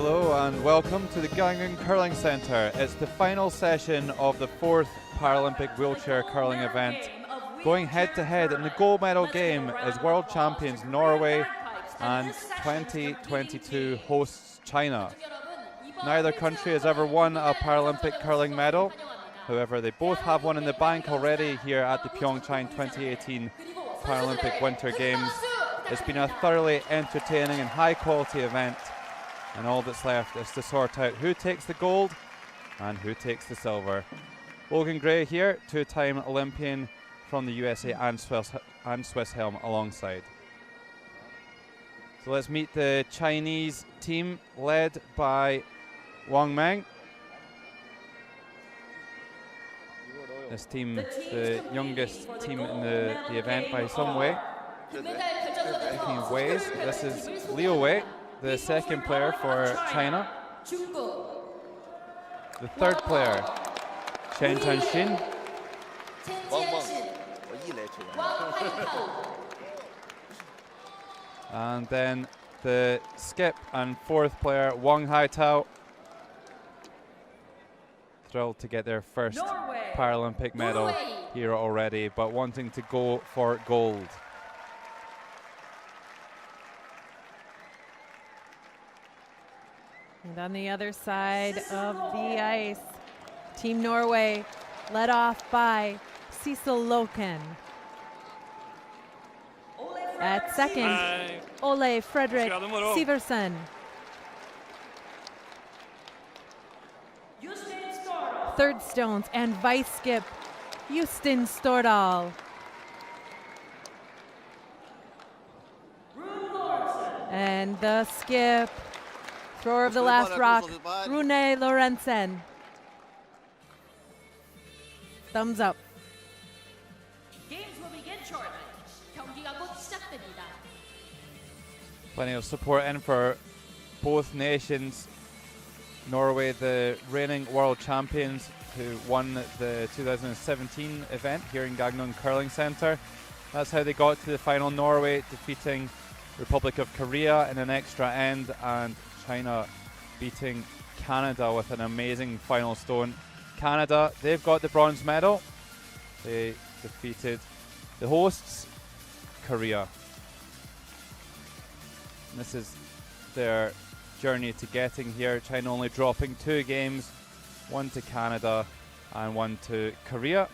Hello and welcome to the Gangneung Curling Centre. It's the final session of the 4th Paralympic wheelchair curling event. Going head to head in the gold medal game is world champions Norway and 2022 hosts China. Neither country has ever won a Paralympic curling medal. However, they both have one in the bank already here at the PyeongChang 2018 Paralympic Winter Games. It's been a thoroughly entertaining and high quality event, and all that's left is to sort out who takes the gold and who takes the silver. Logan Gray here, two-time Olympian from the USA and Swiss helm alongside. So let's meet the Chinese team led by Wang Meng. This team, the youngest team in the event by some way. Speaking of ways, this is Liu Wei, the second player for China. The third player, Chen Zhanshin. And then the skip and fourth player, Wang Haitao. Thrilled to get their first Norway. Paralympic medal here already, but wanting to go for gold. And on the other side of the ice, Team Norway led off by Cecil Loken. At second, Ole Fredrik Siversen. Third stones and vice skip, Justin Stordal. And the skip, thrower of the last rock, Rune Lorentzen. Thumbs up. Games will begin shortly. 경기가 곧 시작됩니다. Plenty of support in for both nations. Norway, the reigning world champions who won the 2017 event here in Gangneung Curling Centre. That's how they got to the final. Norway defeating Republic of Korea in an extra end, and China beating Canada with an amazing final stone. Canada, they've got the bronze medal. They defeated the hosts, Korea. And this is their journey to getting here. China only dropping 2 games, one to Canada and one to Korea.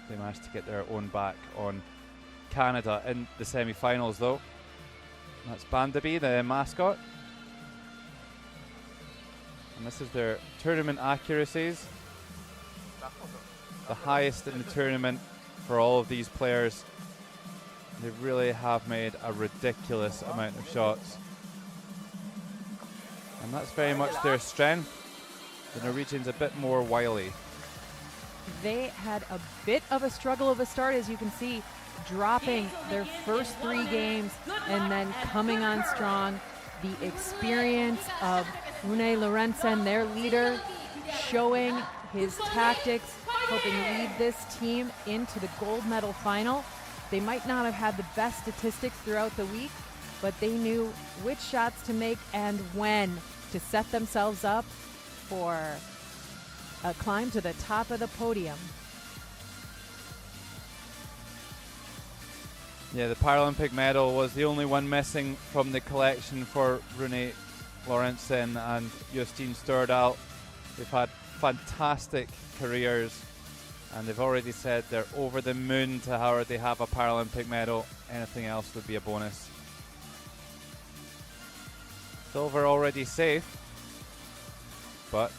They managed to get their own back on Canada in the semi-finals though. That's Bandaby, the mascot. And this is their tournament accuracies. The highest in the tournament for all of these players. They really have made a ridiculous amount of shots. And that's very much their strength. The Norwegians a bit more wily. They had a bit of a struggle of a start, as you can see, dropping their first 3 games and then coming on strong. The experience of Rune Lorentzen, their leader, showing his tactics, helping lead this team into the gold medal final. They might not have had the best statistics throughout the week, but they knew which shots to make and when to set themselves up for a climb to the top of the podium. Yeah, the Paralympic medal was the only one missing from the collection for Rune Lorentzen and Justin Stordal. They've had fantastic careers, and they've already said they're over the moon to already have a Paralympic medal. Anything else would be a bonus. Silver already safe, but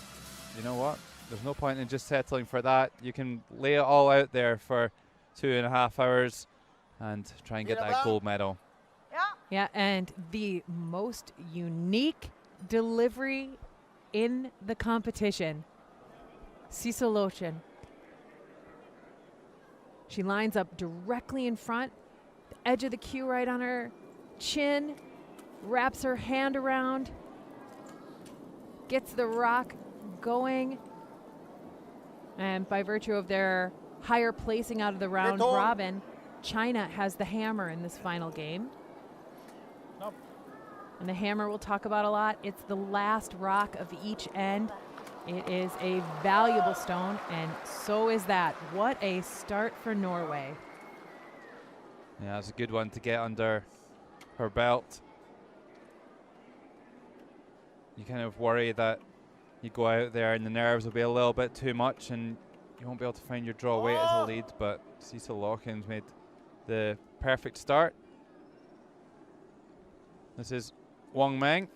you know what? There's no point in just settling for that. You can lay it all out there for 2.5 hours and try and get that gold medal. Yeah, and the most unique delivery in the competition, Cecil Lochen. She lines up directly in front, the edge of the cue right on her chin, wraps her hand around, gets the rock going, and by virtue of their higher placing out of the round robin, China has the hammer in this final game. And the hammer we'll talk about a lot. It's the last rock of each end. It is a valuable stone, and so is that. What a start for Norway. Yeah, that's a good one to get under her belt. You kind of worry that you go out there and the nerves will be a little bit too much and you won't be able to find your draw weight as a lead, but Cecil Lochin's made the perfect start. This is Wang Meng,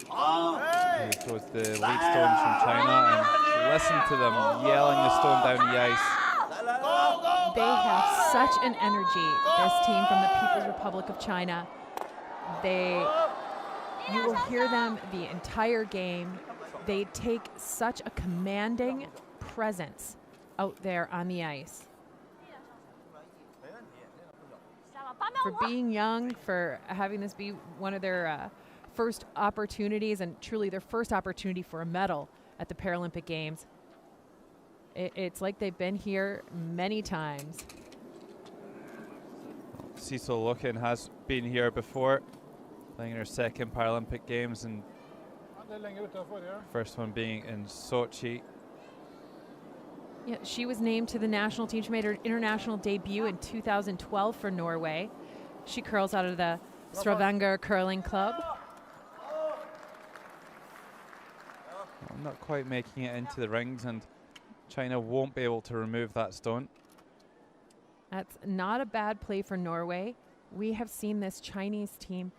who throws the lead stones from China, and listen to them yelling the stone down the ice. They have such an energy, this team from the People's Republic of China. You will hear them the entire game. They take such a commanding presence out there on the ice. For being young, for having this be one of their first opportunities, and truly their first opportunity for a medal at the Paralympic Games. It's like they've been here many times. Cecil Lochin has been here before, playing in her second Paralympic Games, and first one being in Sochi. Yeah, she was named to the national team. She made her international debut in 2012 for Norway. She curls out of the Stavanger Curling Club. I'm not quite making it into the rings, and China won't be able to remove that stone. That's not a bad play for Norway. We have seen this Chinese team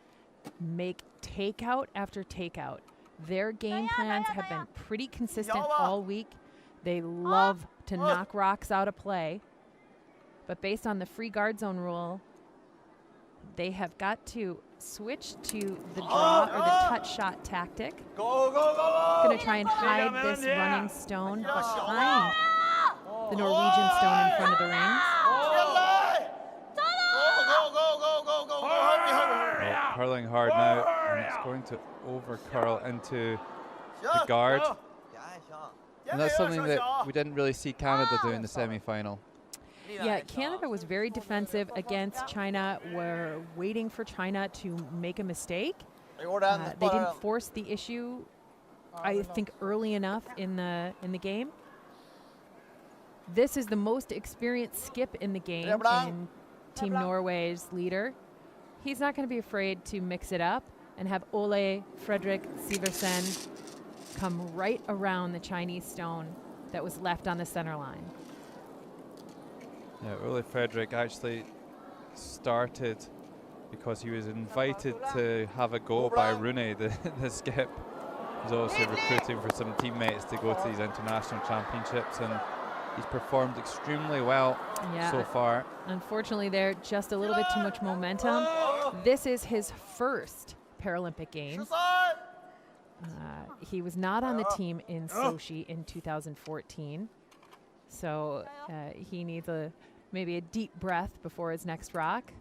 make takeout after takeout. Their game plans have been pretty consistent all week. They love to knock rocks out of play. But based on the free guard zone rule, they have got to switch to the draw or the touch shot tactic. Going to try and hide this running stone behind the Norwegian stone in front of the rings. Curling hard now, and it's going to over curl into the guard. And that's something that we didn't really see Canada do in the semi-final. Yeah, Canada was very defensive against China. We're waiting for China to make a mistake. They didn't force the issue, I think, early enough in the game. This is the most experienced skip in the game in Team Norway's leader. He's not going to be afraid to mix it up and have Ole Fredrik Siversen come right around the Chinese stone that was left on the center line. Yeah, Ole Fredrik actually started because he was invited to have a go by Rune, the skip. He's also recruiting for some teammates to go to these international championships, and he's performed extremely well so far. Unfortunately, there just a little bit too much momentum. This is his first Paralympic Games. He was not on the team in Sochi in 2014, so he needs maybe a deep breath before his next rock.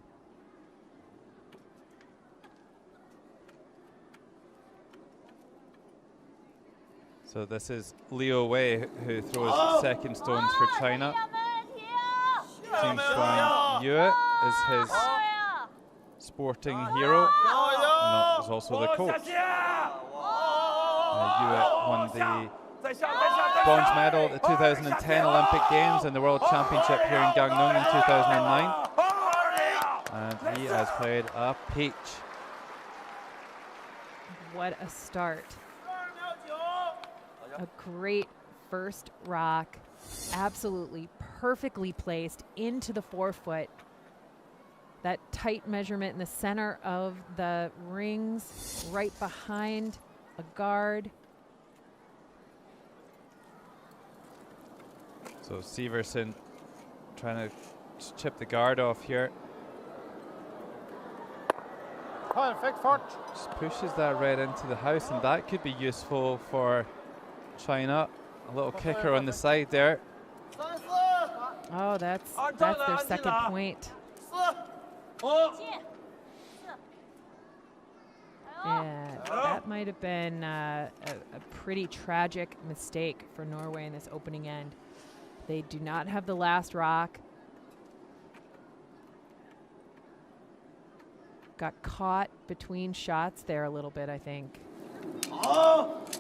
So this is Liu Wei who throws second stones for China. Jing Xuan Yue is his sporting hero, and is also the coach. Yue won the bronze medal at the 2010 Olympic Games and the World Championship here in Gangneung in 2009. And he has played a peach. What a start. A great first rock, absolutely perfectly placed into the forefoot. That tight measurement in the center of the rings, right behind a guard. So Siversen trying to chip the guard off here. Just pushes that red into the house, and that could be useful for China. A little kicker on the side there. Oh, that's their second point. Yeah, that might have been a pretty tragic mistake for Norway in this opening end. They do not have the last rock. got caught between shots there a little bit, I think.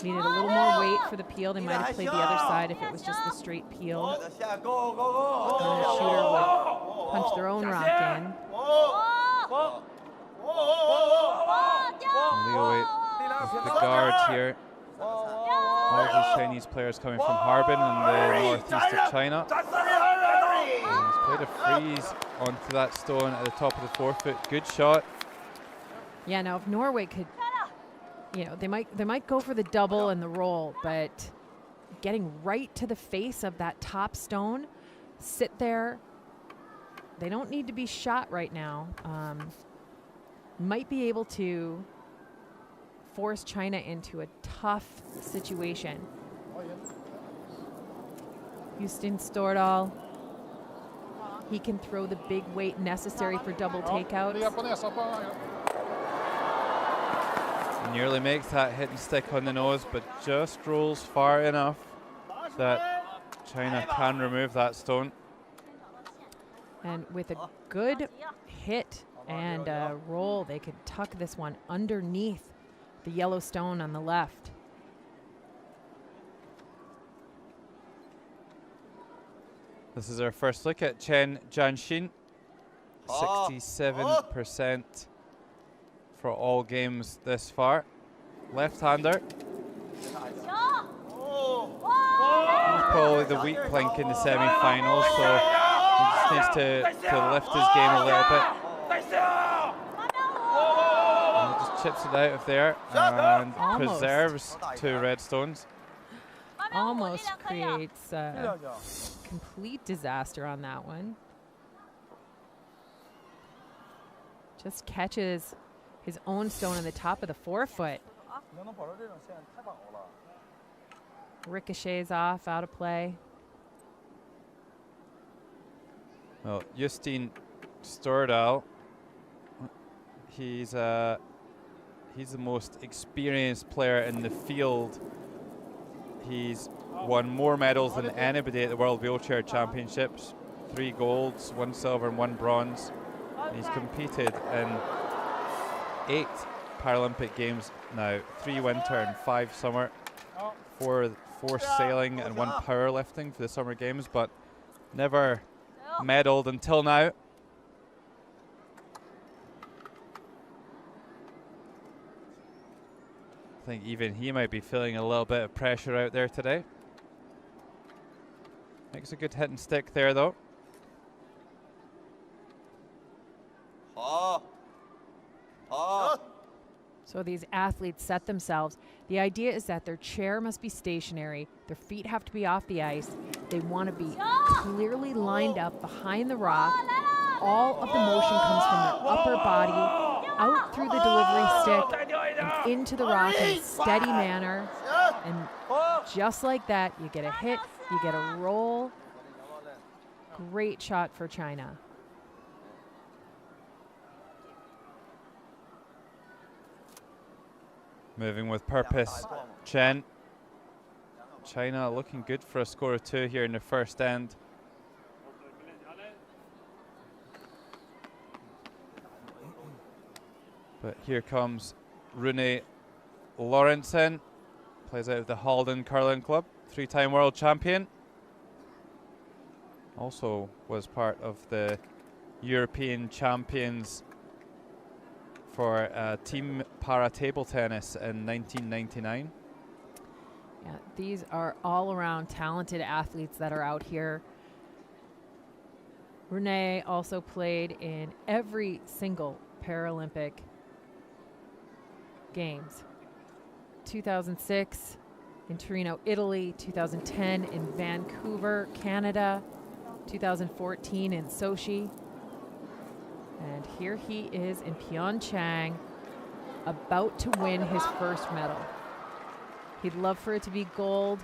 Needed a little more weight for the peel. They might have played the other side if it was just the straight peel. And the shooter would punch their own rock in. Leo with the guard here. All these Chinese players coming from Harbin in the northeast of China. And he's played a freeze onto that stone at the top of the forefoot. Good shot. Yeah, now if Norway could, they might go for the double and the roll, but getting right to the face of that top stone, sit there. They don't need to be shot right now. Might be able to force China into a tough situation. Houston Stordahl, he can throw the big weight necessary for double takeouts. Nearly makes that hit and stick on the nose, but just rolls far enough that China can remove that stone. And with a good hit and a roll, they could tuck this one underneath the yellow stone on the left. This is our first look at Chen Jianxin. 67% for all games this far. Left-hander. He's probably the weak link in the semi-finals, so he just needs to lift his game a little bit. And he just chips it out of there and preserves 2 red stones. Almost creates a complete disaster on that one. Just catches his own stone on the top of the forefoot. Ricochets off, out of play. Well, Justin Stordahl, he's the most experienced player in the field. He's won more medals than anybody at the World Wheelchair Championships. 3 golds, 1 silver and 1 bronze. And he's competed in 8 Paralympic Games now, 3 winter and 5 summer, 4 sailing and 1 powerlifting for the Summer Games, but never medaled until now. I think even he might be feeling a little bit of pressure out there today. Makes a good hit and stick there though. So these athletes set themselves. The idea is that their chair must be stationary. Their feet have to be off the ice. They want to be clearly lined up behind the rock. All of the motion comes from their upper body, out through the delivery stick, and into the rock in a steady manner. And just like that, you get a hit, you get a roll. Great shot for China. Moving with purpose, Chen. China looking good for a score of 2 here in the first end. But here comes Rune Lorentzen, plays out of the Halden Curling Club, 3-time world champion. Also was part of the European champions for team para table tennis in 1999. Yeah, these are all-around talented athletes that are out here. Renee also played in every single Paralympic Games. 2006 in Torino, Italy, 2010 in Vancouver, Canada, 2014 in Sochi. And here he is in PyeongChang, about to win his first medal. He'd love for it to be gold.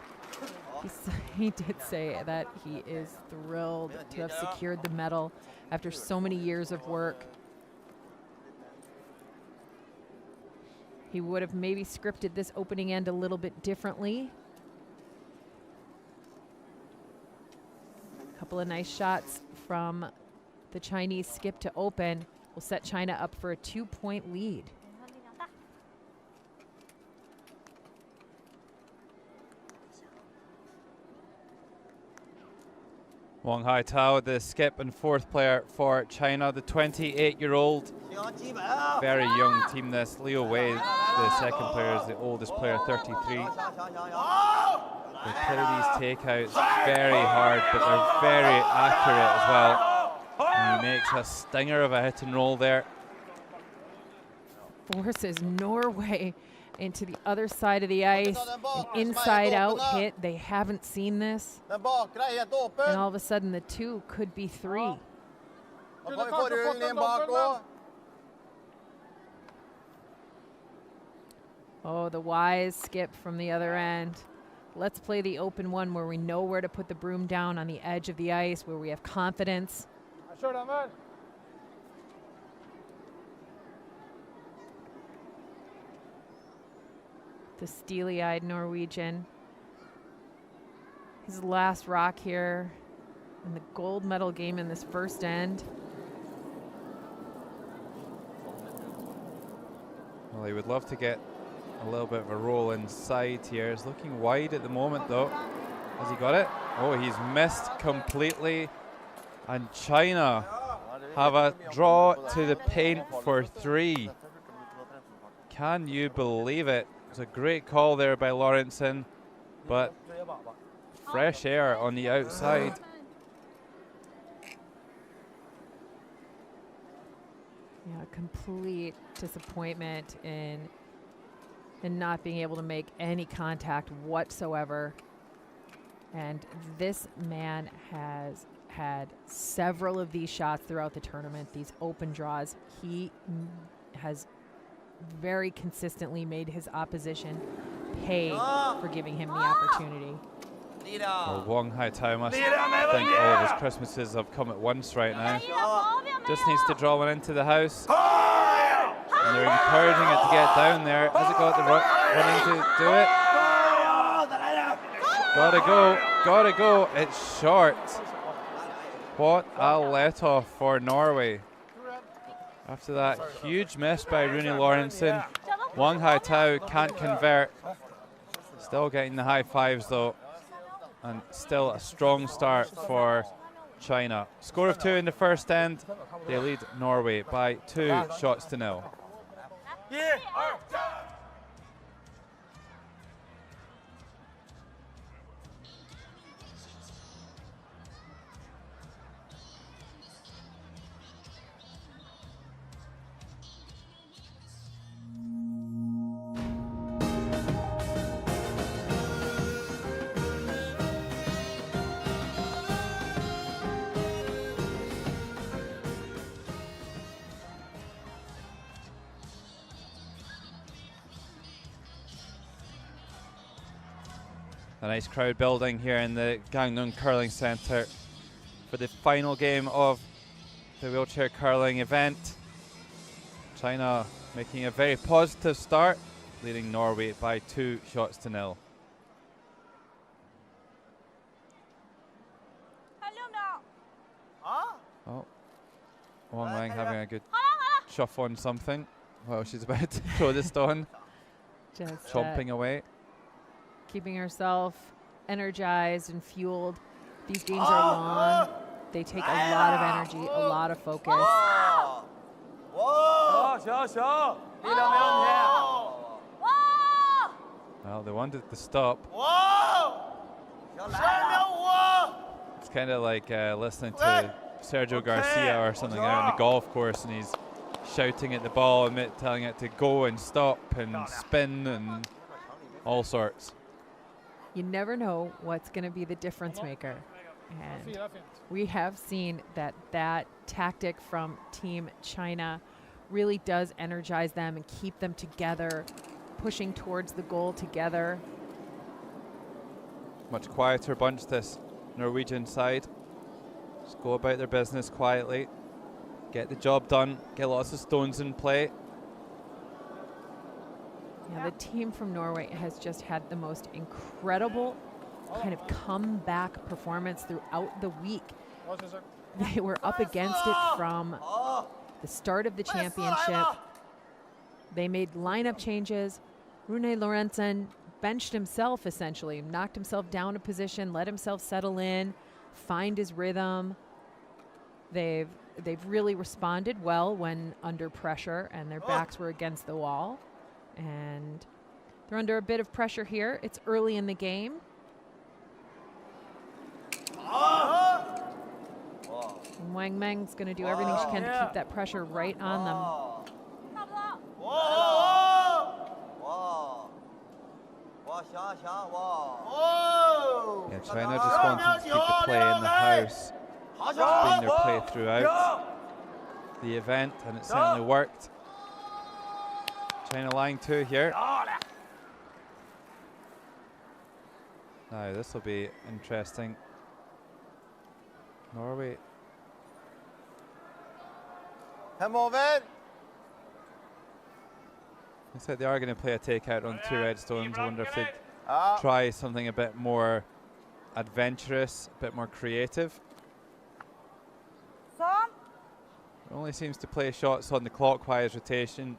He did say that he is thrilled to have secured the medal after so many years of work. He would have maybe scripted this opening end a little bit differently. A couple of nice shots from the Chinese skip to open. will set China up for a 2-point lead. Wang Haitao, the skip and fourth player for China, the 28-year-old. Very young team this. Liu Wei, the second player, is the oldest player, 33. They play these takeouts very hard, but they're very accurate as well. And he makes a stinger of a hit and roll there. Forces Norway into the other side of the ice. An inside-out hit. They haven't seen this. And all of a sudden, the 2 could be 3. Oh, the wise skip from the other end. Let's play the open one where we know where to put the broom down on the edge of the ice, where we have confidence. The steely-eyed Norwegian. His last rock here in the gold medal game in this first end. Well, he would love to get a little bit of a roll inside here. He's looking wide at the moment, though. Has he got it? Oh, he's missed completely. And China have a draw to the paint for 3. Can you believe it? It's a great call there by Lawrenson, but fresh air on the outside. Yeah, complete disappointment in not being able to make any contact whatsoever. And this man has had several of these shots throughout the tournament, these open draws. He has very consistently made his opposition pay for giving him the opportunity. Well, Wang Haitao must think all of his Christmases have come at once right now. Just needs to draw one into the house. And they're encouraging it to get down there. Has it got the running to do it? Gotta go, gotta go. It's short. What a let-off for Norway. After that huge miss by Rooney Lawrenson, Wang Haitao can't convert. Still getting the high fives though. And still a strong start for China. Score of 2 in the first end. They lead Norway by 2 shots to 0. A nice crowd building here in the Gangneung Curling Centre for the final game of the wheelchair curling event. China making a very positive start, leading Norway by 2 shots to 0. Oh, Wang Lang having a good chuff on something while she's about to throw the stone. Just chomping away. Keeping herself energized and fueled. These games are long. They take a lot of energy, a lot of focus. Well, they wanted to stop. It's kind of like listening to Sergio Garcia or something out on the golf course, and he's shouting at the ball and telling it to go and stop and spin and all sorts. You never know what's going to be the difference maker. And we have seen that tactic from Team China really does energize them and keep them together, pushing towards the goal together. Much quieter bunch, this Norwegian side. Just go about their business quietly, get the job done, get lots of stones in play. Yeah, the team from Norway has just had the most incredible kind of comeback performance throughout the week. They were up against it from the start of the championship. They made lineup changes. Rune Lorentzen benched himself, essentially, knocked himself down a position, let himself settle in, find his rhythm. They've really responded well when under pressure and their backs were against the wall. And they're under a bit of pressure here. It's early in the game. And Wang Meng's going to do everything she can to keep that pressure right on them. Yeah, China just wanting to keep the play in the house, bring their play throughout the event, and it certainly worked. China line 2 here. Now this will be interesting. Norway. Looks like they are going to play a takeout on 2 red stones. I wonder if they'd try something a bit more adventurous, a bit more creative. Only seems to play shots on the clockwise rotation.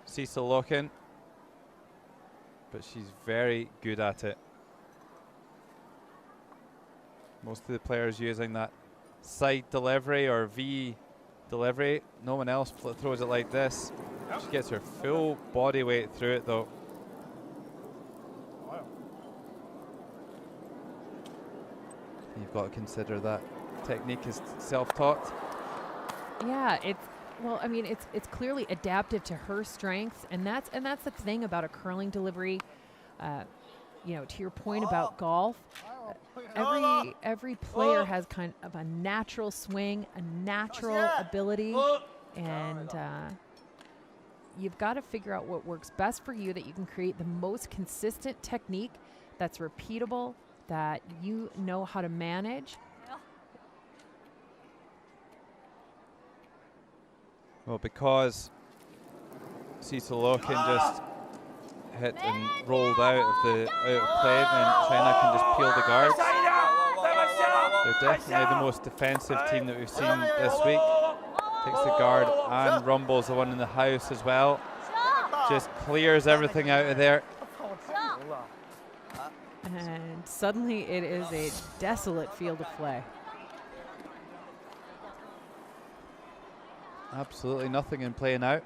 Cecil Loken, but she's very good at it. Most of the players using that side delivery or V delivery. No one else throws it like this. She gets her full body weight through it though. You've got to consider that technique is self-taught. Yeah, well, I mean, it's clearly adaptive to her strengths, and that's the thing about a curling delivery. You know, to your point about golf, every player has kind of a natural swing, a natural ability, and you've got to figure out what works best for you, that you can create the most consistent technique that's repeatable, that you know how to manage. Well, because Cecil Loken just hit and rolled out of play, then China can just peel the guards. They're definitely the most defensive team that we've seen this week. Takes the guard and rumbles the one in the house as well. Just clears everything out of there. And suddenly it is a desolate field of play. Absolutely nothing in play now.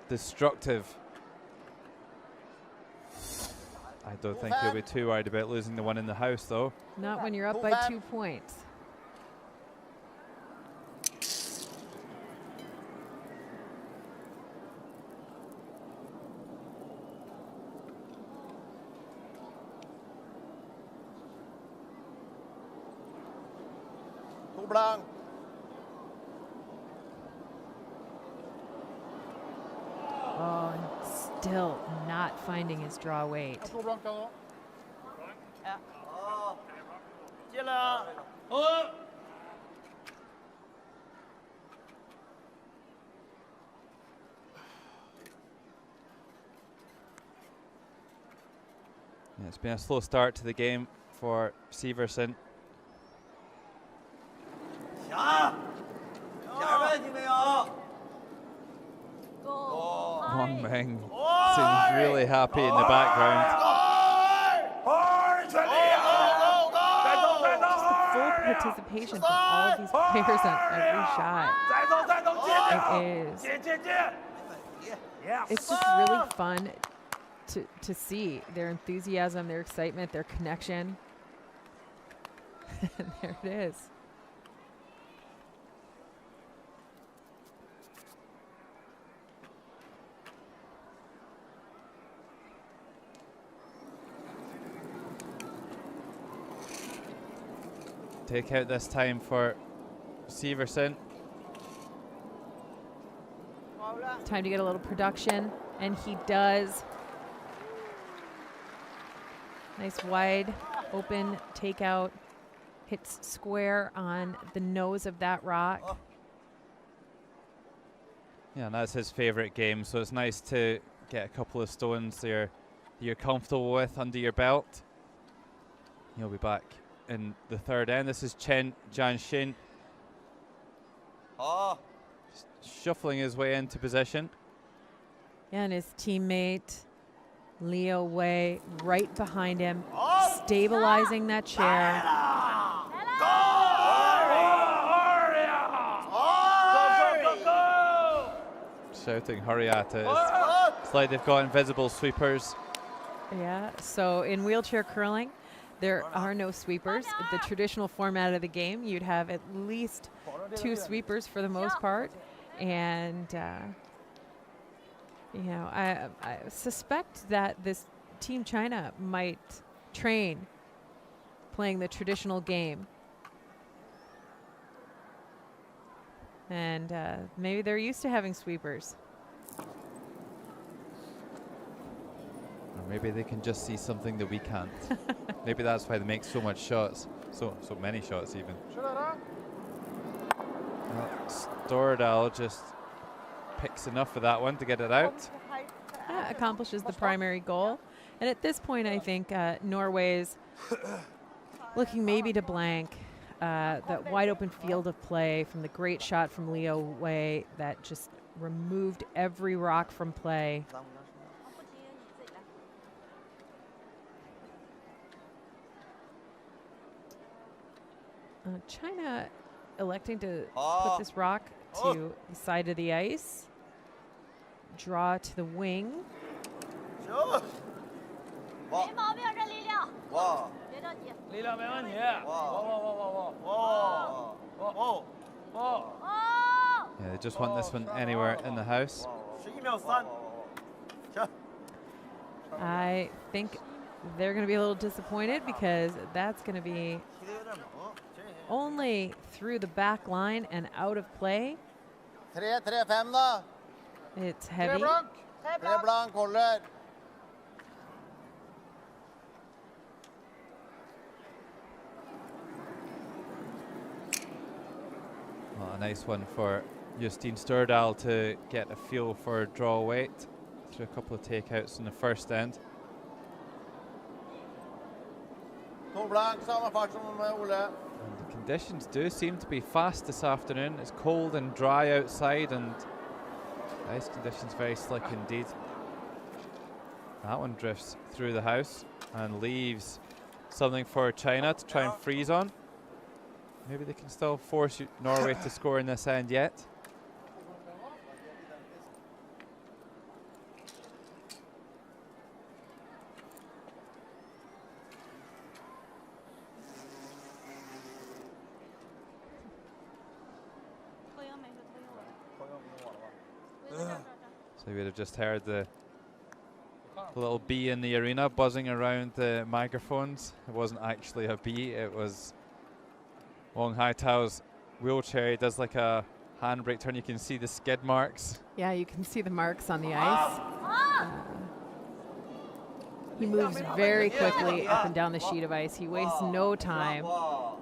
Destructive. I don't think he'll be too worried about losing the one in the house though. Not when you're up by 2 points. Oh, and still not finding his draw weight. Yeah, it's been a slow start to the game for Severson. Wang Meng seems really happy in the background. Just the full participation from all of these players on every shot. It's just really fun to see their enthusiasm, their excitement, their connection. And there it is. Take out this time for Severson. Time to get a little production, and he does. Nice wide open takeout. Hits square on the nose of that rock. Yeah, and that's his favorite game, so it's nice to get a couple of stones there you're comfortable with under your belt. He'll be back in the third end. This is Chen Jianxin. Shuffling his way into position. And his teammate, Leo Wei, right behind him, stabilizing that chair. Shouting hurry at it. It's like they've got invisible sweepers. Yeah, so in wheelchair curling, there are no sweepers. The traditional format of the game, you'd have at least 2 sweepers for the most part. And, you know, I suspect that this Team China might train playing the traditional game. And maybe they're used to having sweepers. Or maybe they can just see something that we can't. Maybe that's why they make so much shots, so many shots even. Stordal just picks enough of that one to get it out. Accomplishes the primary goal. And at this point, I think Norway's looking maybe to blank that wide open field of play from the great shot from Leo Wei that just removed every rock from play. China electing to put this rock to the side of the ice. Draw to the wing. Yeah, they just want this one anywhere in the house. I think they're going to be a little disappointed because that's going to be only through the back line and out of play. It's heavy. Well, a nice one for Justine Stordal to get a feel for draw weight through a couple of takeouts in the first end. And the conditions do seem to be fast this afternoon. It's cold and dry outside and ice conditions very slick indeed. That one drifts through the house and leaves something for China to try and freeze on. Maybe they can still force Norway to score in this end yet. So we would have just heard the little bee in the arena buzzing around the microphones. It wasn't actually a bee, it was Wong Hai-Tao's wheelchair. He does like a handbrake turn. You can see the skid marks. Yeah, you can see the marks on the ice. He moves very quickly up and down the sheet of ice. He wastes no time.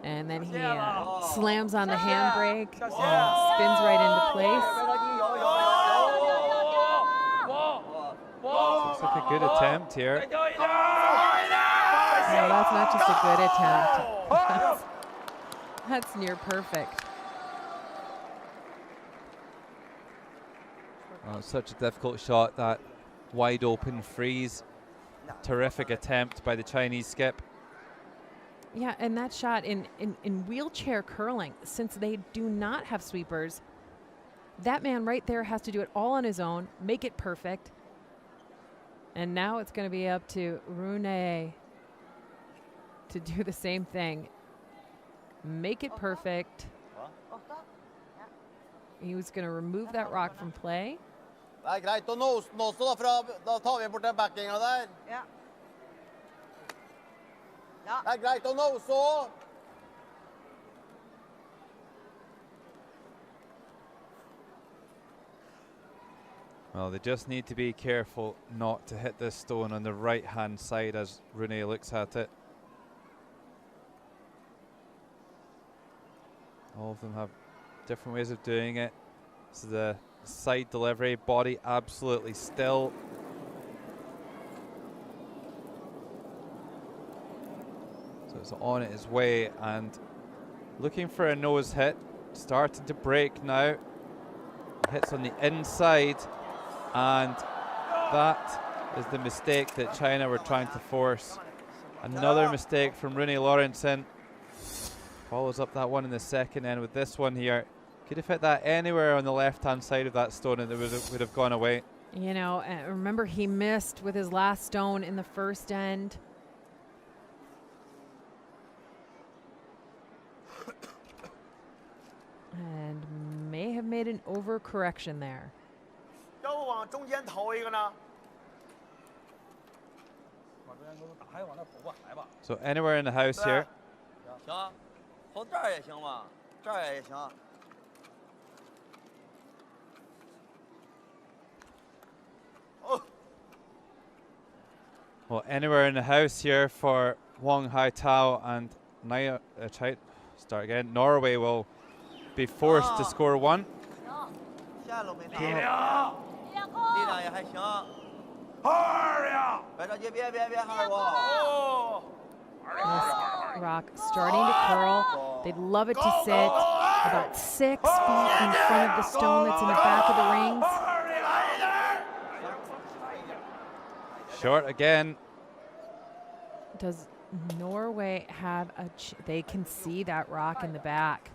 And then he slams on the handbrake and spins right into place. Looks like a good attempt here. No, that's not just a good attempt. That's near perfect. Oh, such a difficult shot, that wide open freeze. Terrific attempt by the Chinese skip. Yeah, and that shot in wheelchair curling, since they do not have sweepers, that man right there has to do it all on his own, make it perfect. And now it's going to be up to Rune to do the same thing. Make it perfect. He was going to remove that rock from play. Det greit å nåse da tar vi bort den backinga der. Det greit å nåse også. Well, they just need to be careful not to hit this stone on the right-hand side as Rune looks at it. All of them have different ways of doing it. This is the side delivery, body absolutely still. So it's on its way and looking for a nose hit. starting to break now. Hits on the inside, and that is the mistake that China were trying to force. Another mistake from Rune Laurensen. Follows up that one in the second end with this one here. Could have hit that anywhere on the left-hand side of that stone and it would have gone away. You know, remember he missed with his last stone in the first end. And may have made an overcorrection there. So anywhere in the house here. Well, anywhere in the house here for Wong Hai Tao and start again. Norway will be forced to score one. This rock starting to curl. They'd love it to sit about 6 feet in front of the stone that's in the back of the rings. Short again. Does Norway have they can see that rock in the back.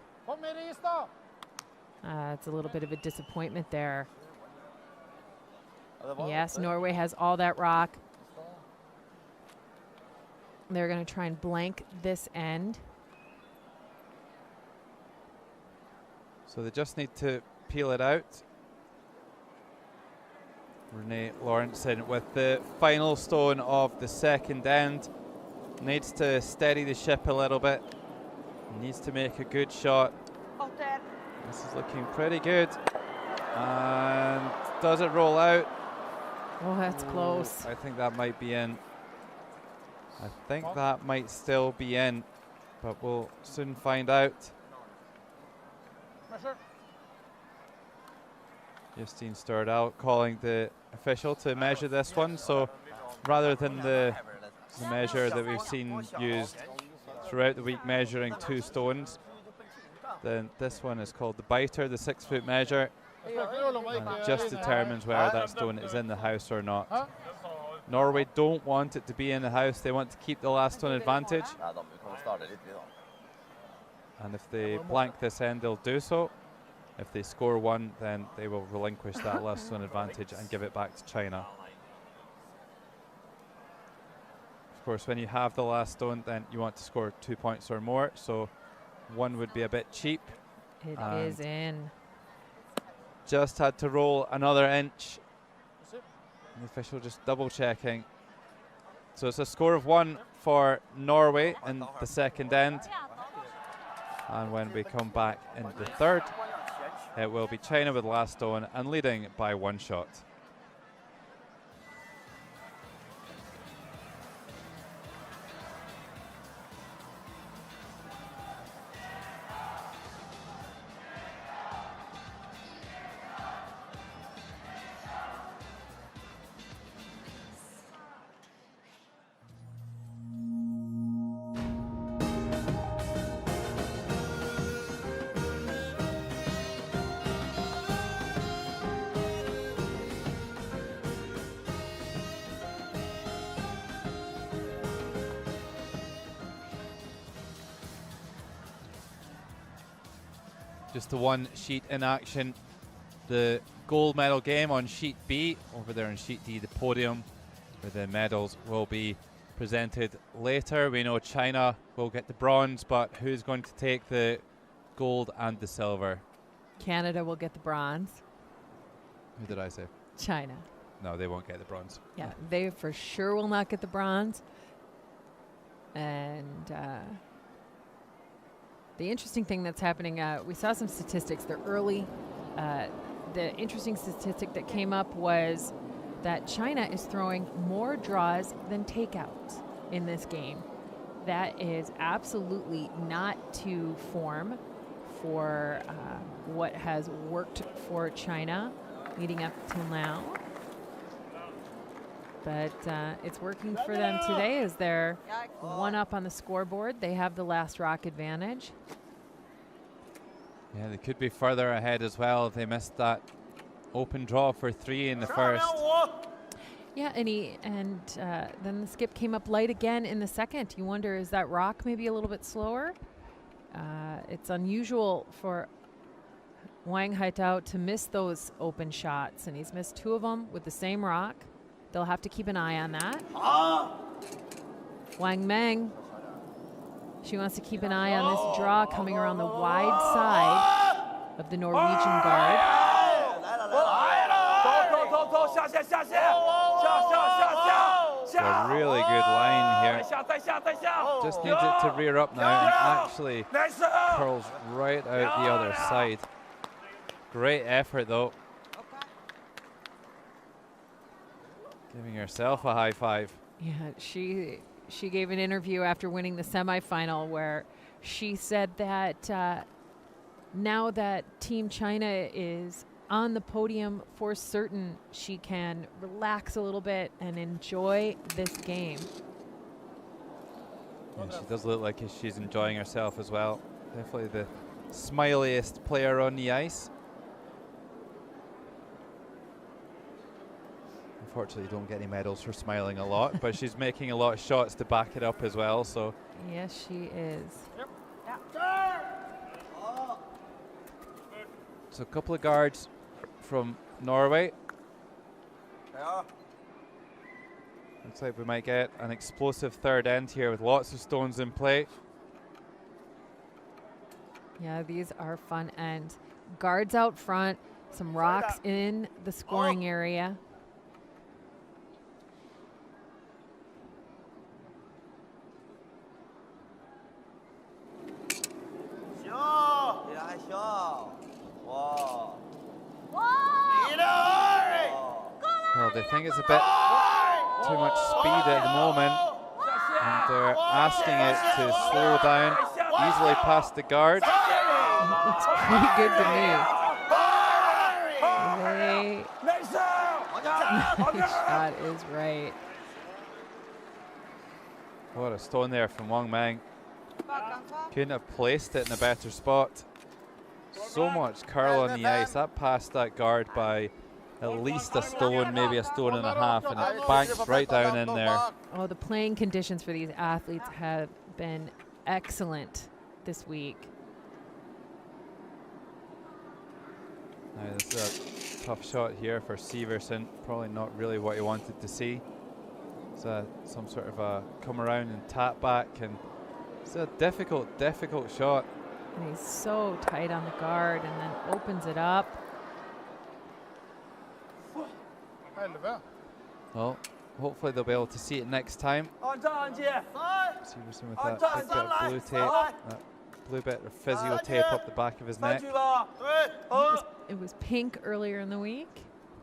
It's a little bit of a disappointment there. Yes, Norway has all that rock. They're going to try and blank this end. So they just need to peel it out. Rune Laurensen with the final stone of the second end. Needs to steady the ship a little bit. Needs to make a good shot. This is looking pretty good. And does it roll out? Oh, that's close. I think that might be in. I think that might still be in, but we'll soon find out. Justine Stordal calling the official to measure this one. So rather than the measure that we've seen used throughout the week, measuring 2 stones, then this one is called the biter, the 6-foot measure, and it just determines whether that stone is in the house or not. Norway don't want it to be in the house. They want to keep the last stone advantage. And if they blank this end, they'll do so. If they score one, then they will relinquish that last stone advantage and give it back to China. Of course, when you have the last stone, then you want to score 2 points or more. So 1 would be a bit cheap. It is in. Just had to roll another inch. The official just double checking. So it's a score of 1 for Norway in the second end. And when we come back in the third, it will be China with the last stone and leading by 1 shot. Just the one sheet in action. The gold medal game on sheet B. Over there on sheet D, the podium where the medals will be presented later. We know China will get the bronze, but who's going to take the gold and the silver? Canada will get the bronze. Who did I say? China. No, they won't get the bronze. Yeah, they for sure will not get the bronze. And the interesting thing that's happening, we saw some statistics. They're early. The interesting statistic that came up was that China is throwing more draws than takeouts in this game. That is absolutely not to form for what has worked for China leading up till now. But it's working for them today as they're 1 up on the scoreboard. They have the last rock advantage. Yeah, they could be further ahead as well if they missed that open draw for 3 in the first. Yeah, and then the skip came up light again in the second. You wonder, is that rock maybe a little bit slower? It's unusual for Wang Haitao to miss those open shots, and he's missed 2 of them with the same rock. They'll have to keep an eye on that. Wang Meng, she wants to keep an eye on this draw coming around the wide side of the Norwegian guard. It's a really good line here. Just needs it to rear up now and actually curls right out the other side. Great effort though. Giving herself a high five. Yeah, she gave an interview after winning the semifinal where she said that now that Team China is on the podium for certain, she can relax a little bit and enjoy this game. Yeah, she does look like she's enjoying herself as well. Definitely the smiliest player on the ice. Unfortunately, you don't get any medals for smiling a lot, but she's making a lot of shots to back it up as well. So yes, she is. So a couple of guards from Norway. Looks like we might get an explosive third end here with lots of stones in play. Yeah, these are fun ends. Guards out front, some rocks in the scoring area. Well, they think it's a bit too much speed at the moment, and they're asking it to slow down, easily past the guard. Looks pretty good to me. That is right. What a stone there from Wang Meng. Couldn't have placed it in a better spot. So much curl on the ice. That passed that guard by at least a stone, maybe a stone and a half, and it banks right down in there. Oh, the playing conditions for these athletes have been excellent this week. Now, this is a tough shot here for Severson. Probably not really what he wanted to see. It's some sort of a come around and tap back, and it's a difficult shot. And he's so tight on the guard and then opens it up. Well, hopefully they'll be able to see it next time. Severson with that big bit of blue tape, that blue bit of physio tape up the back of his neck. It was pink earlier in the week.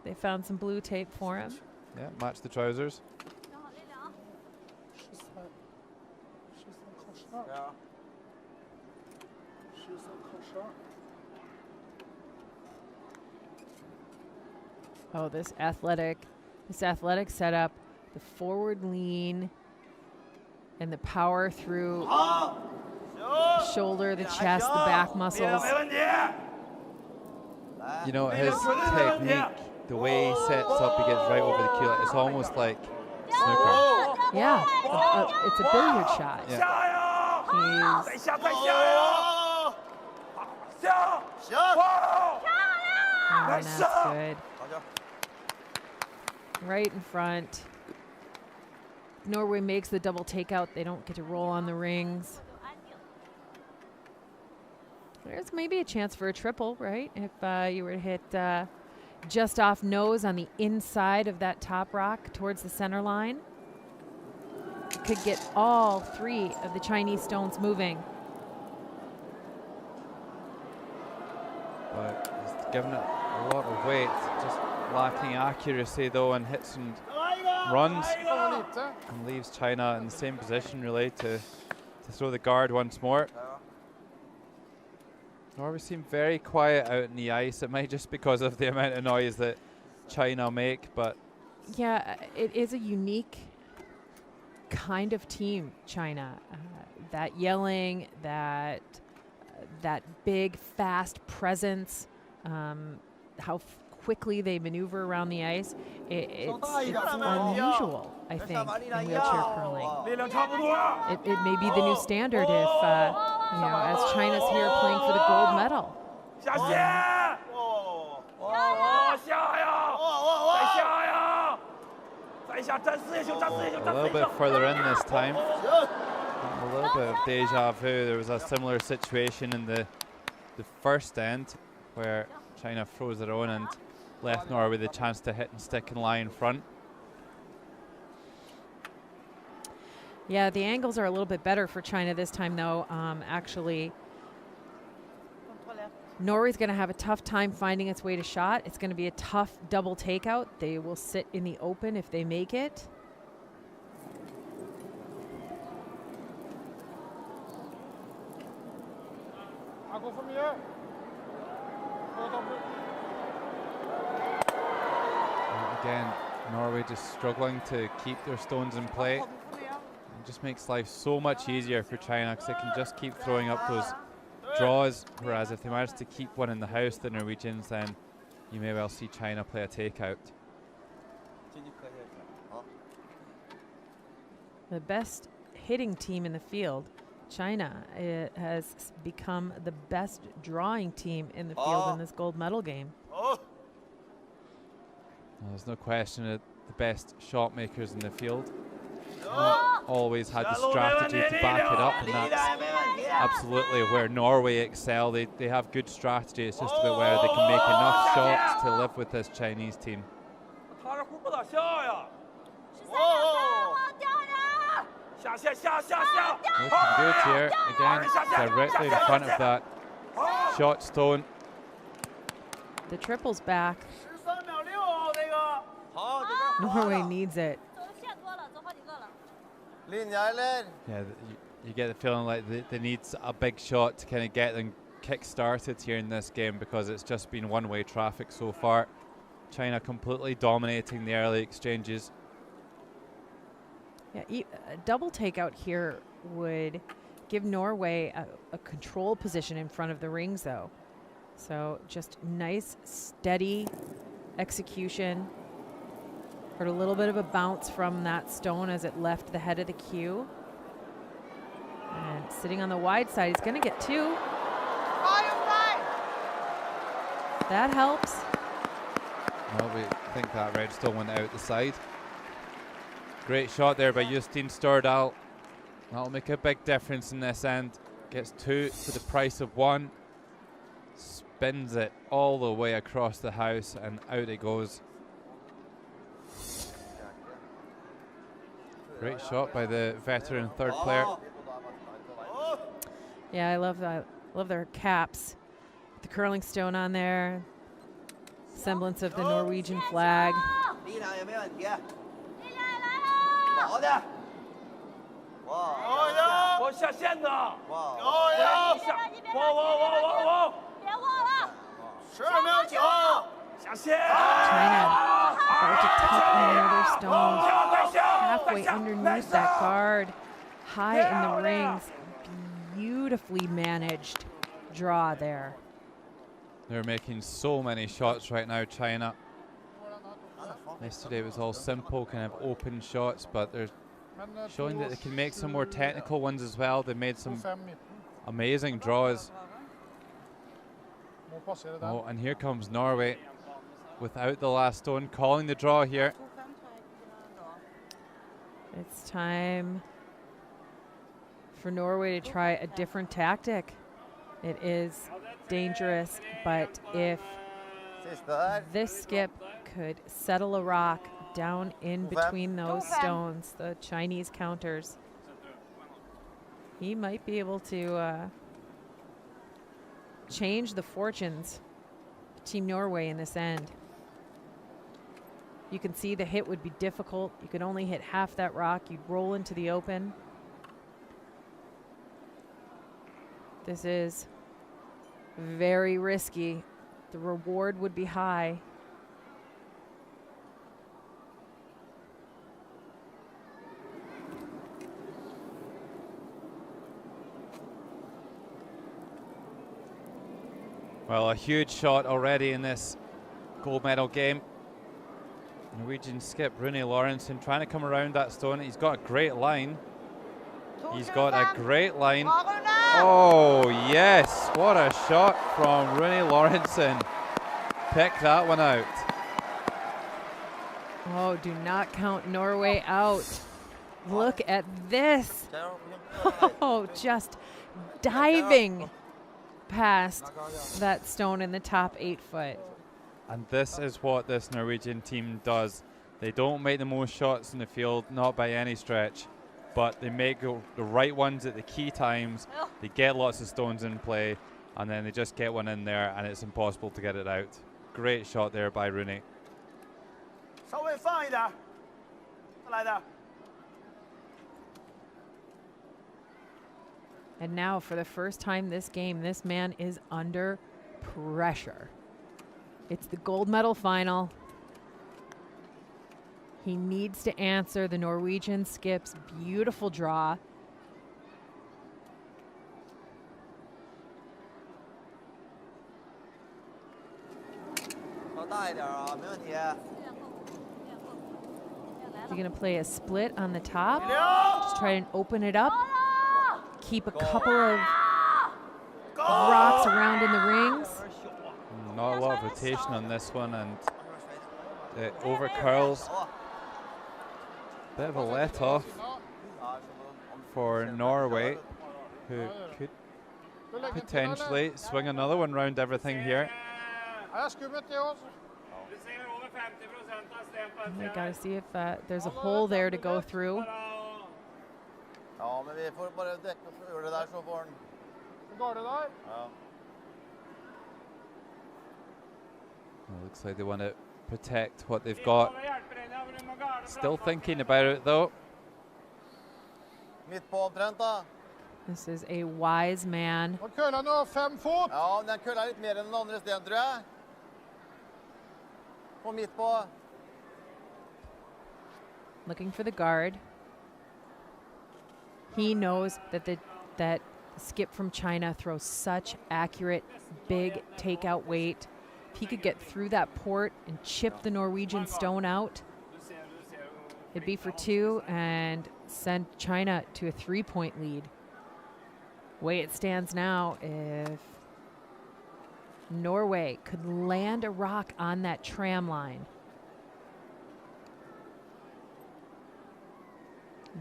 They found some blue tape for him. Yeah, match the trousers. Oh, this athletic setup, the forward lean, and the power through the shoulder, the chest, the back muscles. You know, his technique, the way he sets up, he gets right over the keel. It's almost like snooker. Yeah, it's a billiard shot. Yeah. And that's good. Right in front. Norway makes the double takeout. They don't get to roll on the rings. There's maybe a chance for a triple, right? If you were to hit just off nose on the inside of that top rock towards the center line. You could get all 3 of the Chinese stones moving. But he's given it a lot of weight, just lacking accuracy though, and hits and runs and leaves China in the same position really to throw the guard once more. Norway seem very quiet out in the ice. It might just because of the amount of noise that China make, but yeah, it is a unique kind of team, China. That yelling, that that big, fast presence, how quickly they maneuver around the ice. It's unusual, I think, in wheelchair curling. It may be the new standard if, as China's here playing for the gold medal. A little bit further in this time. A little bit of deja vu. There was a similar situation in the first end where China froze their own and left Norway the chance to hit and stick and lie in front. Yeah, the angles are a little bit better for China this time, though. Actually, Norway's going to have a tough time finding its way to shot. It's going to be a tough double takeout. They will sit in the open if they make it. Again, Norway just struggling to keep their stones in play. It just makes life so much easier for China because they can just keep throwing up those draws, whereas if they manage to keep one in the house, the Norwegians, then you may well see China play a takeout. The best hitting team in the field, China, has become the best drawing team in the field in this gold medal game. There's no question that the best shot makers in the field always had the strategy to back it up, and that's absolutely where Norway excel. They have good strategy. It's just about whether they can make enough shots to live with this Chinese team. Looking good here. Again, directly in front of that shot stone. The triple's back. Norway needs it. Yeah, you get the feeling like they need a big shot to kind of get them kick-started here in this game, because it's just been one-way traffic so far. China completely dominating the early exchanges. Yeah, a double takeout here would give Norway a control position in front of the rings, though. So just nice, steady execution. Heard a little bit of a bounce from that stone as it left the head of the cue. And sitting on the wide side, he's going to get two. That helps. Well, we think that red stone went out the side. Great shot there by Justin Stordal. That'll make a big difference in this end. Gets two for the price of one. Spins it all the way across the house and out it goes. Great shot by the veteran third player. Yeah, I love that. Love their caps. The curling stone on there. Semblance of the Norwegian flag. China about to tuck in their stones halfway underneath that guard, high in the rings. Beautifully managed draw there. They're making so many shots right now, China. Yesterday it was all simple, kind of open shots, but they're showing that they can make some more technical ones as well. They made some amazing draws. Oh, and here comes Norway without the last stone, calling the draw here. It's time for Norway to try a different tactic. It is dangerous, but if this skip could settle a rock down in between those stones, the Chinese counters, he might be able to change the fortunes of Team Norway in this end. You can see the hit would be difficult. You could only hit half that rock. You'd roll into the open. This is very risky. The reward would be high. Well, a huge shot already in this gold medal game. Norwegian skip Rune Lorentzen trying to come around that stone. He's got a great line. He's got a great line. Oh, yes. What a shot from Rune Lorentzen. Pick that one out. Oh, do not count Norway out. Look at this. Oh, just diving past that stone in the top 8 foot. And this is what this Norwegian team does. They don't make the most shots in the field, not by any stretch, but they make the right ones at the key times. They get lots of stones in play, and then they just get one in there, and it's impossible to get it out. Great shot there by Rune. And now, for the first time this game, this man is under pressure. It's the gold medal final. He needs to answer the Norwegian skip's beautiful draw. He's going to play a split on the top. Just try and open it up. Keep a couple of rocks around in the rings. Not a lot of rotation on this one, and it over curls. Bit of a let off for Norway, who could potentially swing another one round everything here. We got to see if there's a hole there to go through. Well, looks like they want to protect what they've got. Still thinking about it though. This is a wise man. Looking for the guard. He knows that the skip from China throws such accurate, big takeout weight. If he could get through that port and chip the Norwegian stone out, it'd be for 2 and send China to a 3-point lead. Way it stands now, if Norway could land a rock on that tram line,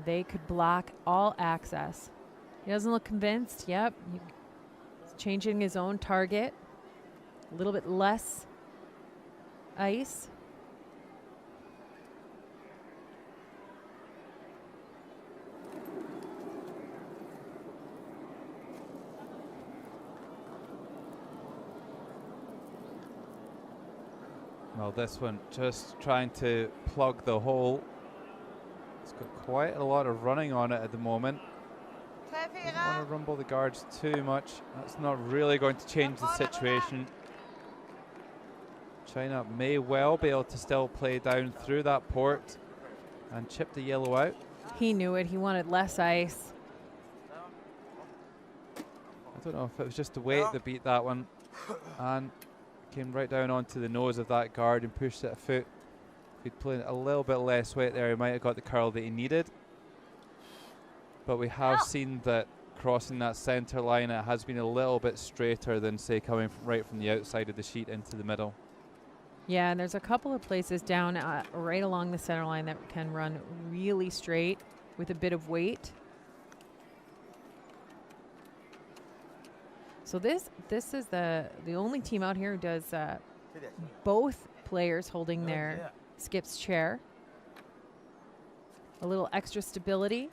they could block all access. He doesn't look convinced. Yep. He's changing his own target. A little bit less ice. Well, this one just trying to plug the hole. It's got quite a lot of running on it at the moment. Doesn't want to rumble the guards too much. That's not really going to change the situation. China may well be able to still play down through that port and chip the yellow out. He knew it. He wanted less ice. I don't know if it was just the weight that beat that one, and came right down onto the nose of that guard and pushed it a foot. If he'd played a little bit less weight there, he might have got the curl that he needed. But we have seen that crossing that center line, it has been a little bit straighter than, say, coming right from the outside of the sheet into the middle. Yeah, and there's a couple of places down right along the center line that can run really straight with a bit of weight. So this is the only team out here who does both players holding their skip's chair. A little extra stability.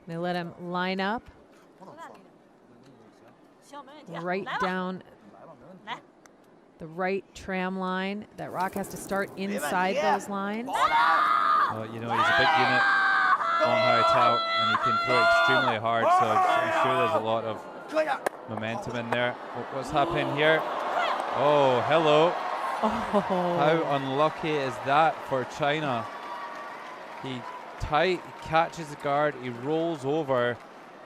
They let him line up right down the right tram line. That rock has to start inside those lines. Well, you know, he's a big unit on high tout, and he can throw extremely hard, so I'm sure there's a lot of momentum in there. What's happening here? Oh, hello. Oh. How unlucky is that for China? He catches the guard, he rolls over,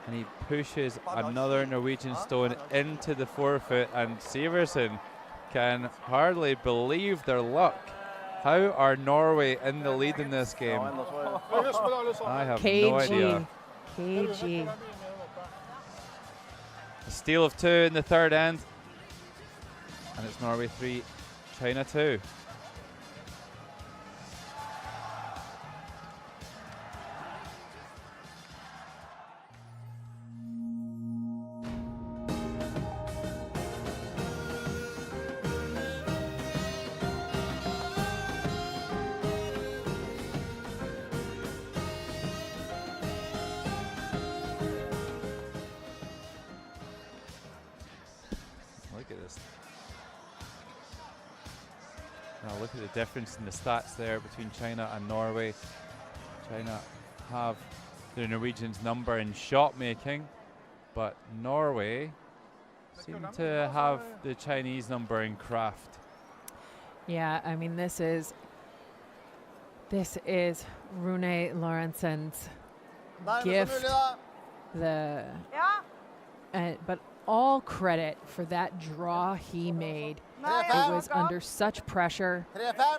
And he pushes another Norwegian stone into the forefoot, and Severson can hardly believe their luck. How are Norway in the lead in this game? I have no idea. KG. A steal of 2 in the third end. And it's Norway 3, China 2. Look at this. Now look at the difference in the stats there between China and Norway. China have the Norwegians' number in shot making, but Norway seem to have the Chinese number in craft. Yeah, I mean, this is Rune Lorentzon's gift. But all credit for that draw he made. It was under such pressure. A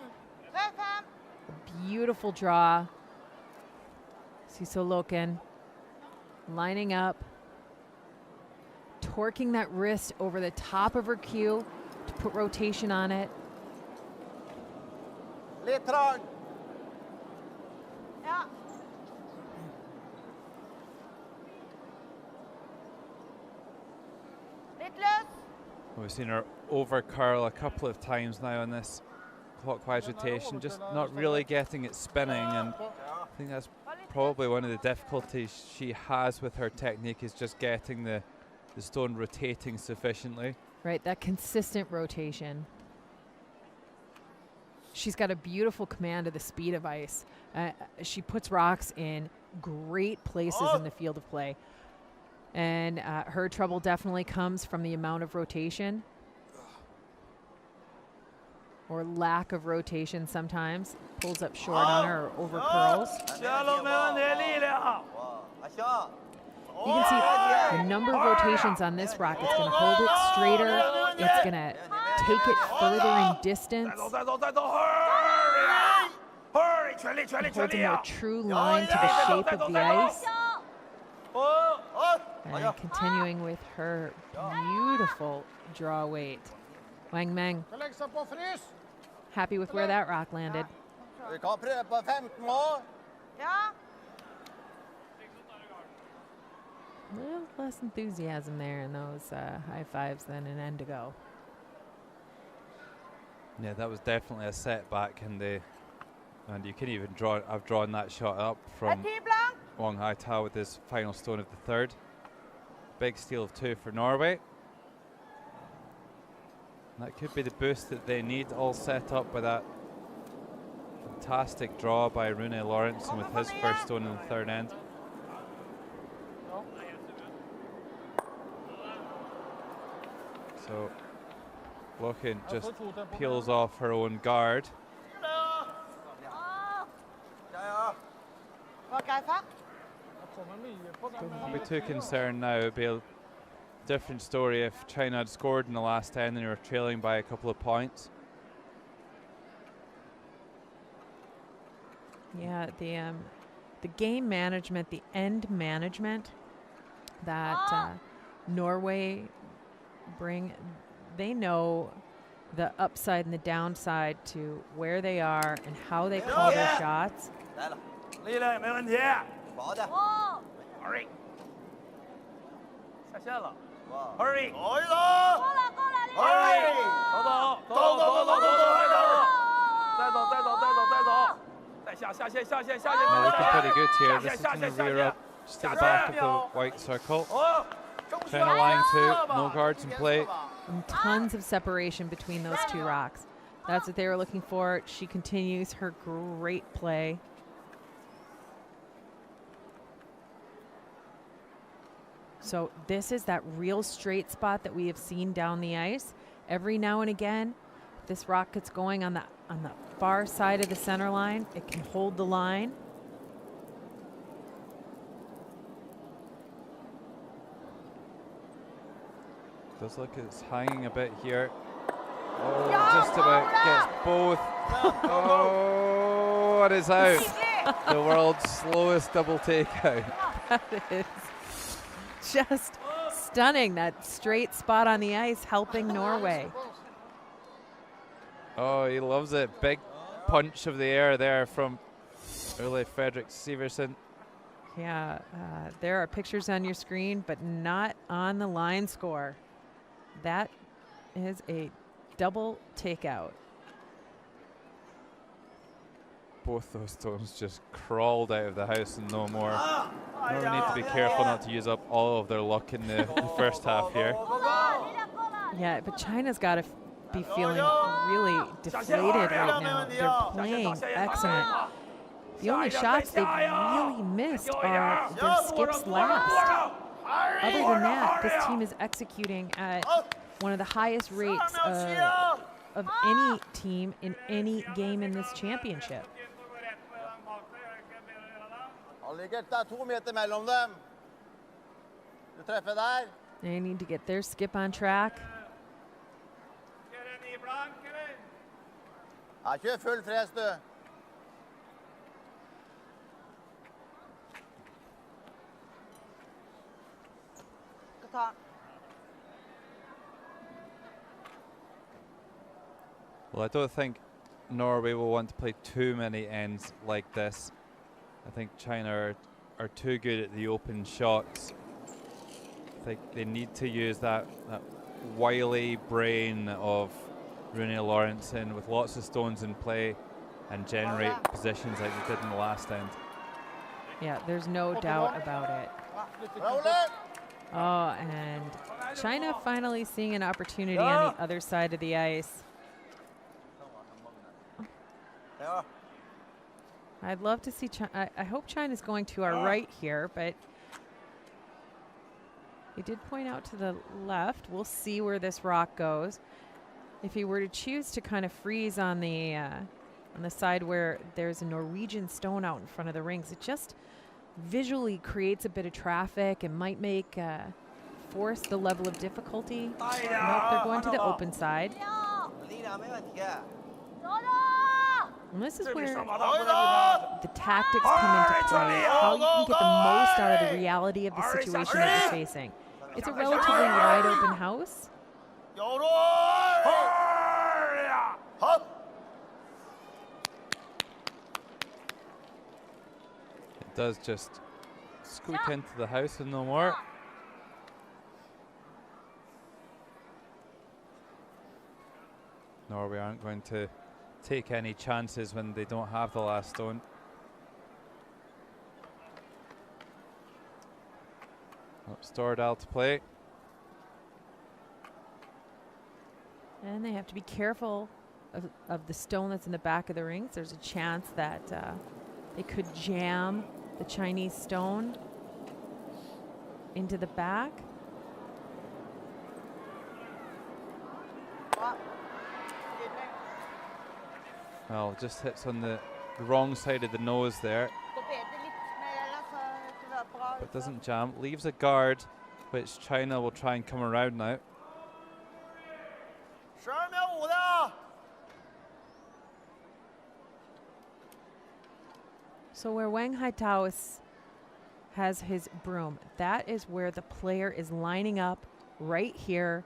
beautiful draw. Sisoloken lining up, torquing that wrist over the top of her cue to put rotation on it. We've seen her over curl a couple of times now on this clockwise rotation, just not really getting it spinning, and I think that's probably one of the difficulties she has with her technique, is just getting the stone rotating sufficiently. Right, that consistent rotation. She's got a beautiful command of the speed of ice. She puts rocks in great places in the field of play. And her trouble definitely comes from the amount of rotation or lack of rotation sometimes. Pulls up short on her or over curls. You can see the number of rotations on this rock. It's going to hold it straighter. It's going to take it further in distance. It holds a more true line to the shape of the ice. And continuing with her beautiful draw weight. Wang Meng happy with where that rock landed. A little less enthusiasm there in those high fives than an end ago. Yeah, that was definitely a setback, and you can even draw. I've drawn that shot up from Wang Haitao with his final stone of the third. Big steal of 2 for Norway. And that could be the boost that they need, all set up by that fantastic draw by Rune Lorentzen with his first stone in the third end. So Loken just peels off her own guard. Don't be too concerned now. It'd be a different story if China had scored in the last 10 and they were trailing by a couple of points. Yeah, the game management, the end management that Norway bring, they know the upside and the downside to where they are and how they call their shots. Hurry. Hurry. Looking pretty good here. This is going to rear up just to the back of the white circle. China line 2, no guards in play. And tons of separation between those two rocks. That's what they were looking for. She continues her great play. So this is that real straight spot that we have seen down the ice. Every now and again, if this rock gets going on the far side of the center line, it can hold the line. Does look it's hanging a bit here. Oh, just about gets both. Oh, it is out. The world's slowest double takeout. That is just stunning. That straight spot on the ice helping Norway. Oh, he loves it. Big punch of the air there from Ole Fredrik Siversen. Yeah, there are pictures on your screen, but not on the line score. That is a double takeout. Both those stones just crawled out of the house and no more. Norway need to be careful not to use up all of their luck in the first half here. Yeah, but China's got to be feeling really deflated right now. They're playing excellent. The only shots they've really missed are their skips last. Other than that, this team is executing at one of the highest rates of any team in any game in this championship. Det 2 meter mellom dem. Du treffer der. They need to get their skip on track. Ja, kjør full fres, du. Well, I don't think Norway will want to play too many ends like this. I think China are too good at the open shots. I think they need to use that wily brain of Rune Lawrenson with lots of stones in play and generate positions like they did in the last end. Yeah, there's no doubt about it. Oh, and China finally seeing an opportunity on the other side of the ice. I'd love to see I hope China's going to our right here, but he did point out to the left. We'll see where this rock goes. If he were to choose to kind of freeze on the side where there's a Norwegian stone out in front of the rings, it just visually creates a bit of traffic and might make force the level of difficulty. Nope, they're going to the open side. And this is where the tactics come into play, how you can get the most out of the reality of the situation that you're facing. It's a relatively wide open house. It does just squeak into the house and no more. Norway aren't going to take any chances when they don't have the last stone. Oh, Stordal to play. And they have to be careful of the stone that's in the back of the rings. There's a chance that they could jam the Chinese stone into the back. Well, just hits on the wrong side of the nose there. But doesn't jam. Leaves a guard, which China will try and come around now. So where Wang Haitao has his broom, that is where the player is lining up right here.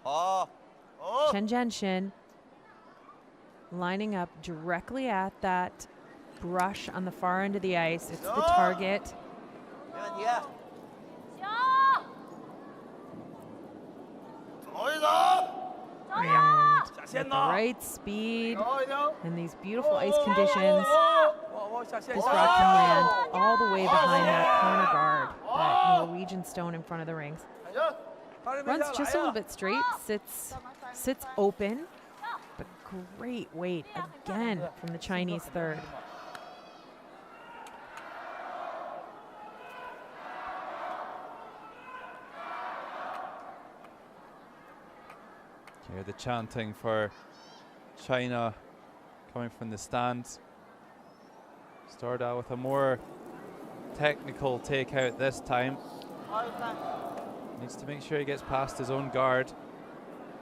Chen Jianshin lining up directly at that brush on the far end of the ice. It's the target. And with the right speed and these beautiful ice conditions, this rock can land all the way behind that corner guard, that Norwegian stone in front of the rings. Runs just a little bit straight, sits open, but great weight again from the Chinese third. Hear the chanting for China coming from the stands. Stordal with a more technical takeout this time. Needs to make sure he gets past his own guard.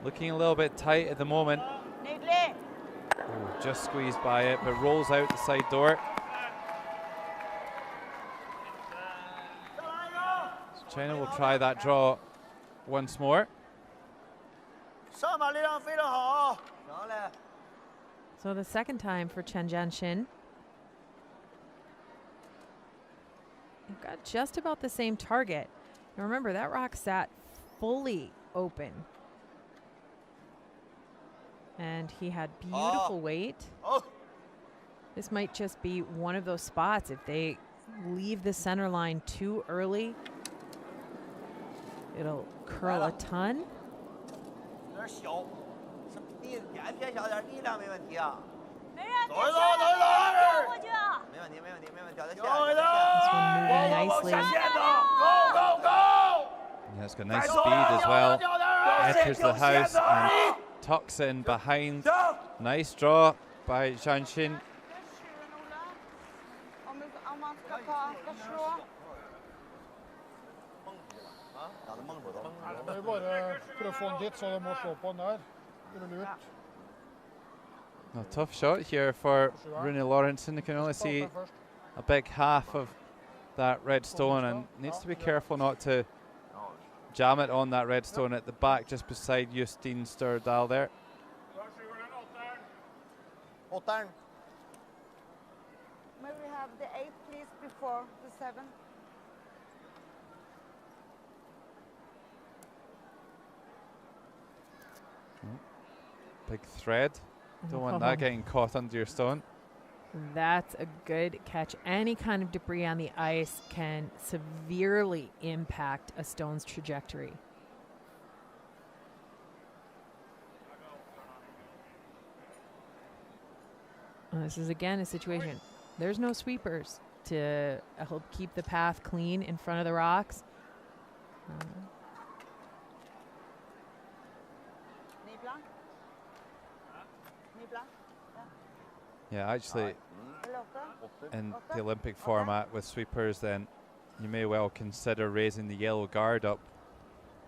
Looking a little bit tight at the moment. Oh, just squeezed by it, but rolls out the side door. So China will try that draw once more. So So the second time for Chen Jianxin. They've got just about the same target. Now remember, that rock sat fully open. And he had beautiful weight. This might just be one of those spots. If they leave the center line too early, it'll curl a ton. This one moving nicely. Yeah, it's got nice speed as well. Enters the house and tucks in behind. Nice draw by Jianxin. A tough shot here for Rune Lorentzen. You can only see a big half of that red stone and needs to be careful not to jam it on that red stone at the back just beside Justine Sturdal there. May we have the 8 please before the 7? Big thread. Don't want that getting caught under your stone. That's a good catch. Any kind of debris on the ice can severely impact a stone's trajectory. This is again a situation. There's no sweepers to help keep the path clean in front of the rocks. Yeah, actually, in the Olympic format with sweepers, then you may well consider raising the yellow guard up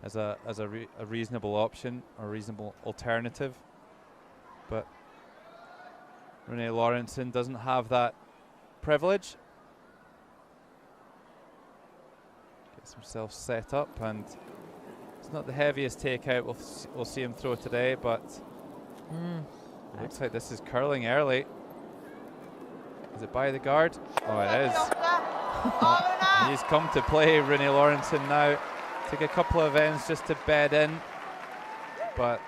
as a reasonable option or reasonable alternative. But Rune Lorentzen doesn't have that privilege. Gets himself set up, and it's not the heaviest takeout we'll see him throw today, but looks like this is curling early. Is it by the guard? Oh, it is. Oh, he's come to play, Rune Lorentzen now. Took a couple of ends just to bed in. But,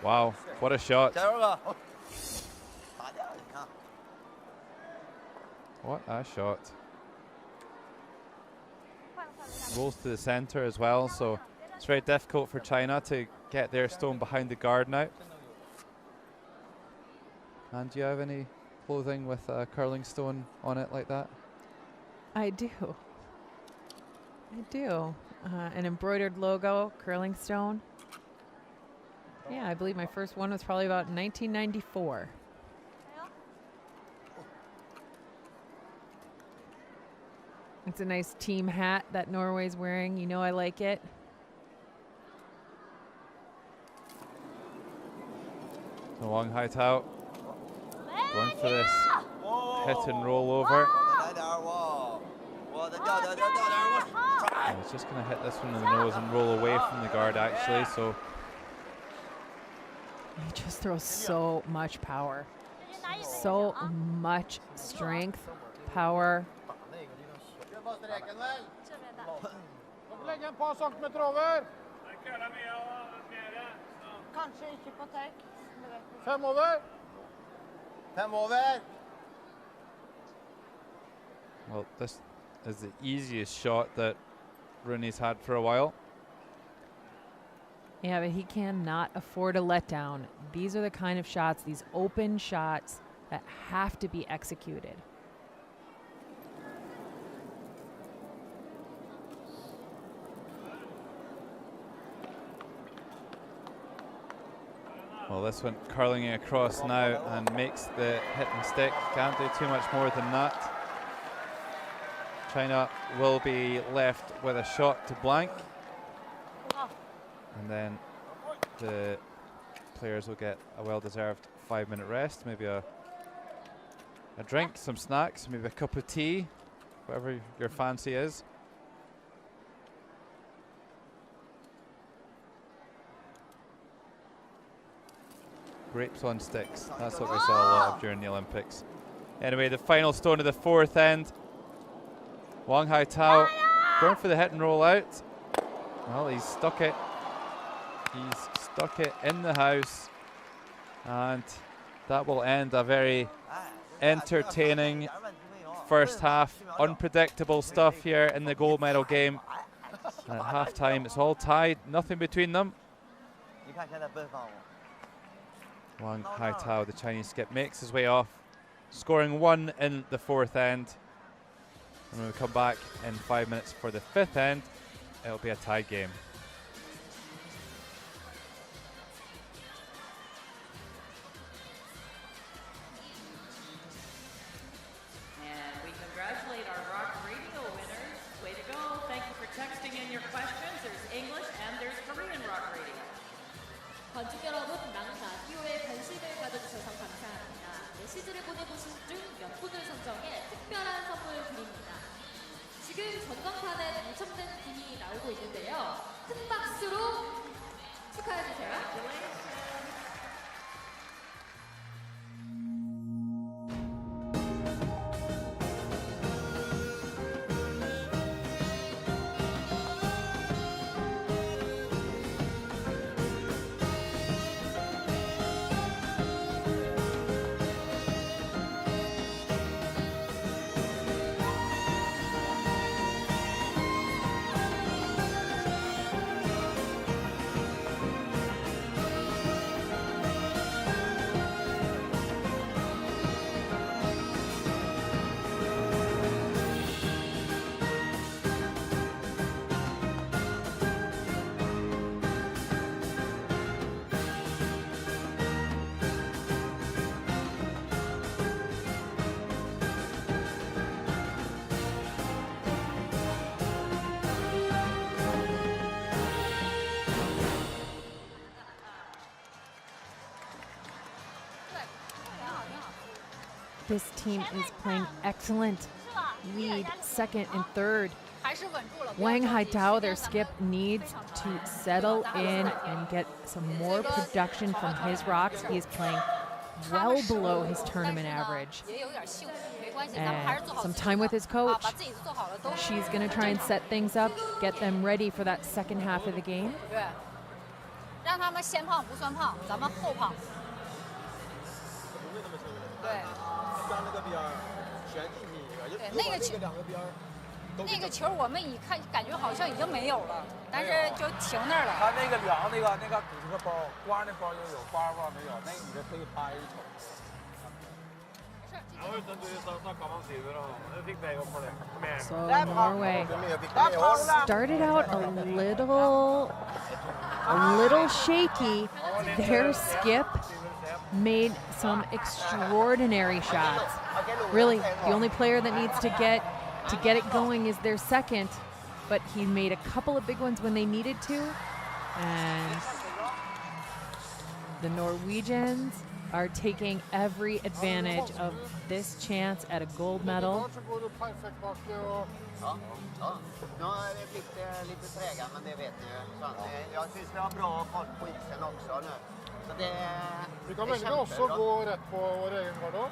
wow, what a shot. What a shot. Rolls to the center as well, so it's very difficult for China to get their stone behind the guard now. And do you have any clothing with a curling stone on it like that? I do. An embroidered logo, curling stone. Yeah, I believe my first one was probably about 1994. It's a nice team hat that Norway's wearing. You know I like it. The long high tout. Going for this hit and roll over. He's just going to hit this one in the nose and roll away from the guard actually, so. He just throws so much power. So much strength, power. Well, this is the easiest shot that Rune's had for a while. Yeah, but he cannot afford a letdown. These are the kind of shots, these open shots that have to be executed. Well, this went curling across now and makes the hit and stick. Can't do too much more than that. China will be left with a shot to blank. And then the players will get a well-deserved 5-minute rest, maybe a drink, some snacks, maybe a cup of tea, whatever your fancy is. Grapes on sticks, that's what we saw a lot of during the Olympics. Anyway, the final stone of the fourth end. Wang Haitao going for the hit and roll out. Well, he's stuck it. He's stuck it in the house. And that will end a very entertaining first half. Unpredictable stuff here in the gold medal game. And at halftime, it's all tied, nothing between them. Wang Haitao, the Chinese skip, makes his way off, scoring 1 in the fourth end. And when we come back in 5 minutes for the fifth end, it'll be a tied game. And we congratulate our Rock Radio winners. Way to go. Thank you for texting in your questions. There's English and there's Korean Rock Radio. 관중 여러분, 랑라디오에 관심을 가져주셔서 감사합니다. 메시지를 보내보신 중 몇 분을 선정해 특별한 선물 드립니다. 지금 전광판에 당첨된 분이 나오고 있는데요. 큰 박수로 축하해주세요. This team is playing excellent. Lead, second, and third. Wang Haitao, their skip, needs to settle in and get some more production from his rocks. He is playing well below his tournament average. And some time with his coach. She's going to try and set things up, get them ready for that second half of the game. 让他们先胖不算胖，咱们后胖。对。对，那个球我们一看感觉好像已经没有了，但是就停那儿了。他那个量那个鼓个包，刮那包就有，刮包没有，那你这可以拍一瞅。So Norway started out a little shaky. Their skip made some extraordinary shots. Really, the only player that needs to get it going is their second, but he made a couple of big ones when they needed to. And the Norwegians are taking every advantage of this chance at a gold medal. Vi kan velge også å gå rett på vår egen garderob.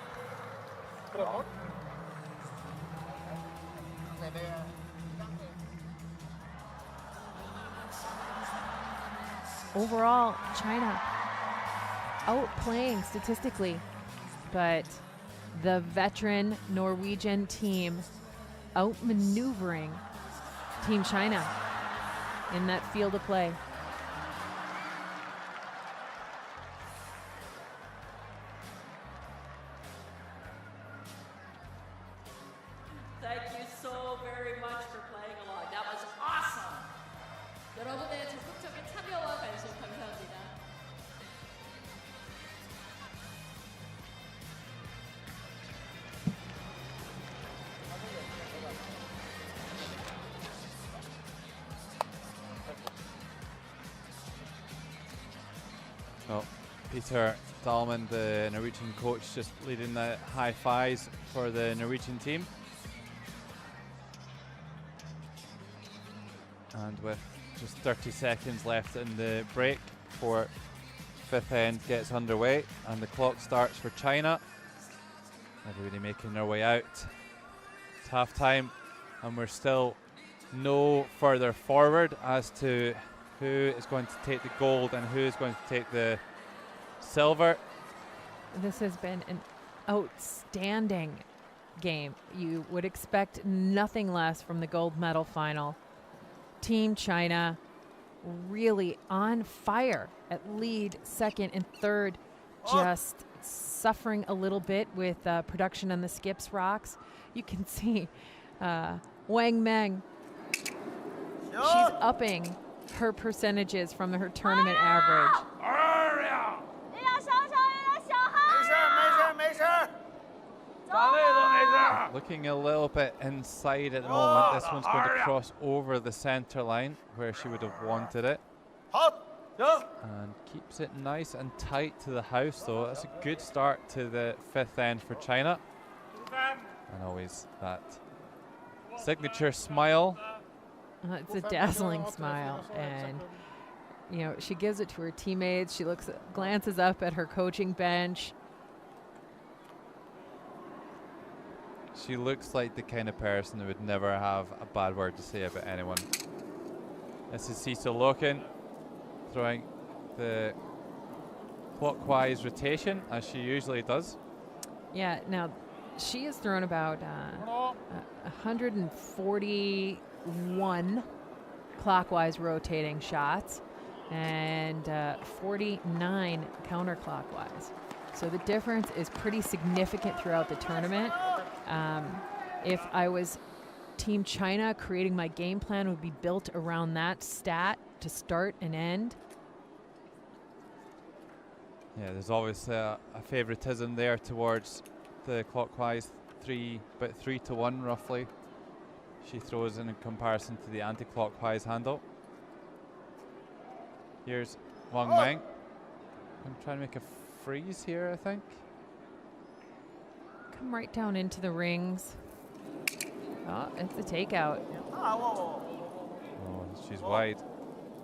Overall, China outplaying statistically, but the veteran Norwegian team outmaneuvering Team China in that field of play. Thank you so very much for playing along. That was awesome. 여러분의 적극적인 참여와 관심 감사합니다. Well, Peter Dahlman, the Norwegian coach, just leading the high fives for the Norwegian team. And with just 30 seconds left in the break before fifth end gets underway and the clock starts for China. Everybody making their way out. It's half time and we're still no further forward as to who is going to take the gold and who is going to take the silver. This has been an outstanding game. You would expect nothing less from the gold medal final. Team China really on fire at lead, second and third, just suffering a little bit with production on the skips rocks. You can see Wang Meng, she's upping her percentages from her tournament average. Looking a little bit inside at the moment. This one's going to cross over the center line where she would have wanted it. And keeps it nice and tight to the house though. That's a good start to the fifth end for China. And always that signature smile. It's a dazzling smile, and you know, she gives it to her teammates. She glances up at her coaching bench. She looks like the kind of person who would never have a bad word to say about anyone. This is Cecil Loken throwing the clockwise rotation as she usually does. Yeah, now she has thrown about 141 clockwise rotating shots and 49 counterclockwise. So the difference is pretty significant throughout the tournament. If I was Team China, creating my game plan would be built around that stat to start and end. Yeah, there's always a favoritism there towards the clockwise, about 3 to 1 roughly. She throws in comparison to the anti-clockwise handle. Here's Wang Meng. I'm trying to make a freeze here, I think. Come right down into the rings. Oh, it's a takeout. Oh, she's wide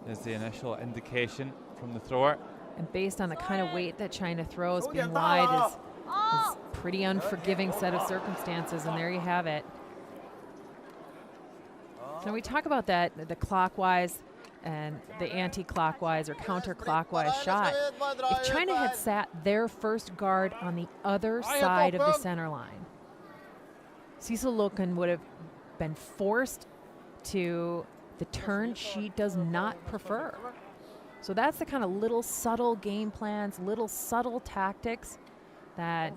is the initial indication from the thrower. And based on the kind of weight that China throws, being wide is pretty unforgiving set of circumstances, and there you have it. So we talk about that, the clockwise and the anti-clockwise or counterclockwise shot. If China had sat their first guard on the other side of the center line, Cecil Loken would have been forced to the turn she does not prefer. So that's the kind of little subtle game plans, little subtle tactics that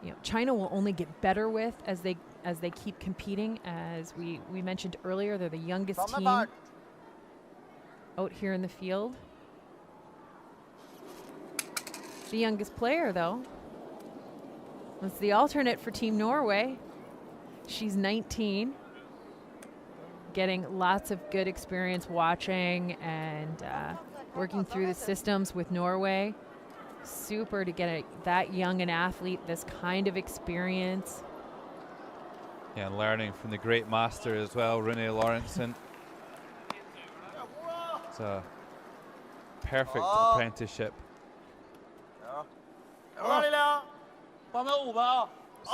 you know, China will only get better with as they keep competing. As we mentioned earlier, they're the youngest team out here in the field. The youngest player, though, was the alternate for Team Norway. She's 19, getting lots of good experience watching and working through the systems with Norway. Super to get that young an athlete, this kind of experience. Yeah, and learning from the great master as well, Rune Lorentzen. It's a perfect apprenticeship.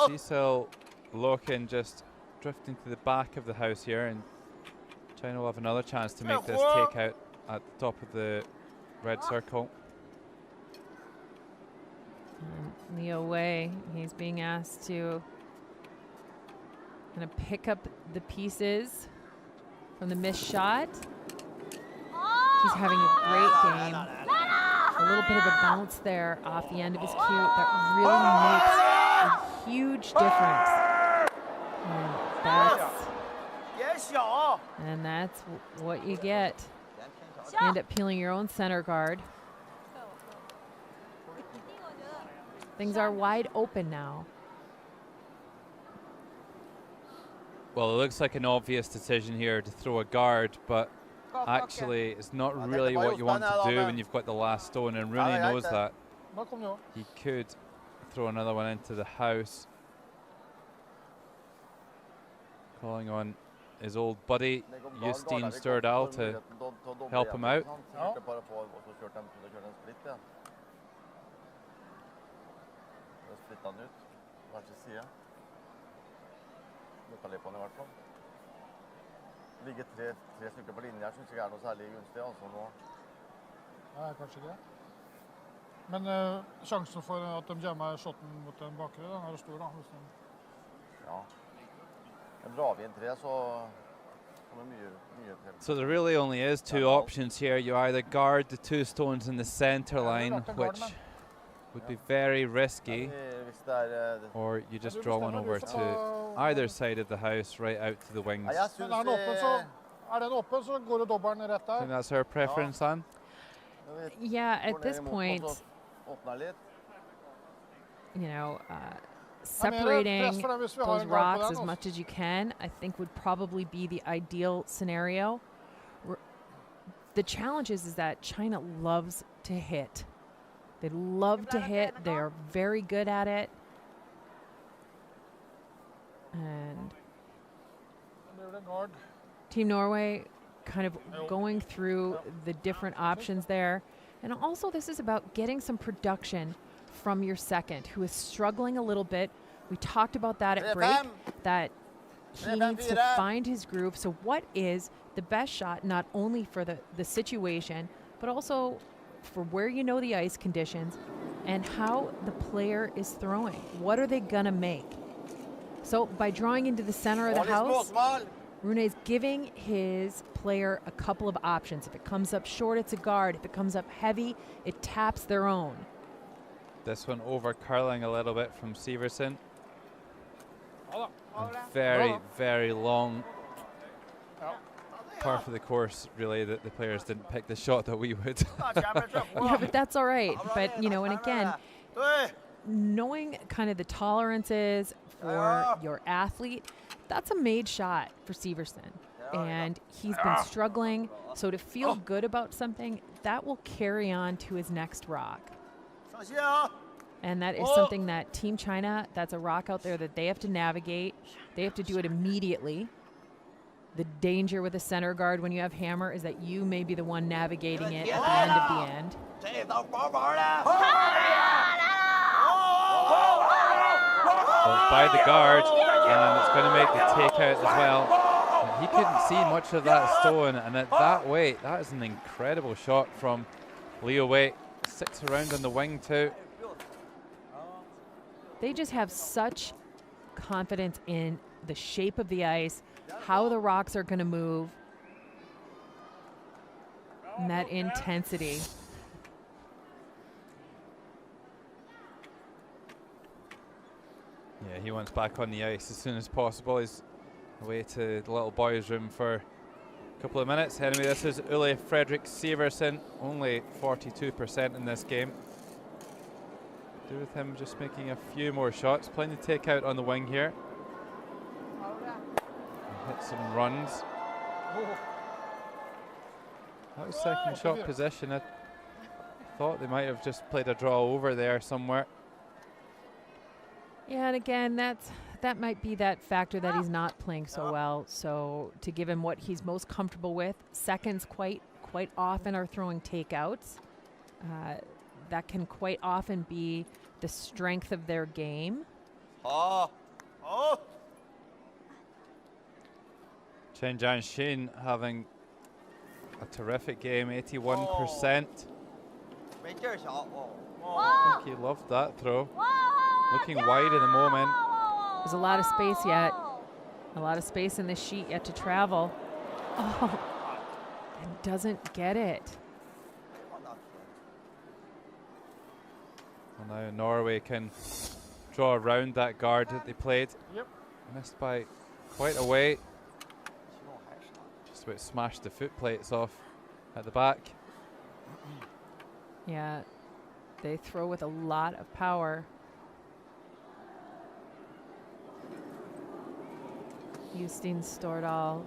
Cecil Loken just drifting to the back of the house here, and China will have another chance to make this takeout at the top of the red circle. And Leo Wei, he's being asked to kind of pick up the pieces from the missed shot. He's having a great game. A little bit of a bounce there off the end of his cue that really makes a huge difference. And that's what you get. You end up peeling your own center guard. Things are wide open now. Well, it looks like an obvious decision here to throw a guard, but actually, it's not really what you want to do when you've got the last stone, and Rooney knows that. Nå kom jo. He could throw another one into the house. Calling on his old buddy, Justine Stordal, to help him out. Ja. Ligger tre stykker på linje her, synes jeg noe særlig gunstig, altså nå. Nei, kanskje ikke. Men sjansen for at de jammer shotten mot den bakre, den er stor da. Ja. Men drar vi inn tre, så kommer mye til. So there really only is two options here. You either guard the two stones in the center line, which would be very risky, or you just draw one over to either side of the house, right out to the wings. Men er den åpen, så går det dobbelen rett I think der. that's her preference, Anne. Yeah, at this point, you know, separating those rocks as much as you can, I think would probably be the ideal scenario. The challenge is that China loves to hit. They love to hit. They are very good at it. And Team Norway kind of going through the different options there. And also this is about getting some production from your second, who is struggling a little bit. We talked about that at break, that he needs to find his groove. So what is the best shot, not only for the situation, but also for where you know the ice conditions and how the player is throwing? What are they going to make? So by drawing into the center of the house, Rune's giving his player a couple of options. If it comes up short, it's a guard. If it comes up heavy, it taps their own. This one over curling a little bit from Severson. Very, very long par for the course, really, that the players didn't pick the shot that we would. Yeah, but that's all right. But, you know, and again, knowing kind of the tolerances for your athlete, that's a made shot for Severson. And he's been struggling. So to feel good about something, that will carry on to his next rock. And that is something that Team China, that's a rock out there that they have to navigate. They have to do it immediately. The danger with a center guard when you have hammer is that you may be the one navigating it at the end of the end. Well, by the guard, and it's going to make the takeout as well. And he couldn't see much of that stone, and at that weight, that is an incredible shot from Leo Wei. 6 around on the wing too. They just have such confidence in the shape of the ice, how the rocks are going to move, and that intensity. Yeah, he wants back on the ice as soon as possible. He's away to the little boys' room for a couple of minutes. Anyway, this is Ole Fredrik Severson, only 42% in this game. Do with him just making a few more shots. Plenty to take out on the wing here. Hit some runs. That was second shot position. I thought they might have just played a draw over there somewhere. Yeah, and again, that might be that factor that he's not playing so well. So to give him what he's most comfortable with, seconds quite often are throwing takeouts. That can quite often be the strength of their game. Chen Jianxin having a terrific game, 81%. I think he loved that throw. Looking wide at the moment. There's a lot of space yet. A lot of space in this sheet yet to travel. Oh, and doesn't get it. Well, now Norway can draw around that guard that they played. Yep. Missed by quite a way. Just about smashed the foot plates off at the back. Yeah, they throw with a lot of power. Justine Stordal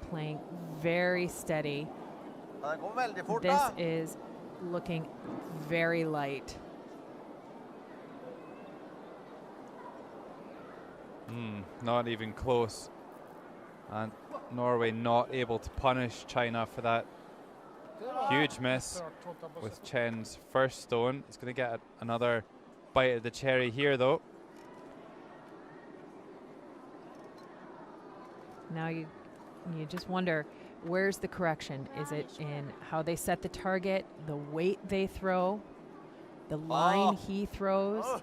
playing very steady. Det går veldig fort, This da. is looking very light. Not even close. And Norway not able to punish China for that huge miss with Chen's first stone. He's going to get another bite of the cherry here, though. Now you just wonder, where's the correction? Is it in how they set the target, the weight they throw, the line he throws?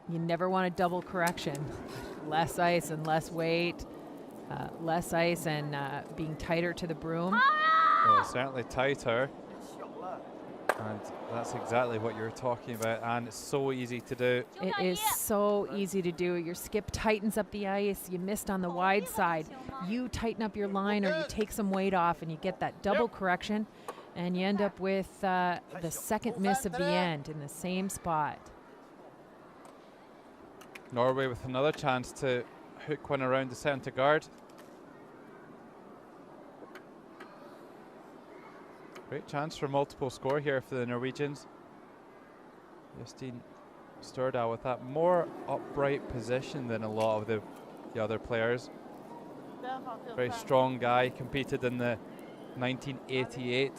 You never want a double correction. Less ice and less weight, less ice and being tighter to the broom. Well, certainly tighter. And that's exactly what you're talking about, and it's so easy to do. It is so easy to do. Your skip tightens up the ice. You missed on the wide side. You tighten up your line, or you take some weight off, and you get that double correction, and you end up with the second miss of the end in the same spot. Norway with another chance to hook one around the centre guard. Great chance for multiple score here for the Norwegians. Justine Stordal with that more upright position than a lot of the other players. Very strong guy, competed in the 1988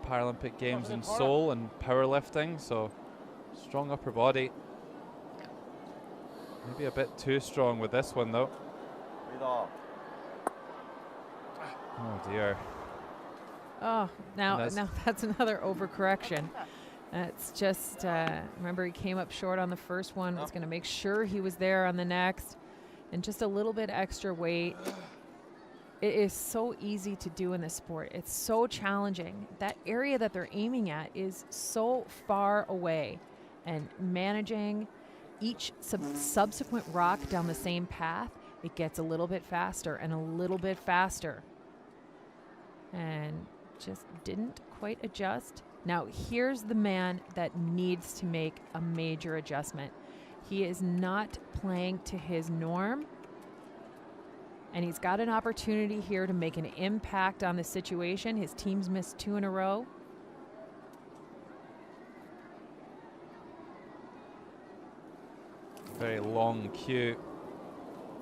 Paralympic Games in Seoul and powerlifting, so strong upper body. Maybe a bit too strong with this one though. Oh dear. Oh, now that's another overcorrection. It's just, remember he came up short on the first one. Was going to make sure he was there on the next. And just a little bit extra weight. It is so easy to do in this sport. It's so challenging. That area that they're aiming at is so far away. And managing each subsequent rock down the same path, it gets a little bit faster and a little bit faster. And just didn't quite adjust. Now here's the man that needs to make a major adjustment. He is not playing to his norm, and he's got an opportunity here to make an impact on the situation. His team's missed 2 in a row. Very long cue.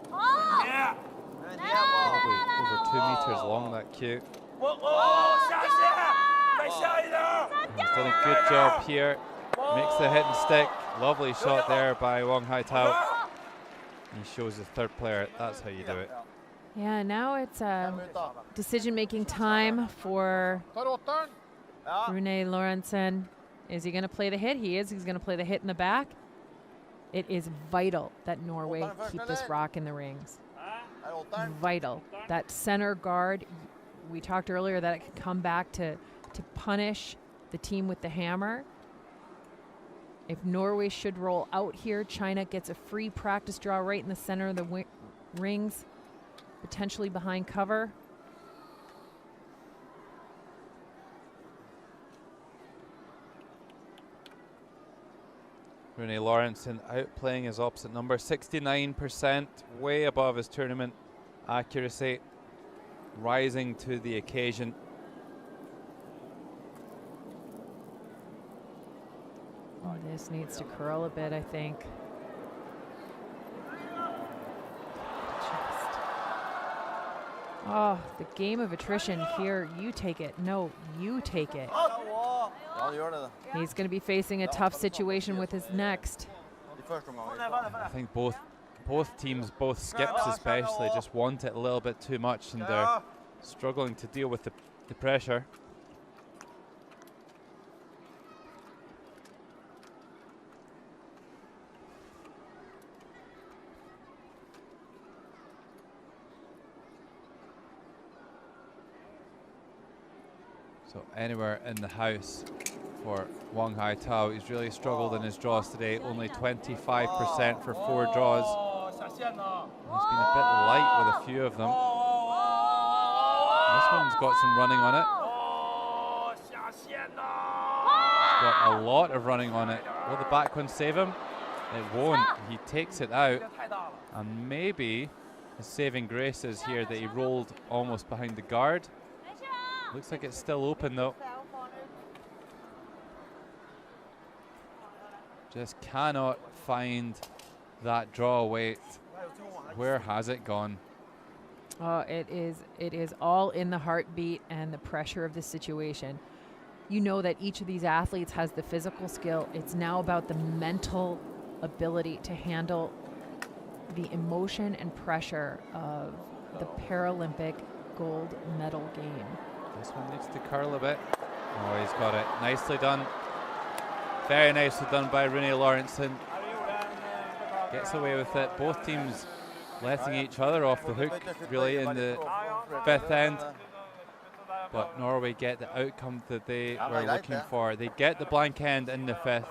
Yeah. Probably over 2 meters long, that cue. He's done a good job here. Makes the hit and stick. Lovely shot there by Wong Hai-Tao. He shows the third player that's how you do it. Yeah, now it's decision-making time for Rune Lorentzen. Is he going to play the hit? He is. He's going to play the hit in the back. It is vital that Norway keep this rock in the rings. Vital. That center guard, we talked earlier that it could come back to punish the team with the hammer. If Norway should roll out here, China gets a free practice draw right in the center of the rings, potentially behind cover. Rune Lorentzen outplaying his opposite number, 69%, way above his tournament accuracy, rising to the occasion. This needs to curl a bit, I think. Oh, the game of attrition here. You take it. No, you take it. He's going to be facing a tough situation with his next. I think both teams, both skips especially, just want it a little bit too much, and they're struggling to deal with the pressure. So anywhere in the house for Wong Hai-Tao. He's really struggled in his draws today, only 25% for 4 draws. He's been a bit light with a few of them. This one's got some running on it. He's got a lot of running on it. Will the back one save him? It won't. He takes it out, and maybe His saving grace is here that he rolled almost behind the guard. Looks like it's still open though. Just cannot find that draw weight. Where has it gone? Oh, it is all in the heartbeat and the pressure of the situation. You know that each of these athletes has the physical skill. It's now about the mental ability to handle the emotion and pressure of the Paralympic gold medal game. This one needs to curl a bit. Oh, he's got it. Nicely done. Very nicely done by Rune Lawrenson. Gets away with it. Both teams letting each other off the hook really in the fifth end. But Norway get the outcome that they were looking for. They get the blank end in the fifth.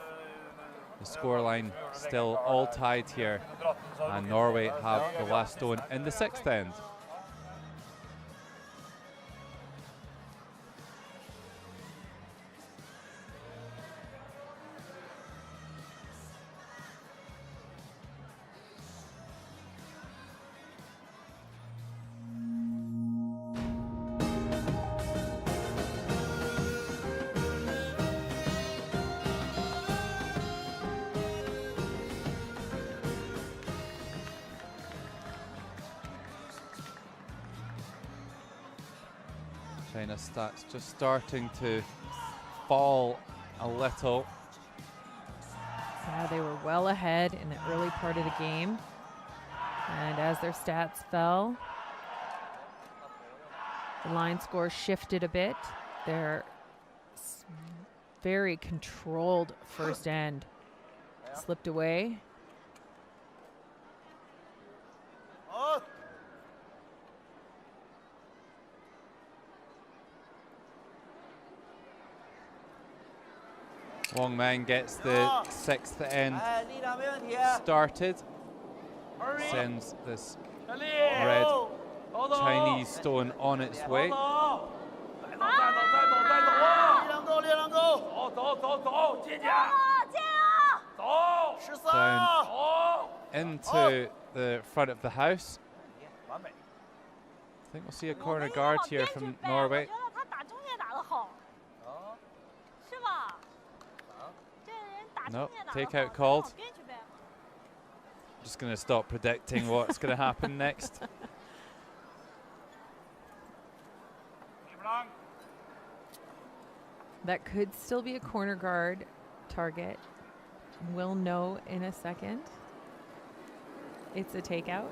The scoreline still all tied here. And Norway have the last stone in the sixth end. China's stats just starting to fall a little. Yeah, they were well ahead in the early part of the game. And as their stats fell, the line score shifted a bit. Their very controlled first end slipped away. Wong Man gets the sixth end started. Sends this red Chinese stone on its way. Down into the front of the house. I think we'll see a corner guard here from Norway. No, takeout called. Just going to stop predicting what's going to happen next. That could still be a corner guard target. We'll know in a second. It's a takeout.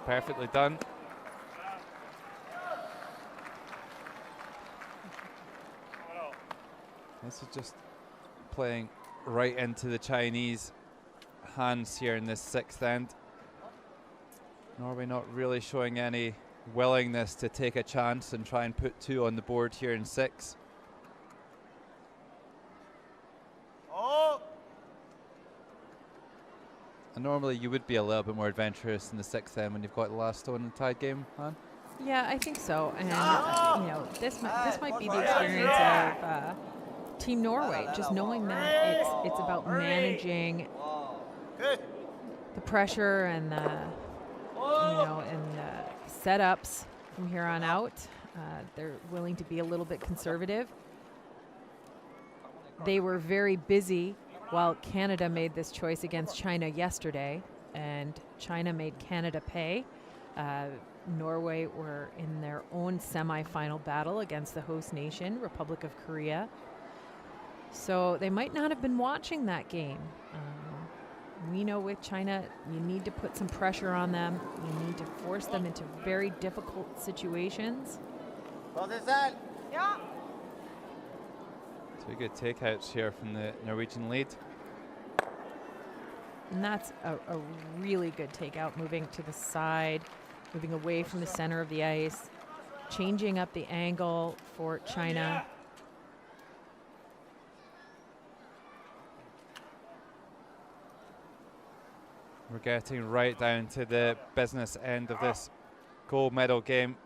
Perfectly done. This is just playing right into the Chinese hands here in this sixth end. Norway not really showing any willingness to take a chance and try and put two on the board here in six. And normally you would be a little bit more adventurous in the sixth end when you've got the last stone in the tied game, Han? Yeah, I think so. And you know, this might be the experience of Team Norway, just knowing that it's about managing the pressure and the setups from here on out. They're willing to be a little bit conservative. They were very busy while Canada made this choice against China yesterday, and China made Canada pay. Norway were in their own semi-final battle against the host nation, Republic of Korea. So they might not have been watching that game. We know with China, you need to put some pressure on them. You need to force them into very difficult situations. Two good takeouts here from the Norwegian lead. And that's a really good takeout, moving to the side, moving away from the center of the ice, changing up the angle for China. We're getting right down to the business end of this gold medal game.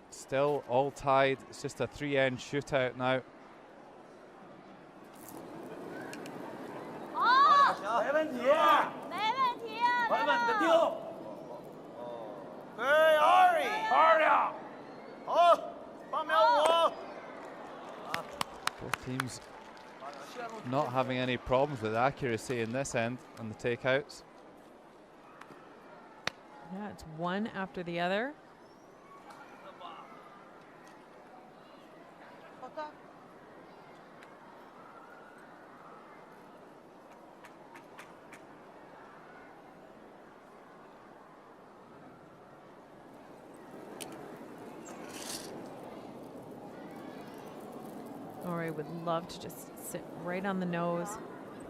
Still all tied. It's just a 3-end shootout now. 没问题，稳稳的丢。对，Ari，好，8秒5。 Both teams not having any problems with accuracy in this end on the takeouts. Yeah, it's one after the other. Norway would love to just sit right on the nose,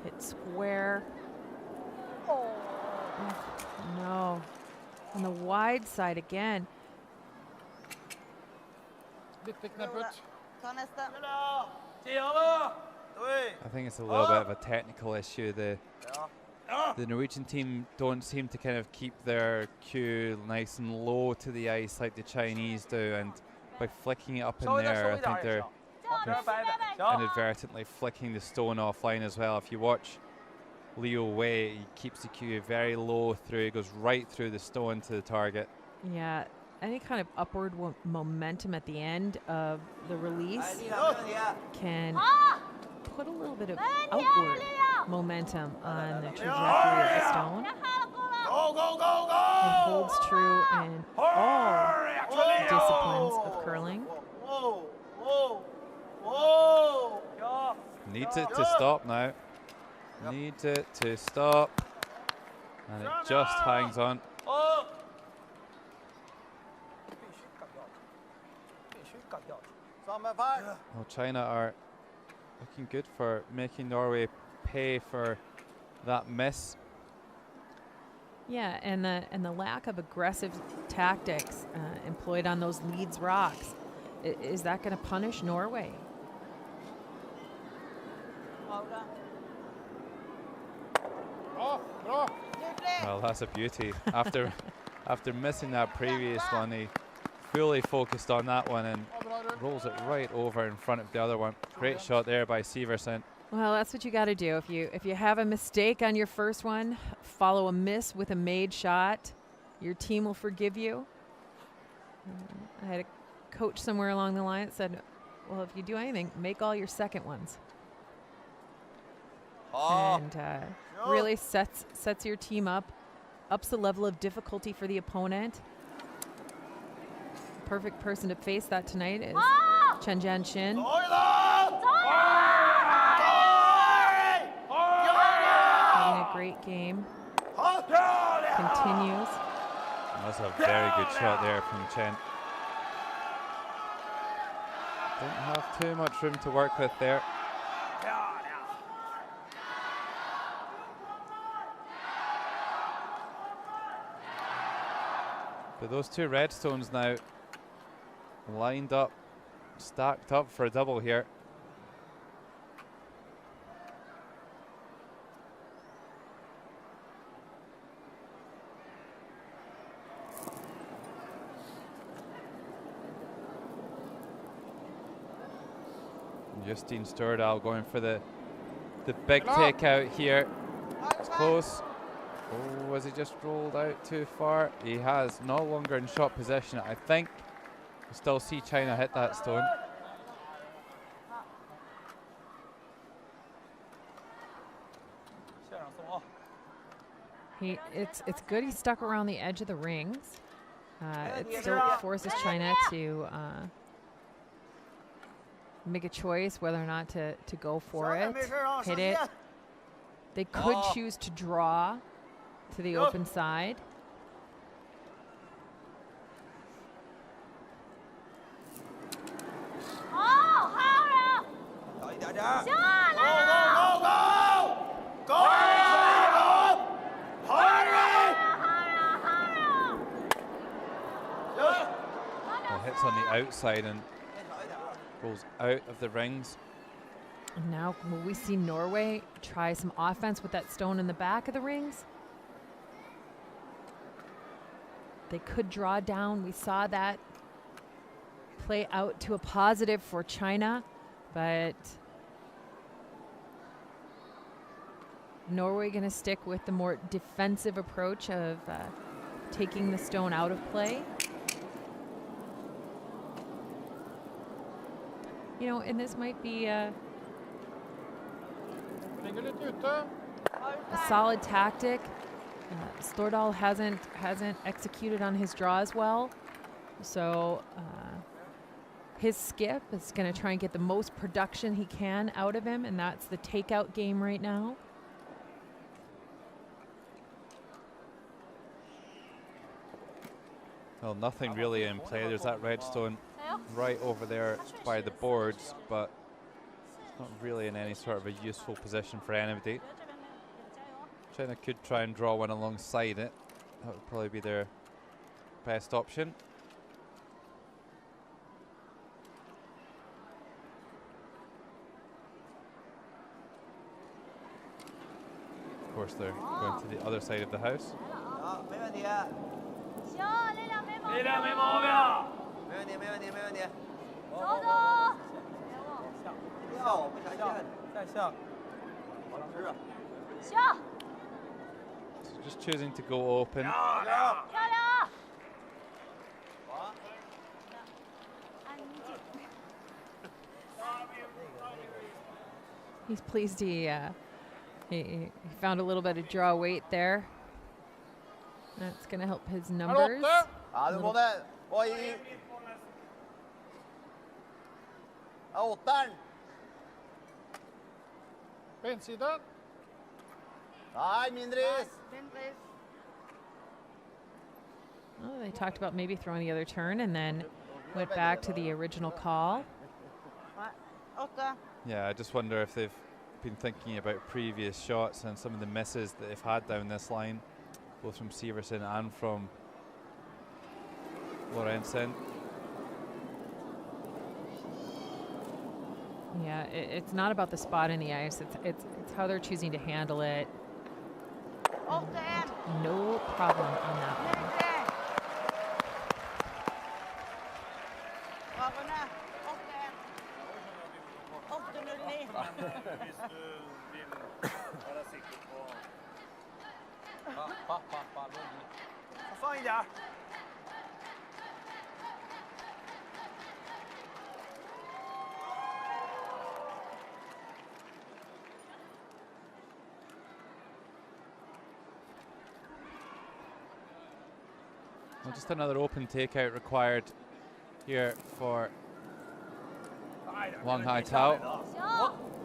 hit square. Oh, no. On the wide side again. Litt kneppet. Ta neste. 加油了！ I think it's a little bit of a technical issue. The Norwegian team don't seem to kind of keep their cue nice and low to the ice like the Chinese do, and by flicking it up in there, I think they're inadvertently flicking the stone offline as well. If you watch Leo Wei, he keeps the cue very low through, he goes right through the stone to the target. Yeah, any kind of upward momentum at the end of the release can put a little bit of outward momentum on the trajectory of the stone. It holds true in all disciplines of curling. Needs it to stop now. Needs it to stop. And it just hangs on. Well, China are looking good for making Norway pay for that miss. Yeah, and the lack of aggressive tactics employed on those leads rocks, is that going to punish Norway? Well, that's a beauty. After missing that previous one, he fully focused on that one and rolls it right over in front of the other one. Great shot there by Severson. Well, that's what you got to do. If you have a mistake on your first one, follow a miss with a made shot. Your team will forgive you. I had a coach somewhere along the line that said, well, if you do anything, make all your second ones. And really sets your team up, ups the level of difficulty for the opponent. Perfect person to face that tonight is Chen Shin. Having a great game. Continues. That's a very good shot there from Chen. Don't have too much room to work with there. But those two red stones now lined up, stacked up for a double here. Justine Stordal going for the big takeout here. It's close. Oh, has he just rolled out too far? He has, no longer in shot position. I think we still see China hit that stone. It's good he stuck around the edge of the rings. It still forces China to make a choice whether or not to go for it, hit it. They could choose to draw to the open side. Well, hits on the outside and goes out of the rings. And now will we see Norway try some offense with that stone in the back of the rings? They could draw down. We saw that play out to a positive for China, but Norway going to stick with the more defensive approach of taking the stone out of play. You know, and this might be a solid tactic. Stordal hasn't executed on his draw as well, so his skip is going to try and get the most production he can out of him, and that's the takeout game right now. Well, nothing really in play. There's that red stone right over there by the boards, but it's not really in any sort of a useful position for anybody. China could try and draw one alongside it. That would probably be their best option. Of course, they're going to the other side of the house. 没问题。行，力量没毛病。力量没毛病。没问题，没问题，没问题。走走。跳，我不想下。再下。王老师。行。 So just choosing to go open. 漂亮。 He's pleased he found a little bit of draw weight there. That's going to help his numbers. Bensiden. Nei, Mindris. Oh, they talked about maybe throwing the other turn and then went back to the original call. Yeah, I just wonder if they've been thinking about previous shots and some of the misses that they've had down this line, both from Severson and from Lorentzen. Yeah, it's not about the spot in the ice. It's how they're choosing to handle it. No problem on that one. Well, just another open takeout required here for Wang Haitao.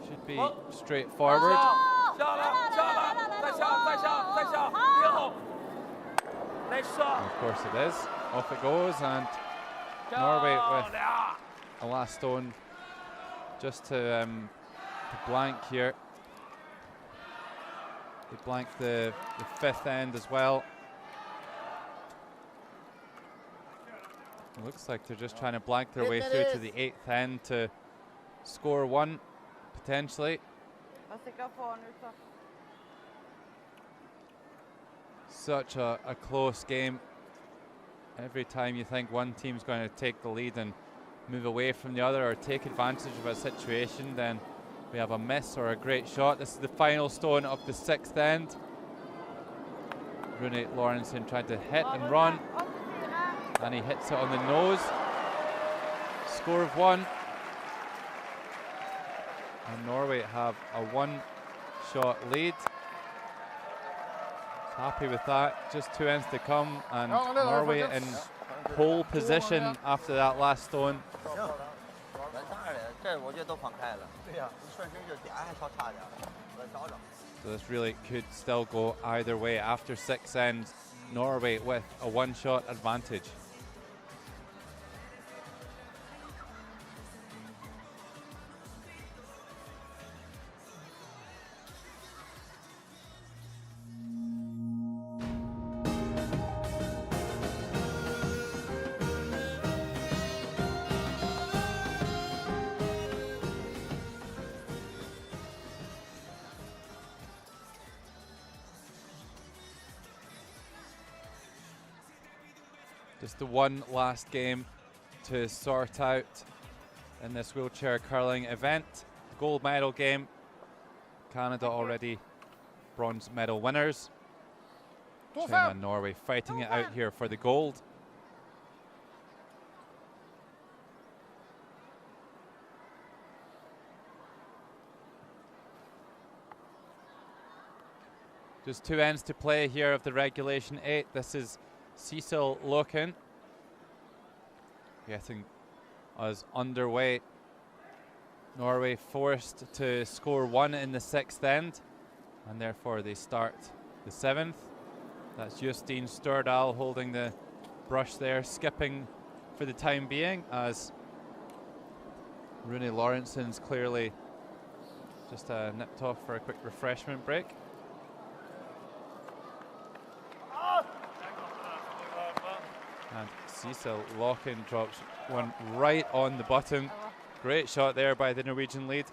Should be straightforward. Of course it is. Off it goes, and Norway with a last stone just to blank here. They blank the fifth end as well. It looks like they're just trying to blank their way through to the eighth end to score one, potentially. Such a close game. Every time you think one team's going to take the lead and move away from the other or take advantage of a situation, then we have a miss or a great shot. This is the final stone of the sixth end. Rune Lorentzen tried to hit and run, and he hits it on the nose. Score of one. And Norway have a one-shot lead. Happy with that. Just 2 ends to come, and Norway in pole position after that last stone. So this really could still go either way. After 6 ends, Norway with a one-shot advantage. Just the one last game to sort out in this wheelchair curling event. Gold medal game. Canada already bronze medal winners. China and Norway fighting it out here for the gold. Just 2 ends to play here of the regulation 8. This is Cecil Loken getting us underway. Norway forced to score 1 in the 6th end, and therefore they start the 7th. That's Justine Stordal holding the brush there, skipping for the time being, as Rune Lawrenson's clearly just nipped off for a quick refreshment break. And Cecil Loken drops one right on the button. Great shot there by the Norwegian lead.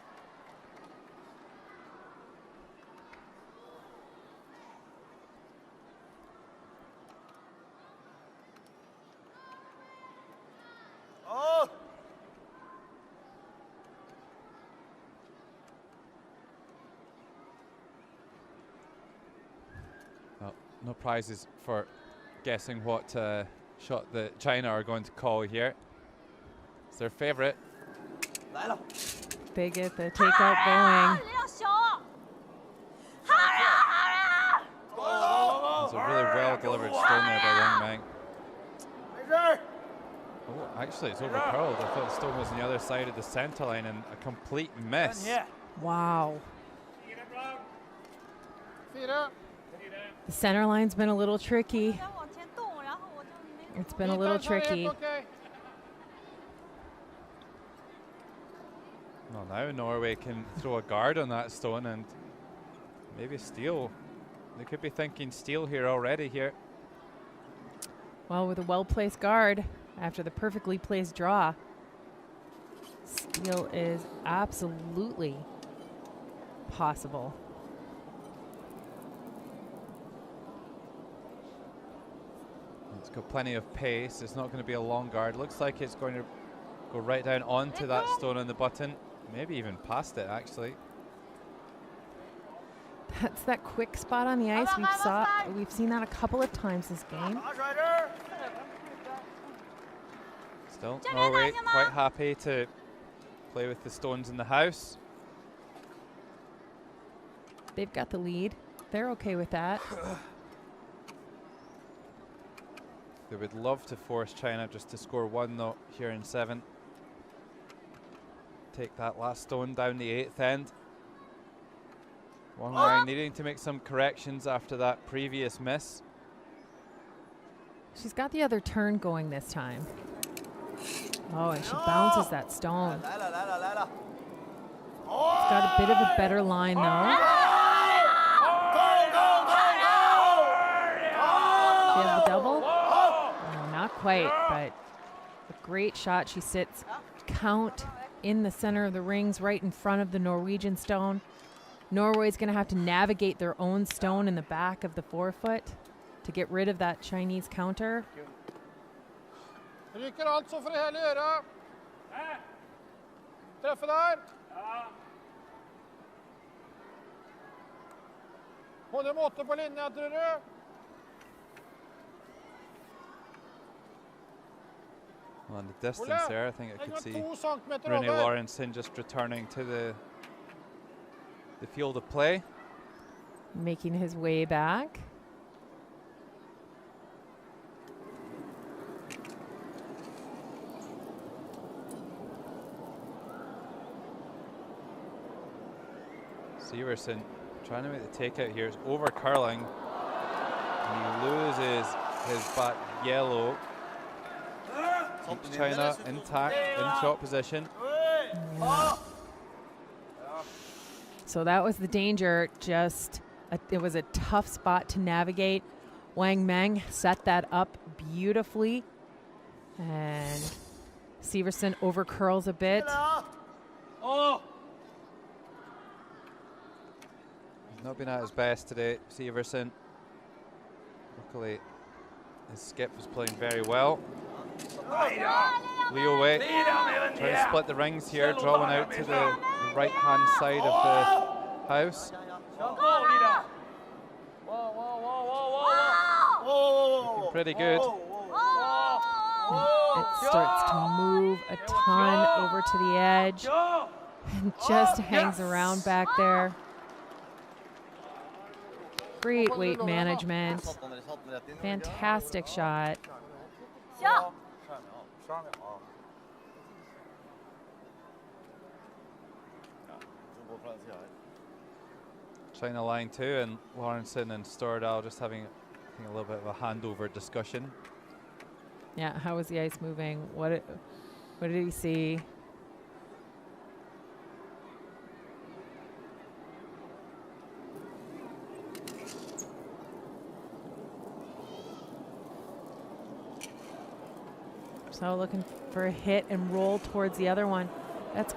Well, no prizes for guessing what shot that China are going to call here. It's their favorite. They get the takeout going. It's a really well delivered stone there by PyeongChang. Oh, actually it's overcurled. I thought the stone was on the other side of the center line, and a complete miss. Wow. The center line's been a little tricky. It's been a little tricky. Well, now Norway can throw a guard on that stone and maybe steal. They could be thinking steal here already here. Well, with a well-placed guard after the perfectly placed draw, steal is absolutely possible. It's got plenty of pace. It's not going to be a long guard. Looks like it's going to go right down onto that stone on the button. Maybe even past it, actually. That's that quick spot on the ice. We've seen that a couple of times this game. Still, Norway quite happy to play with the stones in the house. They've got the lead. They're okay with that. They would love to force China just to score 1 though here in 7. Take that last stone down the 8th end. PyeongChang needing to make some corrections after that previous miss. She's got the other turn going this time. Oh, and she bounces that stone. It's got a bit of a better line though. She has the double? No, not quite, but a great shot. She sits count in the center of the rings right in front of the Norwegian stone. Norway's going to have to navigate their own stone in the back of the forefoot to get rid of that Chinese counter. Ryker altså for hele øret. Treffe der. Holde måte på linja, tror du? Well, in the distance there, I think I could see Rune Lawrenson just returning to the field of play. Making his way back. Severson trying to make the takeout here. It's over curling. He loses his back yellow. Keeps China intact in shot position. Yeah. So that was the danger. It was a tough spot to navigate. PyeongChang set that up beautifully. And Severson overcurls a bit. He's not been at his best today, Severson. Luckily, his skip was playing very well. Leo Wei trying to split the rings here, drawing out to the right-hand side of the house. Looking pretty good. And it starts to move a ton over to the edge and just hangs around back there. Great weight management. Fantastic shot. China line 2, and Lawrenson and Stordahl just having, I think, a little bit of a handover discussion. Yeah, how was the ice moving? What did he see? So looking for a hit and roll towards the other one. That's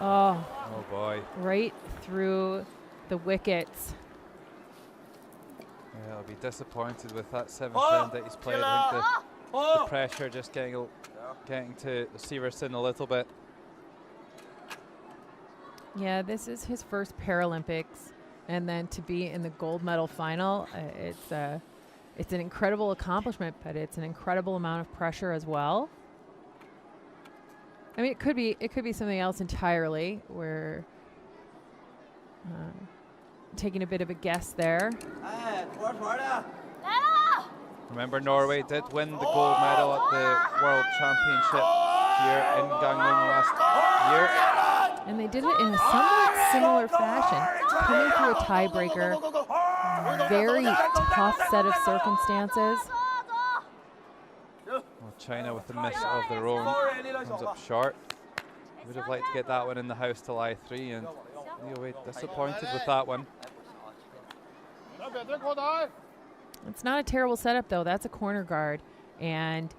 oh boy, right through the wickets. Yeah, I'll be disappointed with that 7th end that he's played. I think the pressure just getting to Severson a little bit. Yeah, this is his first Paralympics, and then to be in the gold medal final, it's an incredible accomplishment, but it's an incredible amount of pressure as well. I mean, it could be something else entirely. We're taking a bit of a guess there. Remember, Norway did win the gold medal at the World Championship here in Gangwon last year. And they did it in a somewhat similar fashion, coming through a tiebreaker. Very tough set of circumstances. Well, China with the miss of their own comes up short. Would have liked to get that one in the house to lie 3, and Leo Wei disappointed with that one. It's not a terrible setup, though. That's a corner guard, and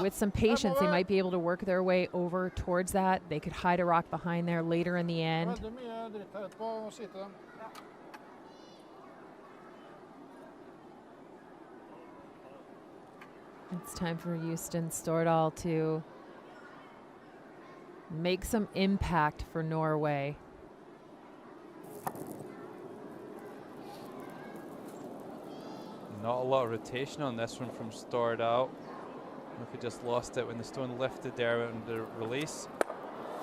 with some patience, they might be able to work their way over towards that. They could hide a rock behind there later in the end. It's time for Houston Stordahl to make some impact for Norway. Not a lot of rotation on this one from Stordahl. I don't know if he just lost it when the stone lifted there and the release.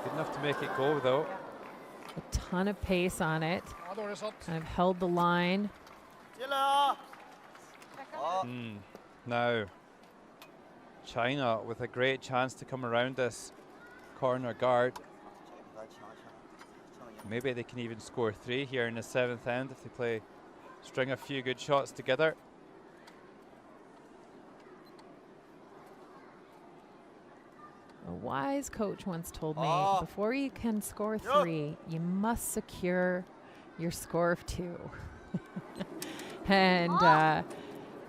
Good enough to make it go, though. A ton of pace on it. Kind of held the line. Now, China with a great chance to come around this corner guard. Maybe they can even score 3 here in the 7th end if they string a few good shots together. A wise coach once told me, before you can score 3, you must secure your score of 2. And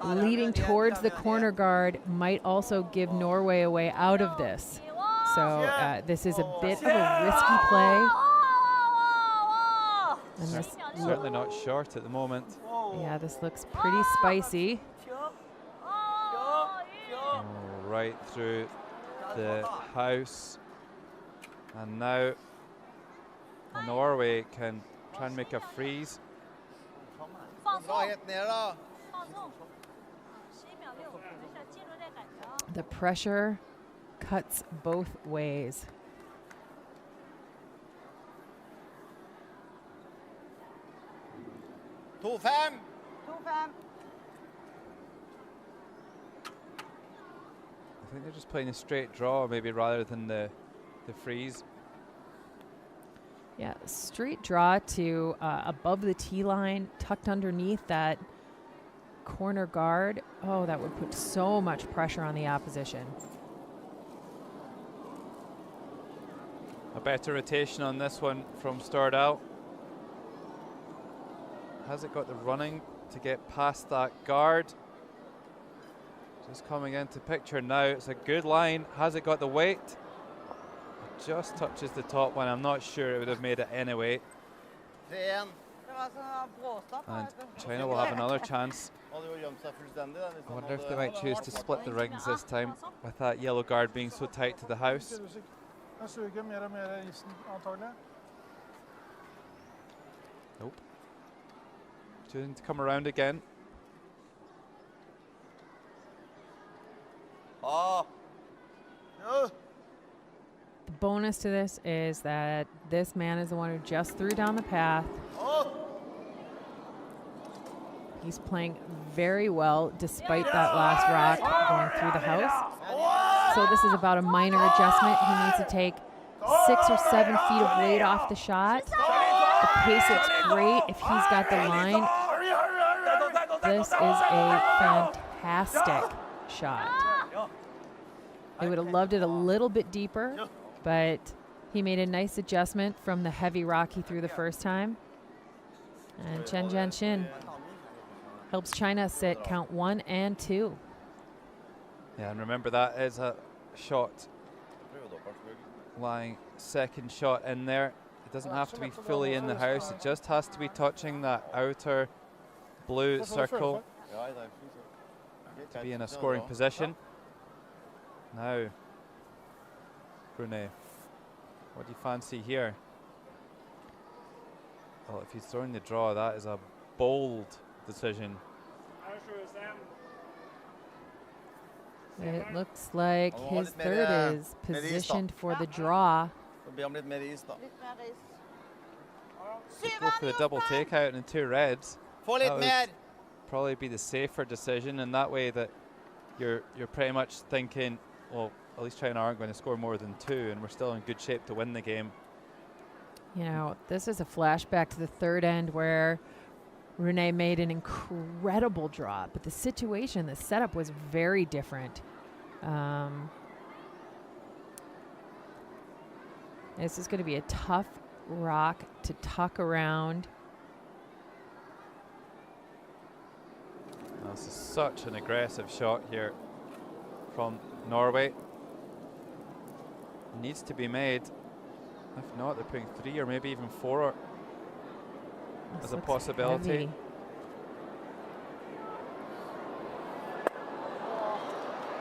leading towards the corner guard might also give Norway a way out of this. So this is a bit of a risky play. And this Certainly not short at the moment. Yeah, this looks pretty spicy. Right through the house. And now Norway can try and make a freeze. The pressure cuts both ways. I think they're just playing a straight draw, maybe, rather than the freeze. Yeah, straight draw to above the tee line, tucked underneath that corner guard. Oh, that would put so much pressure on the opposition. A better rotation on this one from Stordahl. Has it got the running to get past that guard? Just coming into picture now. It's a good line. Has it got the weight? It just touches the top one. I'm not sure it would have made it anyway. And China will have another chance. Hadde jo gjemt seg fullstendig, da, hvis I han wonder if hadde- they might choose to split the rings this time with that yellow guard being so tight to the house. Den suger mer og mer isen, antagelig. Nope. Choosing to come around again. Ah. Ja. The bonus to this is that this man is the one who just threw down the path. Ah. He's playing very well despite that last rock going through the house. So this is about a minor adjustment. He needs to take 6 or 7 feet of weight off the shot. The pace looks great if he's got the line. This is a fantastic shot. They would have loved it a little bit deeper, but he made a nice adjustment from the heavy rock he threw the first time. And Chen Jianxin helps China sit count 1 and 2. Yeah, and remember that is a shot lying second shot in there. It doesn't have to be fully in the house, it just has to be touching that outer blue circle to be in a scoring position. Now, Brunei, what do you fancy here? Well, if he's throwing the draw, that is a bold decision. It looks like his third is positioned for the draw. Så be om litt mer is, da. Go for the double takeout and 2 reds. Få That litt would mer! probably be the safer decision, and that way that you're pretty much thinking, well, at least China aren't going to score more than 2, and we're still in good shape to win the game. You know, this is a flashback to the third end where Renee made an incredible draw, but the situation, the setup was very different. This is going to be a tough rock to tuck around. This is such an aggressive shot here from Norway. Needs to be made. If not, they're putting 3 or maybe even 4 This as a looks possibility. heavy.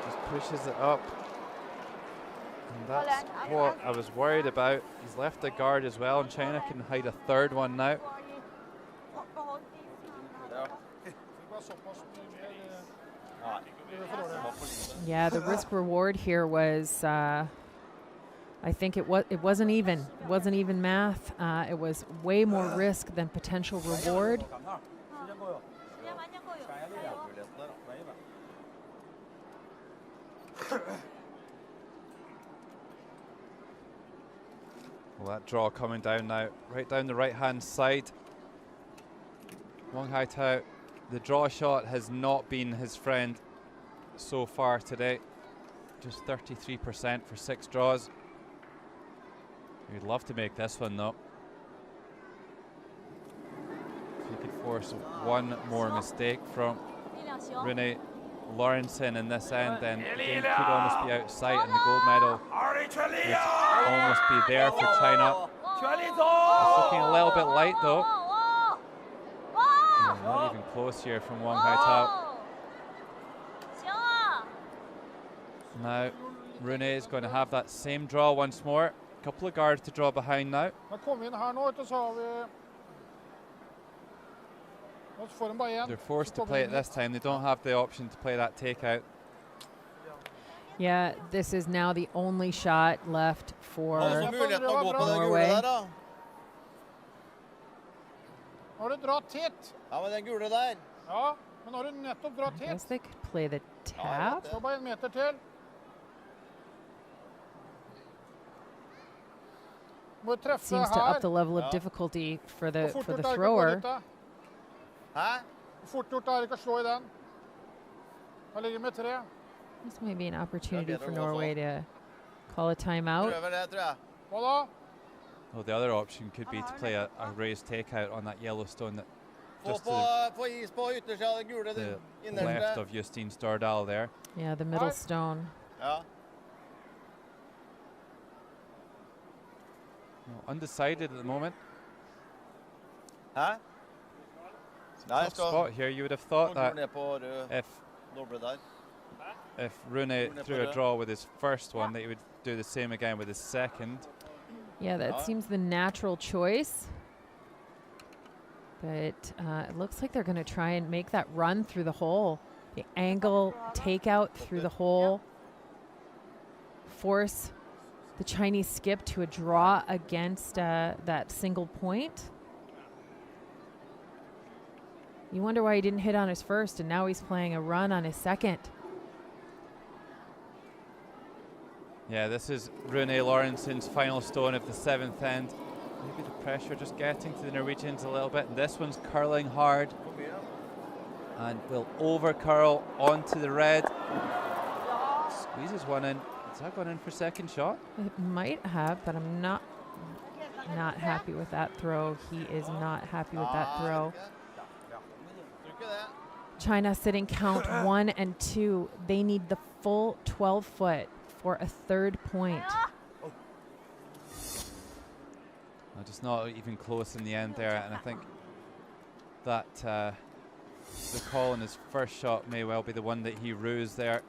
Just pushes it up. And that's what I was worried about. He's left the guard as well, and China can hide a third one now. Yeah, the risk reward here was, I think it wasn't even. It wasn't even math. It was way more risk than potential reward. Well, that draw coming down now, right down the right-hand side. Wang Haitao, the draw shot has not been his friend so far today. Just 33% for 6 draws. We'd love to make this one though. If you could force one more mistake from Rene Lawrenson in this end, then the game could almost be out of sight and the gold medal would almost be there for China. It's looking a little bit light though. Not even close here from Wang Haitao. Now Rune is going to have that same draw once more. A couple of guards to draw behind now. They're forced to play it this time. They don't have the option to play that takeout. Yeah, this is now the only shot left for Norway. Har du dratt hit? Ja, men den gule der. Ja, men har du nettopp dratt I guess hit? they could play the tap. Så bare 1 meter til. Må treffe Seems to her. up the level of difficulty for the thrower. Hæ? Fort gjort er ikke å slå i den. Han ligger med 3. This may be an opportunity for Norway to call a timeout. Prøver det, tror jeg. Hva da? Well, the other option could be to play a raised takeout on that yellow stone that just to Få is på yttersida av den gule, the den left innerste. of Justine Stordal there. Yeah, the middle stone. Ja. Well, undecided at the moment. Hæ? Tough spot here. You would have thought that if Rune threw a draw with his first one, that he would do the same again with his second. Yeah, that seems the natural choice. But it looks like they're going to try and make that run through the hole. The angle takeout through the hole. Force the Chinese skip to a draw against that single point. You wonder why he didn't hit on his first, and now he's playing a run on his second. Yeah, this is Rune Lorentzon's final stone of the 7th end. Maybe the pressure just getting to the Norwegians a little bit. And this one's curling hard and will over curl onto the red. Squeezes one in. Has that gone in for second shot? It might have, but I'm not happy with that throw. He is not happy with that throw. China sitting count 1 and 2. They need the full 12 foot for a third point. Just not even close in the end there, and I think that the call on his first shot may well be the one that he rues there.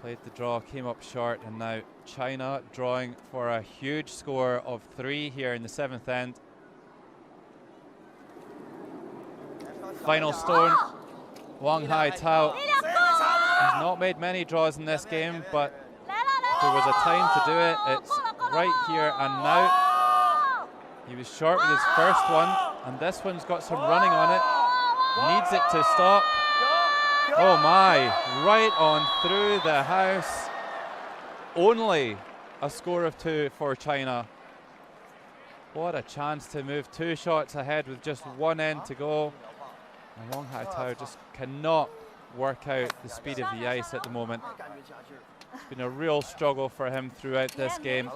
Played the draw, came up short, and now China drawing for a huge score of 3 here in the 7th end. Final stone, Wang Hai Tao. He's not made many draws in this game, but there was a time to do it. It's right here and now. He was short with his first one, and this one's got some running on it. Needs it to stop. Oh my, right on through the house. Only a score of 2 for China. What a chance to move 2 shots ahead with just 1 end to go. And Wang Hai Tao just cannot work out the speed of the ice at the moment. It's been a real struggle for him throughout this game.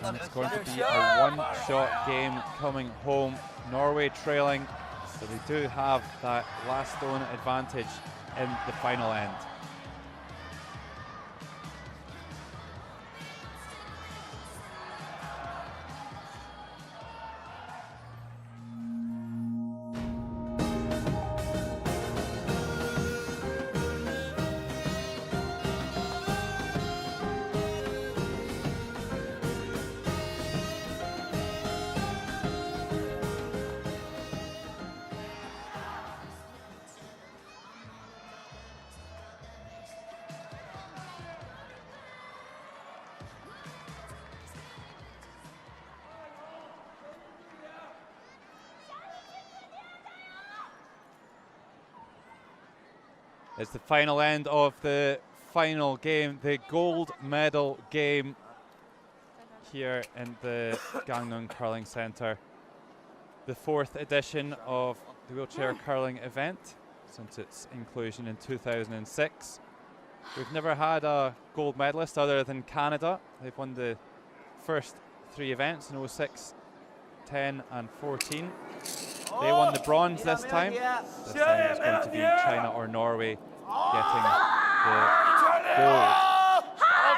And it's going to be a 1-shot game coming home. Norway trailing, so they do have that last stone advantage in the final end. It's the final end of the final game, the gold medal game here in the Gangneung Curling Centre. The 4th edition of the wheelchair curling event since its inclusion in 2006. We've never had a gold medalist other than Canada. They've won the first 3 events in 06, 10 and 14. They won the bronze this time. This time it's going to be China or Norway getting the gold.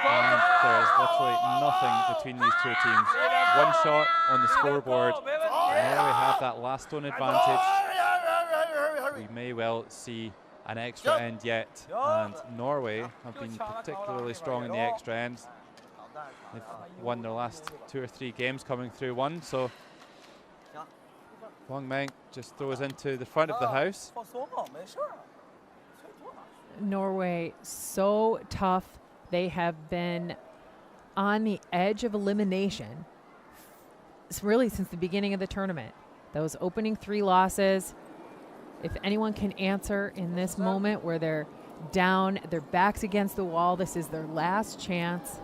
And there is literally nothing between these 2 teams. 1 shot on the scoreboard. Norway have that last stone advantage. We may well see an extra end yet. And Norway have been particularly strong in the extra ends. They've won their last 2 or 3 games coming through 1. So Wang Meng just throws into the front of the house. Norway, so tough. They have been on the edge of elimination really since the beginning of the tournament. Those opening 3 losses, if anyone can answer in this moment where they're down, their backs against the wall, this is their last chance.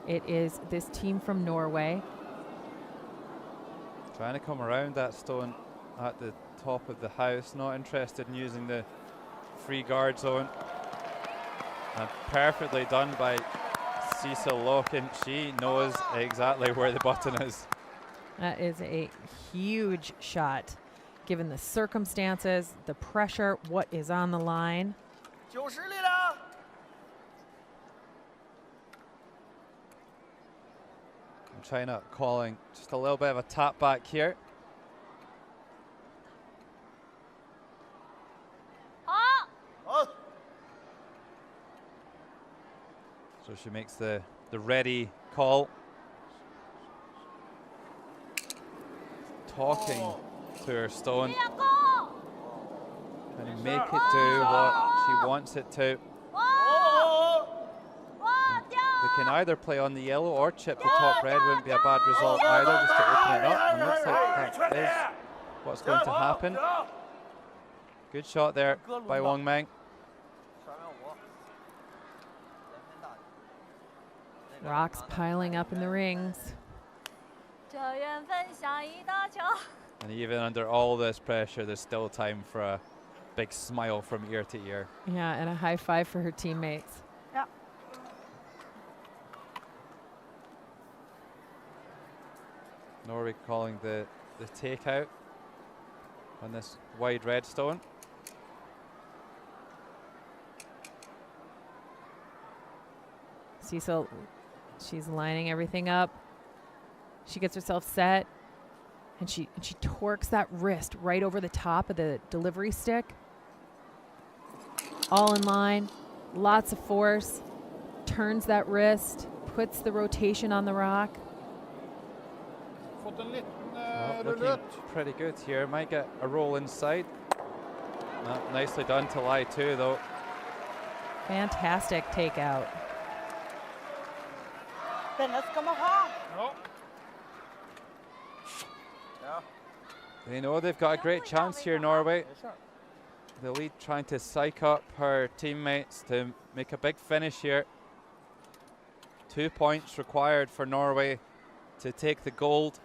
It is this team from Norway. Trying to come around that stone at the top of the house, not interested in using the free guard zone. And perfectly done by Cecil Loken. She knows exactly where the button is. That is a huge shot, given the circumstances, the pressure, what is on the line. China calling just a little bit of a tap back here. So she makes the ready call. Talking to her stone. Can you make it do what she wants it to? They can either play on the yellow or chip the top red. Wouldn't be a bad result either, just to open it up. And looks like that is what's going to happen. Good shot there by PyeongChang. Rocks piling up in the rings. And even under all this pressure, there's still time for a big smile from ear to ear. Yeah, and a high five for her teammates. Yeah. Norway calling the takeout on this wide red stone. Cecil, she's lining everything up. She gets herself set, and she torques that wrist right over the top of the delivery stick. All in line, lots of force, turns that wrist, puts the rotation on the rock. Looking pretty good here. Might get a roll inside. Nicely done to lie too, though. Fantastic takeout. They know they've got a great chance here, Norway. The lead trying to psych up her teammates to make a big finish here. 2 points required for Norway to take the gold.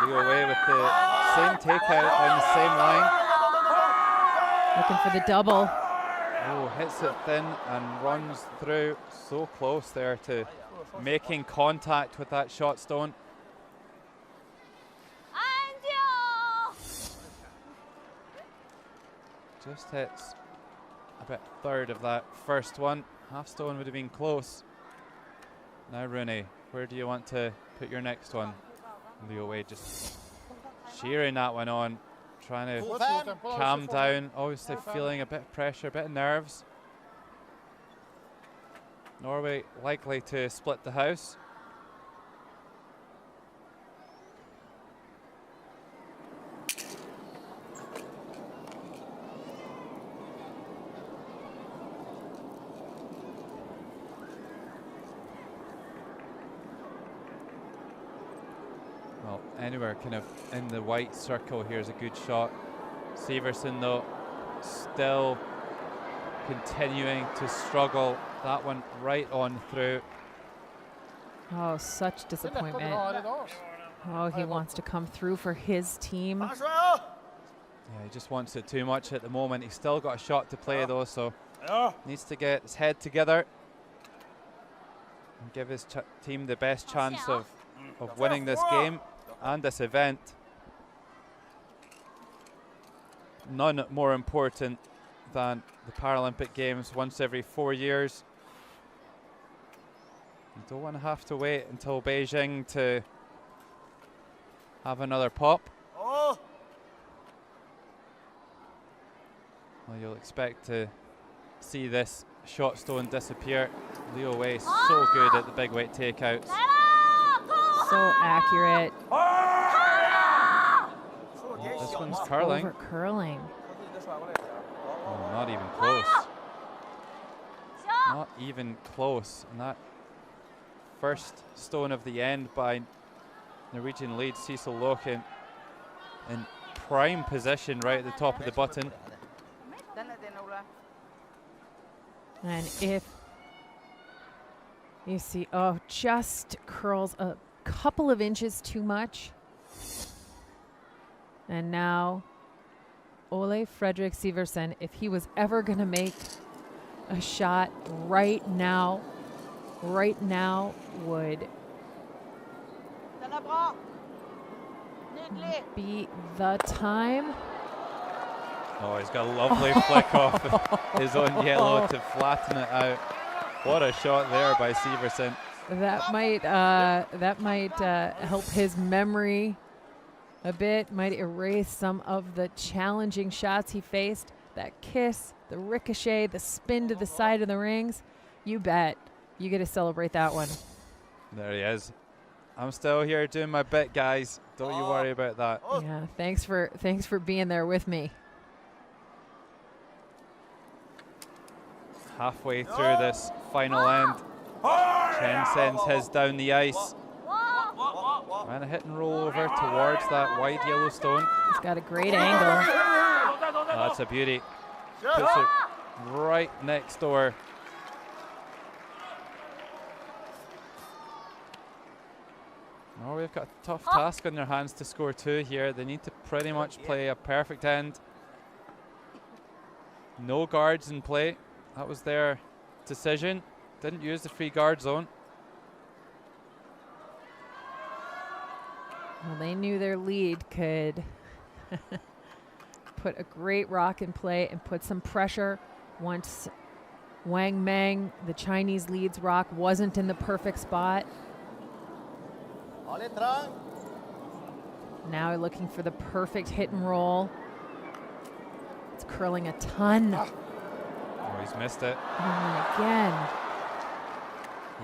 Leo away with the same takeout on the same line. Looking for the double. Oh, hits it thin and runs through. So close there to making contact with that shot stone. Just hits about a third of that first one. Half stone would have been close. Now Rooney, where do you want to put your next one? Leo Wade just shearing that one on, trying to calm down, obviously feeling a bit of pressure, a bit of nerves. Norway likely to split the house. Well, anywhere kind of in the white circle here is a good shot. Severson, though, still continuing to struggle. That one right on through. Oh, such disappointment. Oh, he wants to come through for his team. Yeah, he just wants it too much at the moment. He's still got a shot to play, though, so needs to get his head together and give his team the best chance of winning this game and this event. None more important than the Paralympic Games once every 4 years. You don't want to have to wait until Beijing to have another pop. Well, you'll expect to see this shot stone disappear. Leo Wei so good at the big weight takeouts. So accurate. This one's curling. Over curling. Oh, not even close. Not even close. And that first stone of the end by Norwegian lead Cecil Loken in prime position right at the top of the button. And if you see, oh, just curls a couple of inches too much. And now Ole Fredrik Sivertsen, if he was ever going to make a shot right now would be the time. Oh, he's got a lovely flick off his own yellow to flatten it out. What a shot there by Severson. That might help his memory a bit, might erase some of the challenging shots he faced. That kiss, the ricochet, the spin to the side of the rings. You bet. You get to celebrate that one. There he is. I'm still here doing my bit, guys. Don't you worry about that. Yeah, thanks for being there with me. Halfway through this final end, Chen sends his down the ice. And a hit and roll over towards that wide yellow stone. He's got a great angle. That's a beauty. Puts it right next door. Norway have got a tough task on their hands to score 2 here. They need to pretty much play a perfect end. No guards in play. That was their decision. Didn't use the free guard zone. Well, they knew their lead could put a great rock in play and put some pressure once Wang Meng, the Chinese lead's rock, wasn't in the perfect spot. Now looking for the perfect hit and roll. It's curling a ton. Oh, he's missed it. And again.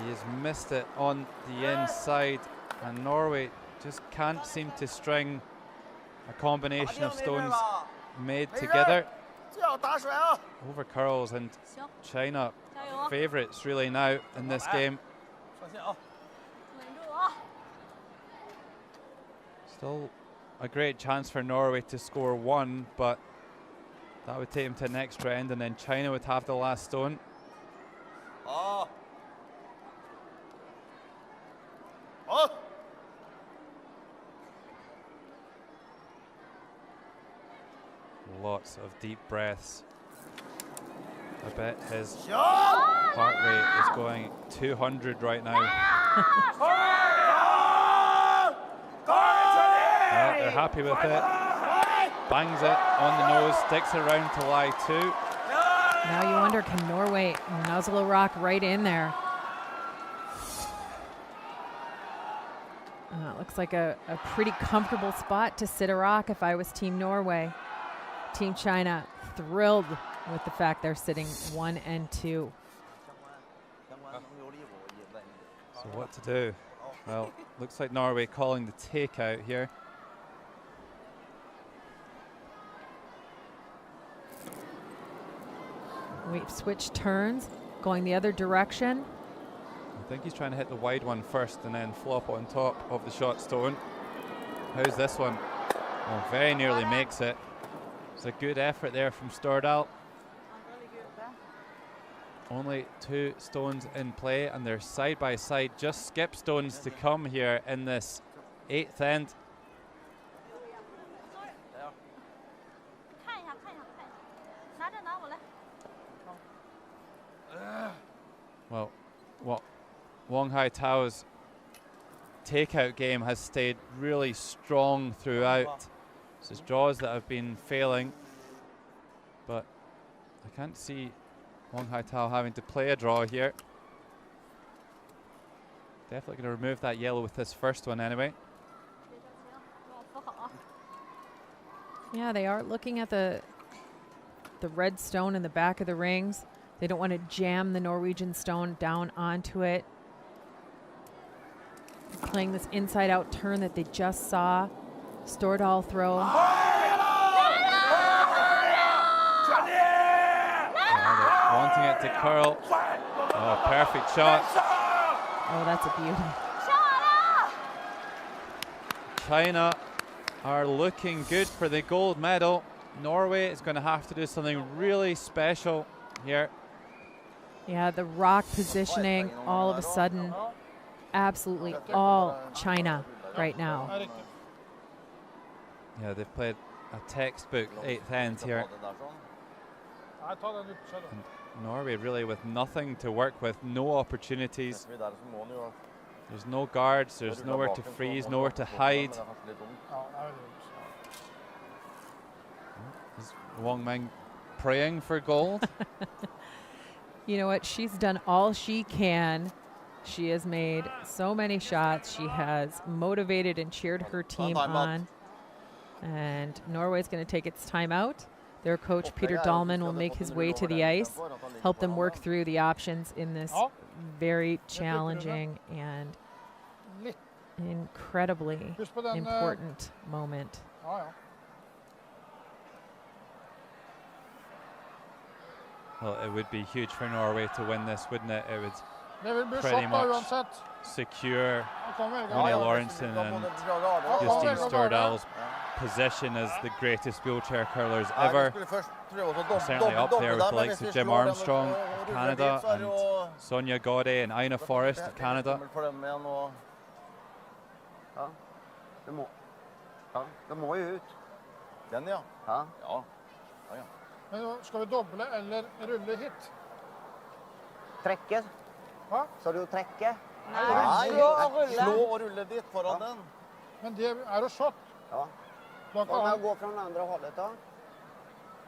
He has missed it on the inside. And Norway just can't seem to string a combination of stones made together. Over curls, and China favourites really now in this game. Still a great chance for Norway to score 1, but that would take him to an extra end, and then China would have the last stone. Lots of deep breaths. I bet his heart rate is going 200 right now. They're happy with it. Bangs it on the nose, sticks it around to lie 2. Now you wonder, can Norway nuzzle a rock right in there? It looks like a pretty comfortable spot to sit a rock if I was Team Norway. Team China thrilled with the fact they're sitting 1 and 2. So what to do? Well, looks like Norway calling the takeout here. We've switched turns, going the other direction. I think he's trying to hit the wide one first and then flop on top of the shot stone. How's this one? Oh, very nearly makes it. It's a good effort there from Stordal. Only 2 stones in play, and they're side by side. Just skip stones to come here in this 8th end. Well, Wang Haitao's takeout game has stayed really strong throughout. So it's draws that have been failing, but I can't see Wang Haitao having to play a draw here. Definitely going to remove that yellow with this first one anyway. Yeah, they are looking at the red stone in the back of the rings. They don't want to jam the Norwegian stone down onto it. Playing this inside-out turn that they just saw. Stordal throw. Wanting it to curl. Oh, perfect shot. Oh, that's a beauty. China are looking good for the gold medal. Norway is going to have to do something really special here. Yeah, the rock positioning all of a sudden absolutely all China right now. Yeah, they've played a textbook 8th end here. And Norway really with nothing to work with, no opportunities. There's no guards, there's nowhere to freeze, nowhere to hide. Ja, det er veldig dumt. Is Wang Meng praying for gold? You know what? She's done all she can. She has made so many shots. She has motivated and cheered her team on. And Norway's going to take its time out. Their coach, Peter Dahlman, will make his way to the ice, help them work through the options in this very challenging and incredibly important moment. Ja, ja. Well, it would be huge for Norway to win this, wouldn't it? It would Det vil bli pretty shot da, much uansett. secure Han kan velge. Rune Ja, Lorentzen and ja. Justine Stordal's position as the greatest wheelchair curlers ever. Certainly up there with the likes of Jim Armstrong of Canada and Sonia Gaudet and Ina Forrest of Canada. Ja, det må jo ut. Den, ja. Ja. Ja. Men skal vi doble eller rulle hit? Trekke. Hva? Så du trekke? Nei, slå og rulle dit foran den. Men det er jo shot. Ja. Da Om kan jag går från andra hållet då?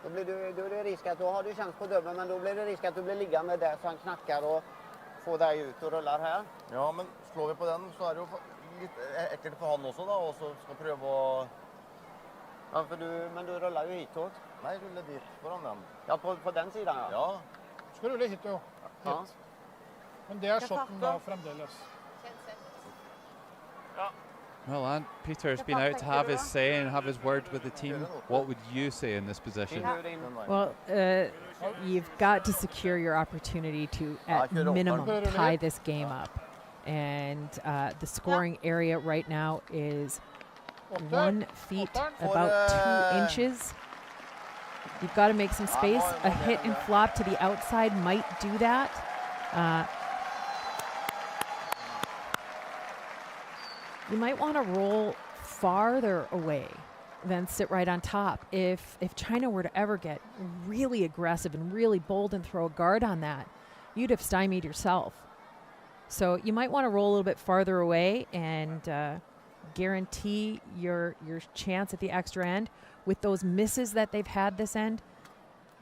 Då blir då är det risk att då har du chans på dubbel, men då blir det risk att du blir liggande där så han knackar och får dig ut och rullar här. Ja, men slår vi på den så är det ju lite äckligt för han också då och så ska pröva att ja, för men du rullar ju hitåt. Nej, rulla dit foran den. Ja, på den sidan ja. Ja. Skal rulle hit jo. Ja. Men det er shotten da fremdeles. Well, and Peter's been out to have his say and have his word with the team. What would you say in this position? Well, you've got to secure your opportunity to, at minimum, tie this game up. And the scoring area right now is 1 feet, about 2 inches. You've got to make some space. A hit and flop to the outside might do that. You might want to roll farther away than sit right on top. If China were to ever get really aggressive and really bold and throw a guard on that, you'd have stymied yourself. So you might want to roll a little bit farther away and guarantee your chance at the extra end. With those misses that they've had this end,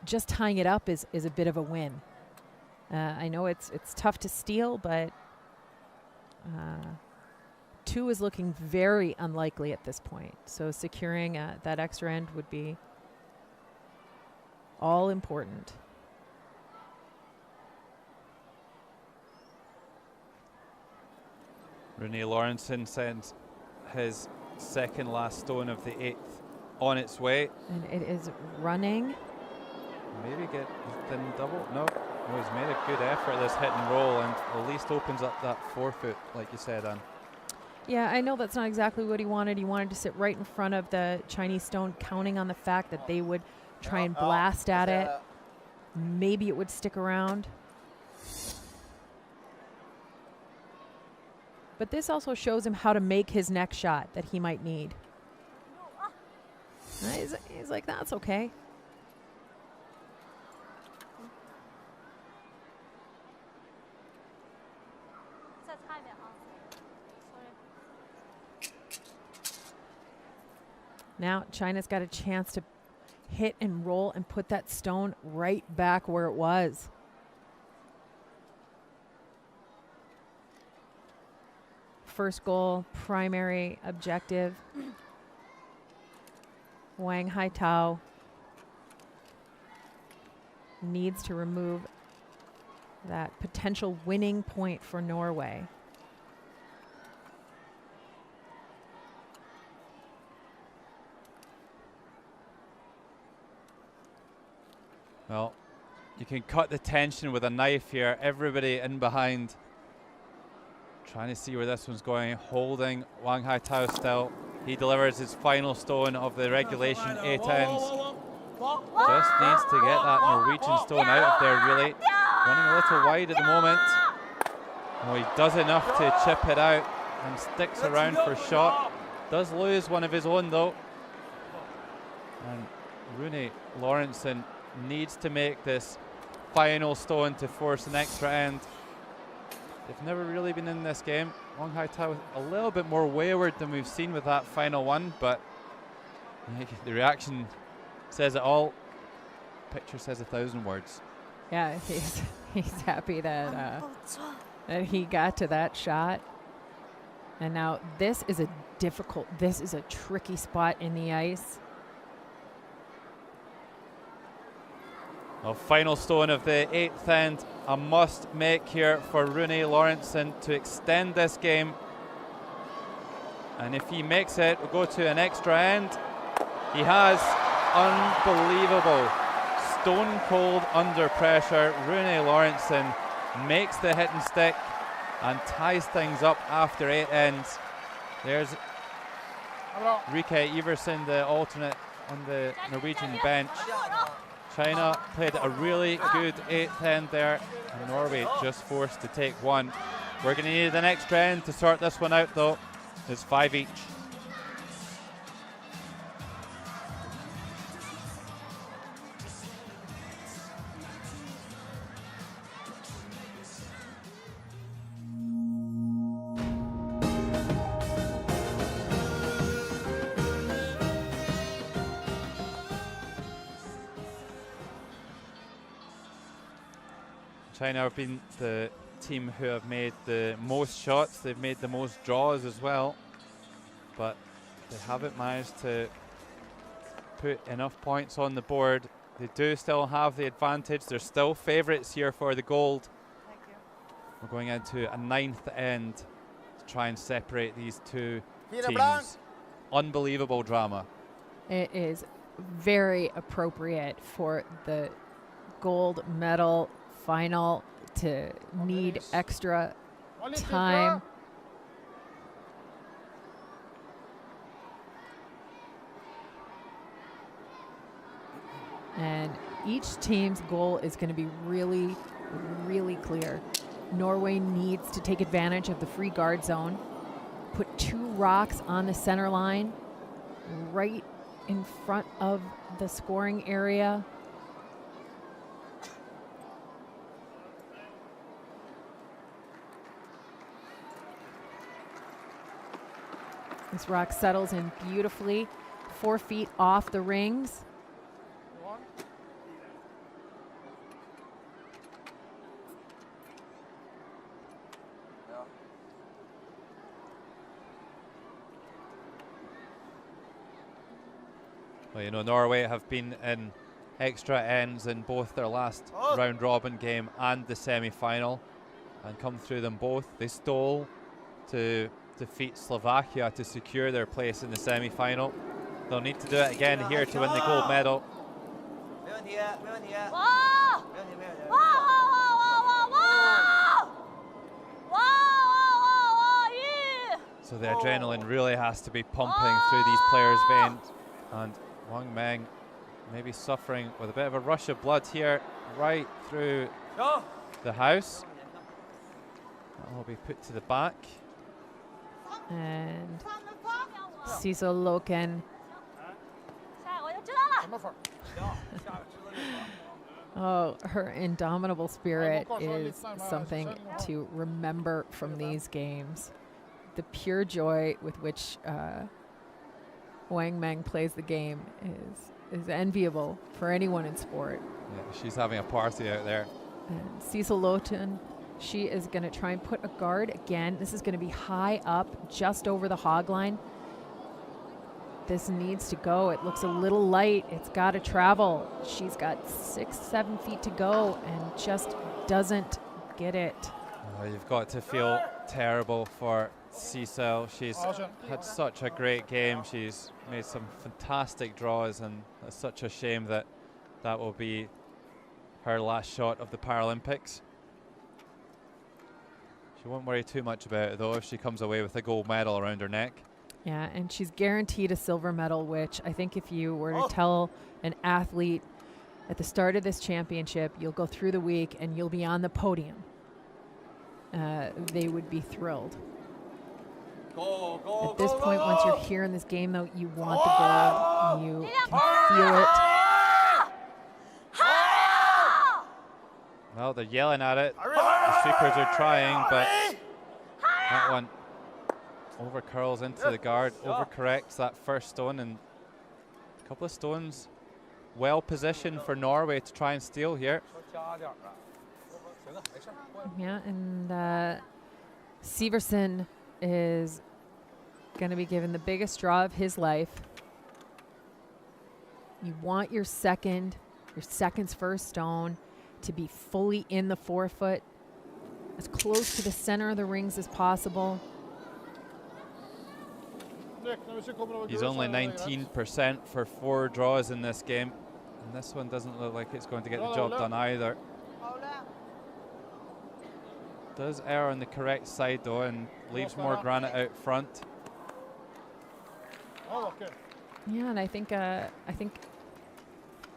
just tying it up is a bit of a win. I know it's tough to steal, but 2 is looking very unlikely at this point. So securing that extra end would be all important. Rune Lorentzen sends his second last stone of the 8th on its way. And it is running. Maybe get within double. No, he's made a good effort this hit and roll and at least opens up that 4-foot, like you said, Anne. Yeah, I know that's not exactly what he wanted. He wanted to sit right in front of the Chinese stone, counting on the fact that they would try and blast at it. Maybe it would stick around. But this also shows him how to make his next shot that he might need. He's like, that's okay. Now China's got a chance to hit and roll and put that stone right back where it was. First goal, primary objective. Wang Haitao needs to remove that potential winning point for Norway. Well, you can cut the tension with a knife here. Everybody in behind, trying to see where this one's going, holding Wang Haitao still. He delivers his final stone of the regulation 8 ends. Just needs to get that Norwegian stone out of there, really. Running a little wide at the moment. Oh, he does enough to chip it out and sticks around for a shot. Does lose one of his own, though. And Rune Lorentzen needs to make this final stone to force an extra end. They've never really been in this game. Wang Haitao a little bit more wayward than we've seen with that final one, but the reaction says it all. Picture says 1,000 words. Yeah, he's happy that that he got to that shot. And now this is a tricky spot in the ice. Well, final stone of the 8th end, a must make here for Rune Lauritsen to extend this game. And if he makes it, we'll go to an extra end. He has. Unbelievable. Stone cold under pressure. Rune Lauritsen makes the hit and stick and ties things up after 8 ends. There's Rike Iversen, the alternate on the Norwegian bench. China played a really good 8th end there, and Norway just forced to take one. We're going to need an extra end to sort this one out, though. It's 5 each. China have been the team who have made the most shots. They've made the most draws as well, but they haven't managed to put enough points on the board. They do still have the advantage. They're still favourites here for the gold. Thank you. We're going into a 9th end to try and separate these two teams. Unbelievable drama. It is very appropriate for the gold medal final to need extra time. And each team's goal is going to be really, really clear. Norway needs to take advantage of the free guard zone, put 2 rocks on the center line right in front of the scoring area. This rock settles in beautifully, 4 feet off the rings. Well, you know, Norway have been in extra ends in both their last round robin game and the semi-final and come through them both. They stole to defeat Slovakia to secure their place in the semi-final. They'll need to do it again here to win the gold medal. So the adrenaline really has to be pumping through these players' veins. And Wang Meng maybe suffering with a bit of a rush of blood here right through the house. That will be put to the back. And Cecil Loken. Oh, her indomitable spirit is something to remember from these games. The pure joy with which Wang Meng plays the game is enviable for anyone in sport. Yeah, she's having a party out there. And Cecil Loten, she is going to try and put a guard again. This is going to be high up, just over the hog line. This needs to go. It looks a little light. It's got to travel. She's got 6-7 feet to go and just doesn't get it. Oh, you've got to feel terrible for Cecil. She's had such a great game. She's made some fantastic draws, and it's such a shame that that will be her last shot of the Paralympics. She won't worry too much about it, though, if she comes away with a gold medal around her neck. Yeah, and she's guaranteed a silver medal, which I think if you were to tell an athlete at the start of this championship, you'll go through the week and you'll be on the podium, they would be thrilled. At this point, once you're here in this game, though, you want the gold. You can feel it. Well, they're yelling at it. The sweepers are trying, but that one over curls into the guard, overcorrects that first stone, and a couple of stones well positioned for Norway to try and steal here. Yeah, and Severson is going to be given the biggest draw of his life. You want your second's first stone to be fully in the forefoot, as close to the center of the rings as possible. He's only 19% for 4 draws in this game, and this one doesn't look like it's going to get the job done either. Does err on the correct side though, and leaves more granite out front. Yeah, and I think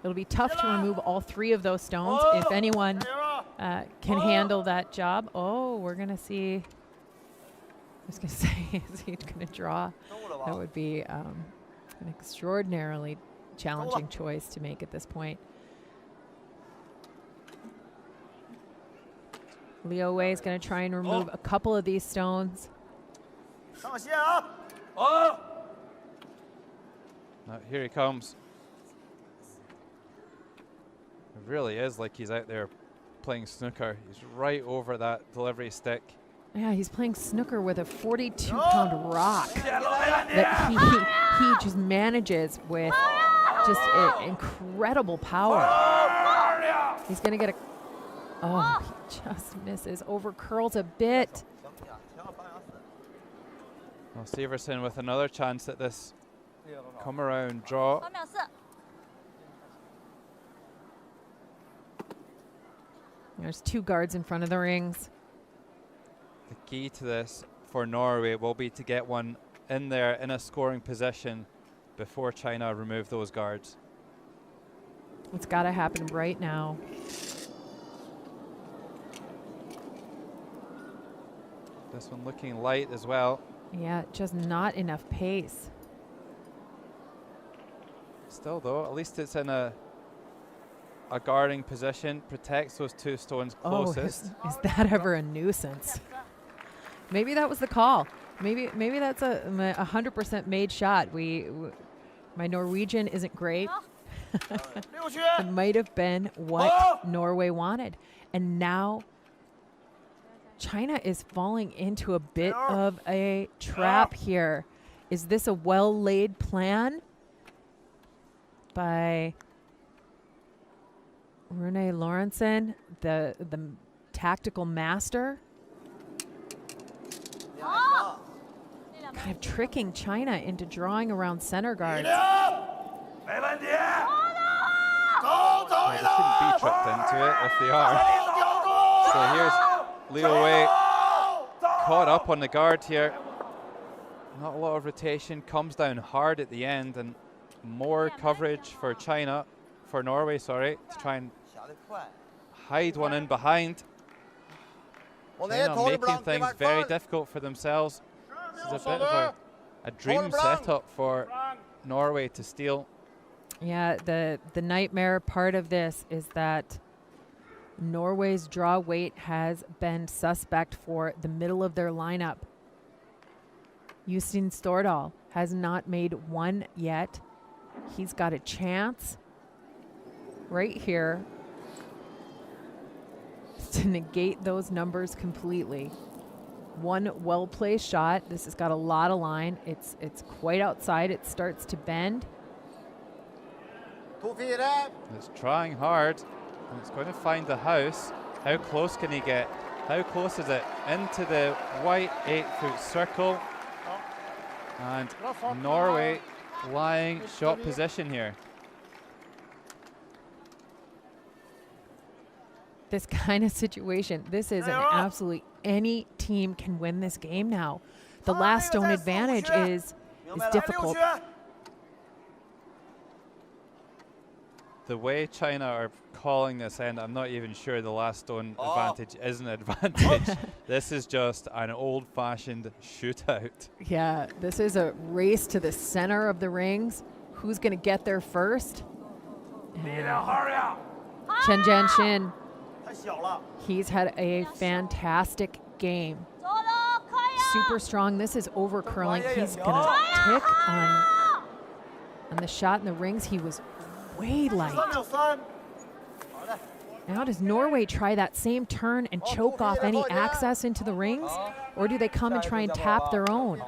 it'll be tough to remove all 3 of those stones if anyone can handle that job. Oh, we're gonna see. I was gonna say, is he gonna draw? That would be an extraordinarily challenging choice to make at this point. Liu Wei is going to try and remove a couple of these stones. Now, here he comes. It really is like he's out there playing snooker. He's right over that delivery stick. Yeah, he's playing snooker with a 42-pound rock that he just manages with just incredible power. He's going to get a... Oh, he just misses. Over curls a bit. Well, Severson with another chance at this come around draw. There's 2 guards in front of the rings. The key to this for Norway will be to get one in there in a scoring position before China remove those guards. It's got to happen right now. This one looking light as well. Yeah, just not enough pace. Still though, at least it's in a guarding position, protects those 2 stones closest. Oh, is that ever a nuisance? Maybe that was the call. Maybe that's a 100% made shot. My Norwegian isn't great. It might have been what Norway wanted. And now China is falling into a bit of a trap here. Is this a well-laid plan by Rune Lorentzen, the tactical master? Kind of tricking China into drawing around center guards. They shouldn't be tripped into it if they are. So here's Liu Wei caught up on the guard here. Not a lot of rotation, comes down hard at the end, and more coverage for Norway, sorry, to try and hide one in behind. China making things very difficult for themselves. This is a bit of a dream setup for Norway to steal. Yeah, the nightmare part of this is that Norway's draw weight has been suspect for the middle of their lineup. Justin Stordal has not made one yet. He's got a chance right here to negate those numbers completely. One well-placed shot. This has got a lot of line. It's quite outside. It starts to bend. It's trying hard, and it's going to find the house. How close can he get? How close is it? Into the white 8-foot circle. And Norway lying shot position here. This kind of situation, this is an absolutely any team can win this game now. The last stone advantage is difficult. The way China are calling this end, I'm not even sure the last stone advantage is an advantage. This is just an old-fashioned shootout. Yeah, this is a race to the center of the rings. Who's going to get there first? Chen Jianshin He's had a fantastic game. Super strong. This is over curling. He's gonna tick on the shot in the rings. He was way light. Now does Norway try that same turn and choke off any access into the rings? Or do they come and try and tap their own?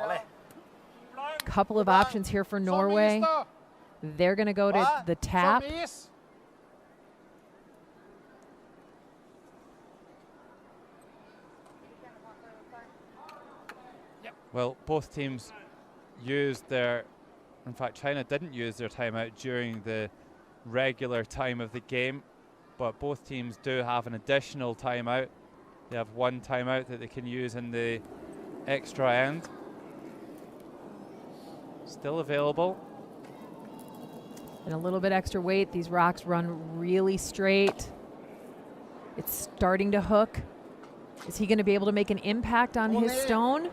Couple of options here for Norway. They're gonna go to the tap. Well, both teams used their, in fact, China didn't use their timeout during the regular time of the game, but both teams do have an additional timeout. They have one timeout that they can use in the extra end. Still available. And a little bit extra weight. These rocks run really straight. It's starting to hook. Is he going to be able to make an impact on his stone?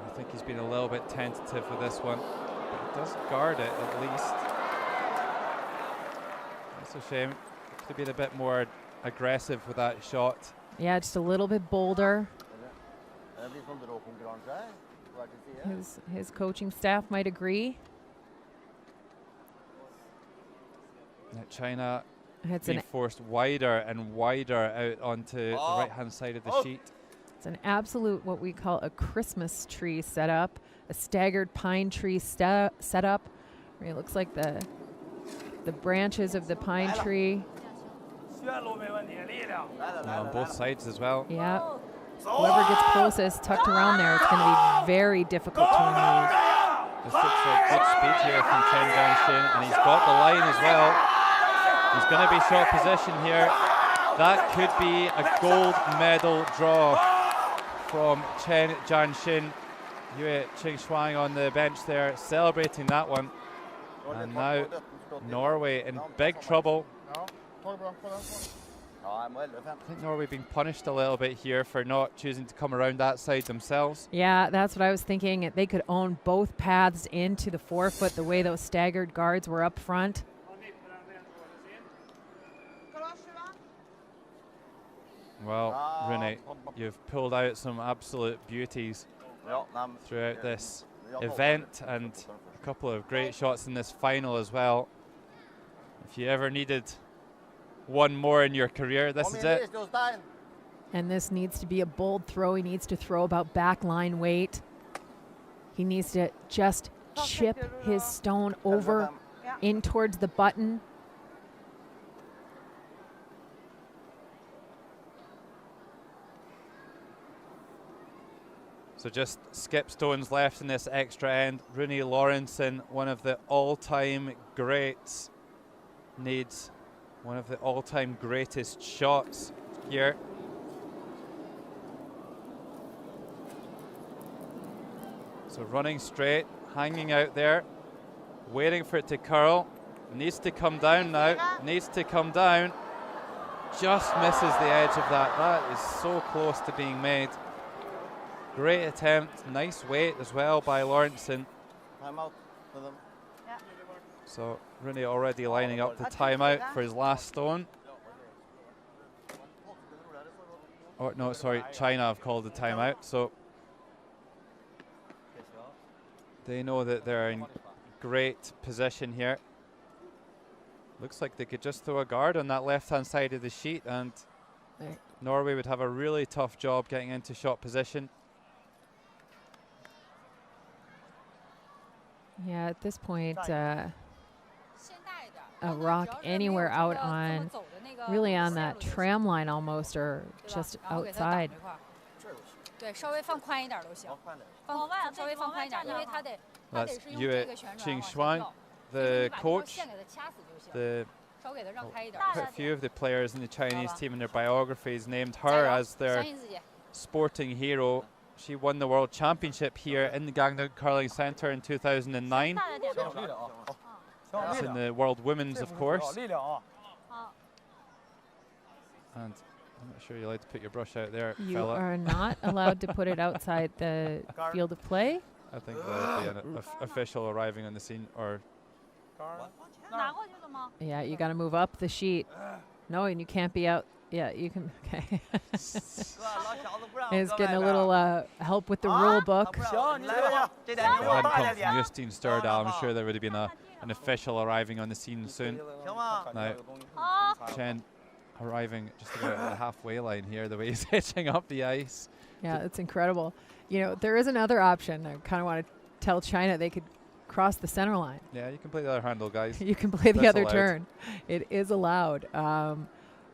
I think he's been a little bit tentative with this one, but he does guard it at least. That's a shame. Could have been a bit more aggressive with that shot. Yeah, just a little bit bolder. His coaching staff might agree. China being forced wider and wider out onto the right-hand side of the sheet. It's an absolute, what we call a Christmas tree setup, a staggered pine tree setup. Where it looks like the branches of the pine tree. On both sides as well. Yeah. Whoever gets closest, tucked around there, it's going to be very difficult to remove. This looks like good speed here from Chen Jianshin, and he's got the line as well. He's going to be short position here. That could be a gold medal draw from Chen Jianshin. Yue Qingxuang on the bench there, celebrating that one. And now Norway in big trouble. I think Norway being punished a little bit here for not choosing to come around that side themselves. Yeah, that's what I was thinking. They could own both paths into the forefoot the way those staggered guards were up front. Well, Rune, you've pulled out some absolute beauties throughout this event, and a couple of great shots in this final as well. If you ever needed one more in your career, this is it. And this needs to be a bold throw. He needs to throw about back line weight. He needs to just chip his stone over in towards the button. So just skip stones left in this extra end. Rune Lorentzen, one of the all-time greats, needs one of the all-time greatest shots here. So running straight, hanging out there, waiting for it to curl. Needs to come down now, needs to come down. Just misses the edge of that. That is so close to being made. Great attempt, nice weight as well by Lorentzen. So Rune already lining up the timeout for his last stone. Oh no, sorry, China have called the timeout. So they know that they're in great position here. Looks like they could just throw a guard on that left-hand side of the sheet, and Norway would have a really tough job getting into shot position. Yeah, at this point, a rock anywhere out on, really on that tram line almost, or just outside. That's Yue Qingxuang, the coach. Quite a few of the players in the Chinese team in their biographies named her as their sporting hero. She won the World Championship here in the Gangneung Curling Center in 2009. That's in the World Women's, of course. And I'm not sure you're allowed to put your brush out there, You fella. are not allowed to put it outside the field of play. I think that would be an official arriving on the scene, or Yeah, you got to move up the sheet. No, and you can't be Yeah, you can. Okay. He's getting a little help with the rule book. If it hadn't come from Justine Sturdal, I'm sure there would have been an official arriving on the scene soon. Now, Chen arriving just about at the halfway line here, the way he's hitching up the ice. Yeah, it's incredible. You know, there is another option. I kind of want to tell China they could cross the center line. Yeah, you can play the other handle, guys. You can play the That's other allowed. turn. It is allowed.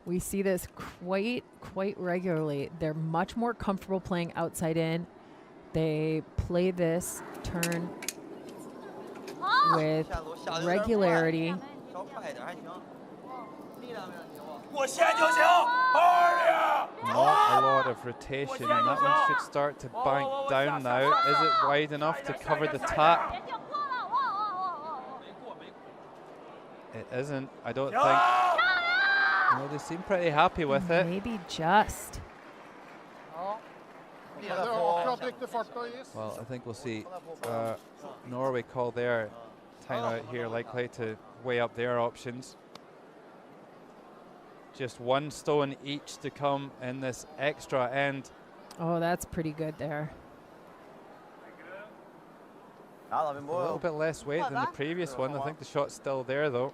We see this quite regularly. They're much more comfortable playing outside in. They play this turn with regularity. Not a lot of rotation, and that one should start to bank down now. Is it wide enough to cover the tap? It isn't, I don't think. No, they seem pretty happy with it. Maybe just. Well, I think we'll see Norway call their timeout here, likely to weigh up their options. Just one stone each to come in this extra end. Oh, that's pretty good there. A little bit less weight than the previous one. I think the shot's still there, though.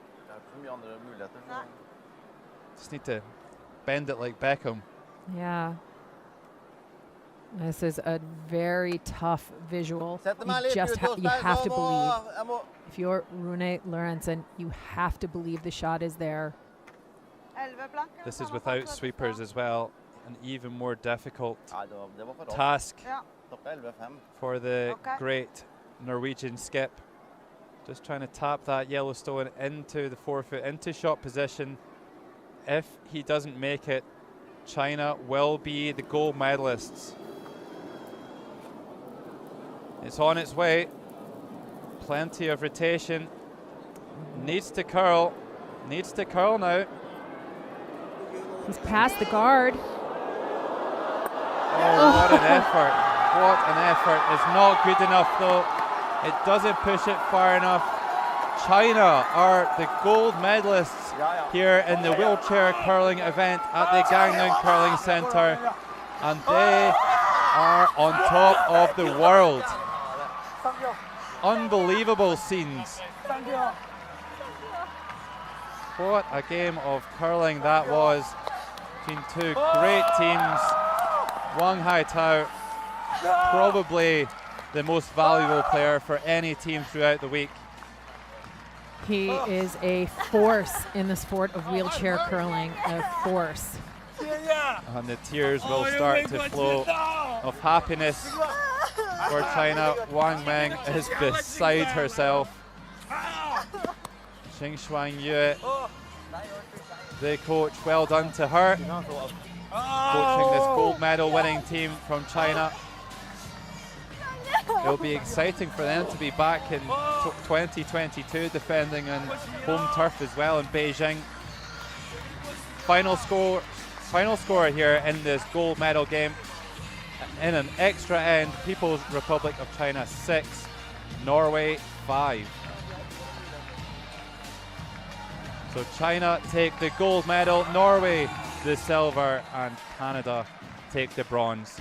Just need to bend it like Beckham. Yeah. This is a very tough visual. You have to believe. If you're Rune Lorentzen, you have to believe the shot is there. This is without sweepers as well. An even more difficult task for the great Norwegian skip. Just trying to tap that yellow stone into the forefoot, into shot position. If he doesn't make it, China will be the gold medalists. It's on its way. Plenty of rotation. Needs to curl. Needs to curl now. He's past the guard. Oh, what an effort. What an effort. It's not good enough, though. It doesn't push it far enough. China are the gold medalists here in the wheelchair curling event at the Gangneung Curling Centre. And they are on top of the world. Unbelievable scenes. What a game of curling that was between two great teams. Wang Haitao, probably the most valuable player for any team throughout the week. He is a force in the sport of wheelchair curling, a force. And the tears will start to flow of happiness for China. Wang Meng is beside herself. Xing Shuangyue, the coach, well done to her. Coaching this gold medal winning team from China. It'll be exciting for them to be back in 2022, defending on home turf as well in Beijing. Final score here in this gold medal game. In an extra end, People's Republic of China 6, Norway 5. So China take the gold medal, Norway the silver, and Canada take the bronze.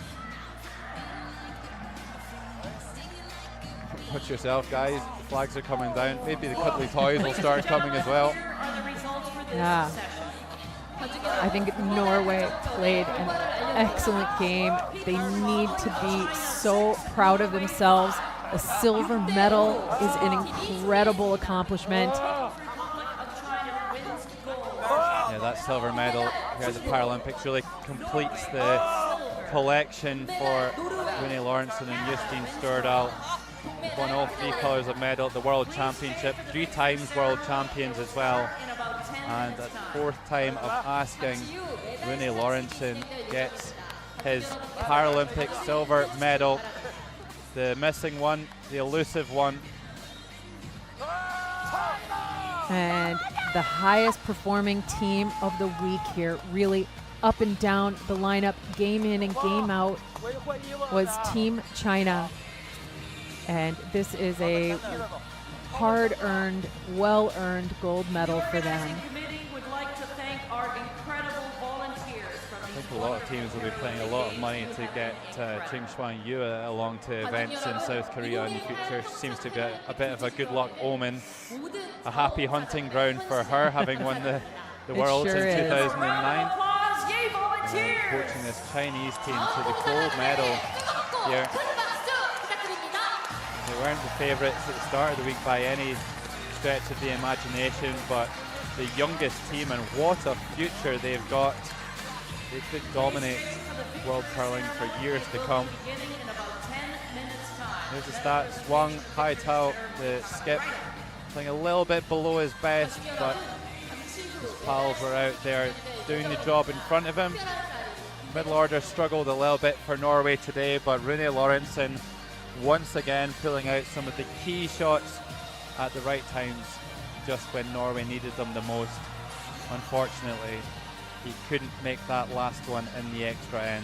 Watch yourself, guys. The flags are coming down. Maybe the cuddly toys will start coming as well. Yeah. I think Norway played an excellent game. They need to be so proud of themselves. A silver medal is an incredible accomplishment. Yeah, that silver medal here at the Paralympics really completes the collection for Rune Lorentzen and Justine Sturdal. Won all 3 colours of medal at the World Championship, 3 times world champions as well. And a 4th time of asking, Rune Lorentzen gets his Paralympic silver medal. The missing one, the elusive one. And the highest performing team of the week here, really up and down the lineup, game in and game out, was Team China. And this is a hard-earned, well-earned gold medal for them. Committee would like to thank our incredible volunteers. think a lot of teams will be paying a lot of money to get Ching Xuan Yu along to events in South Korea in the future. She seems to be a bit of a good luck omen. A happy hunting ground for her, having won the Worlds sure in is. 2009. Coaching this Chinese team to the gold medal here. They weren't the favourites at the start of the week by any stretch of the imagination, but the youngest team, and what a future they've got. They could dominate world curling for years to come. Here's the stats. Wang Haitao, the skip, playing a little bit below his best, but his pals were out there doing the job in front of him. Middle order struggled a little bit for Norway today, but Rune Lorentzen once again pulling out some of the key shots at the right times, just when Norway needed them the most. Unfortunately, he couldn't make that last one in the extra end.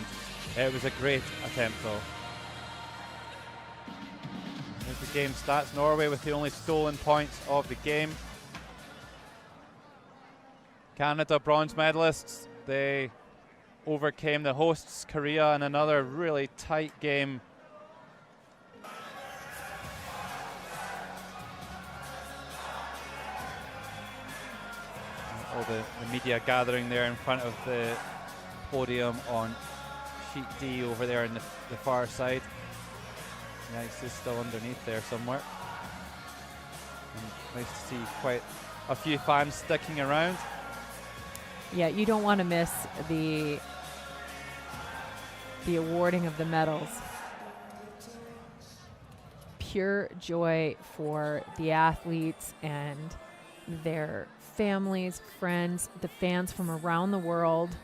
It was a great attempt though. Here's the game stats. Norway with the only stolen points of the game. Canada bronze medalists. They overcame the hosts Korea in another really tight game. All the media gathering there in front of the podium on sheet D over there in the far side. The ice is still underneath there somewhere. And nice to see quite a few fans sticking around. Yeah, you don't want to miss the awarding of the medals. Pure joy for the athletes and their families, friends, the fans from around the world.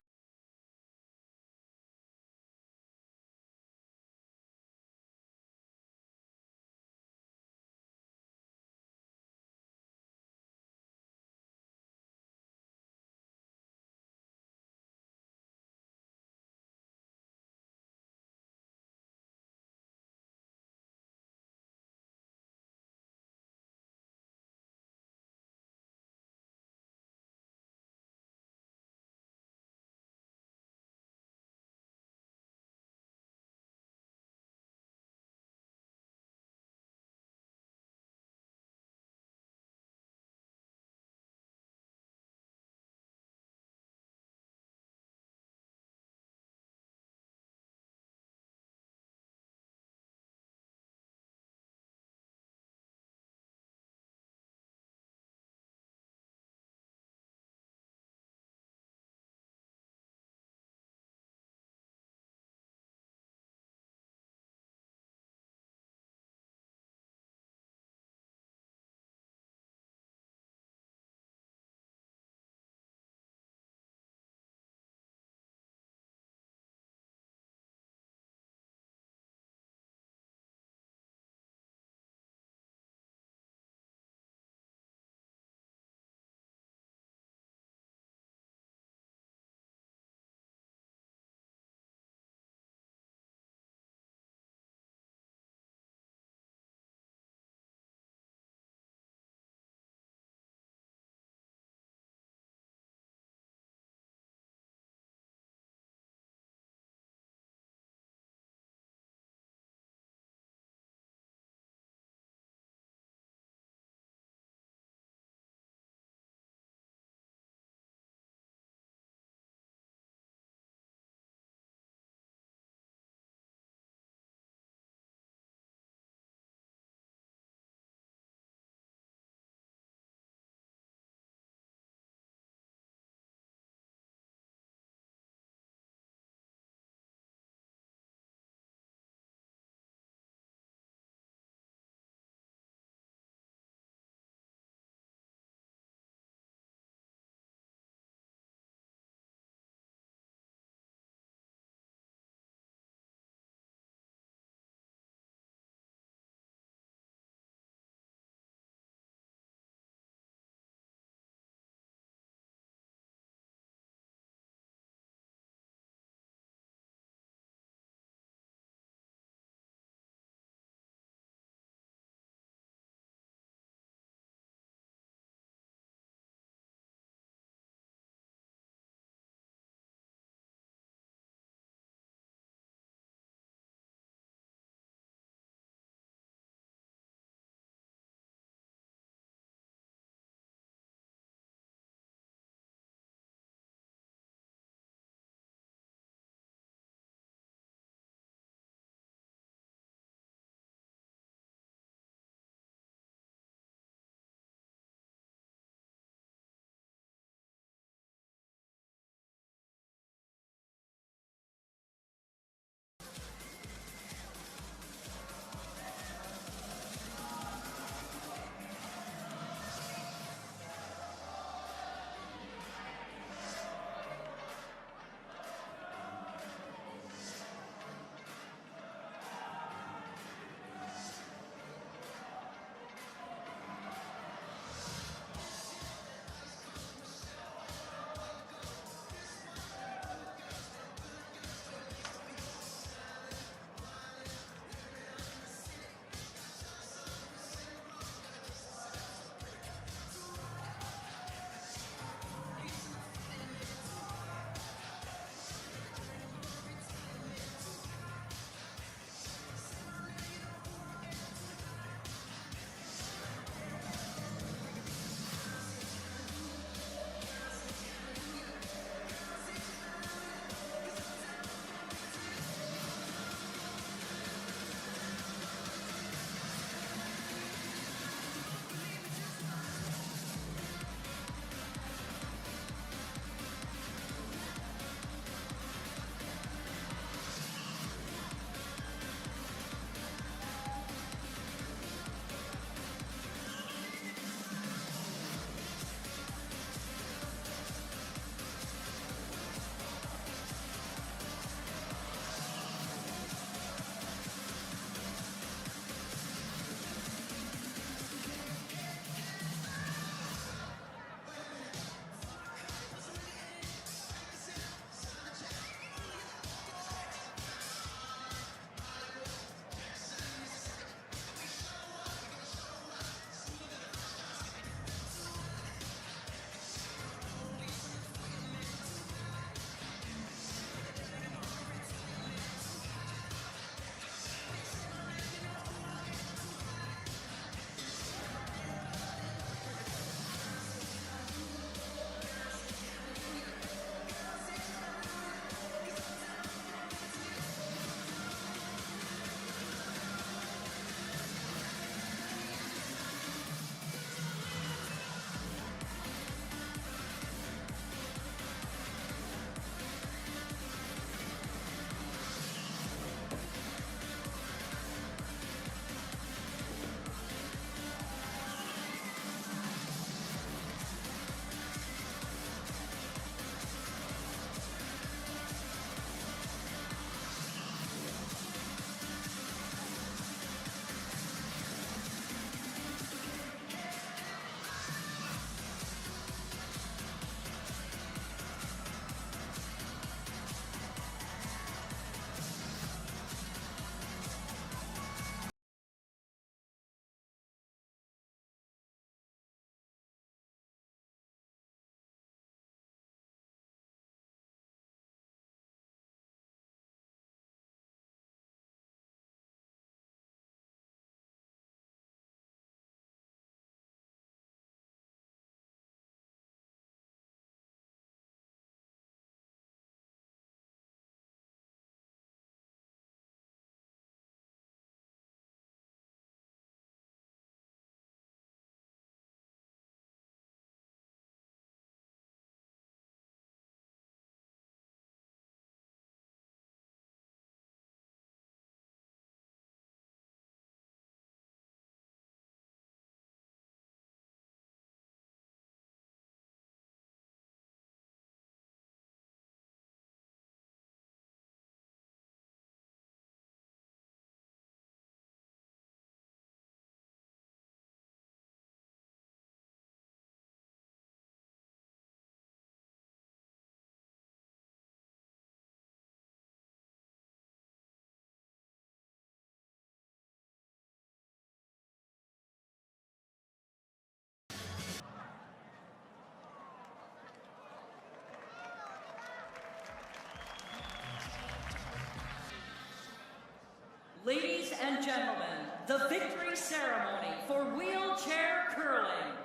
and gentlemen, the victory ceremony for wheelchair curling.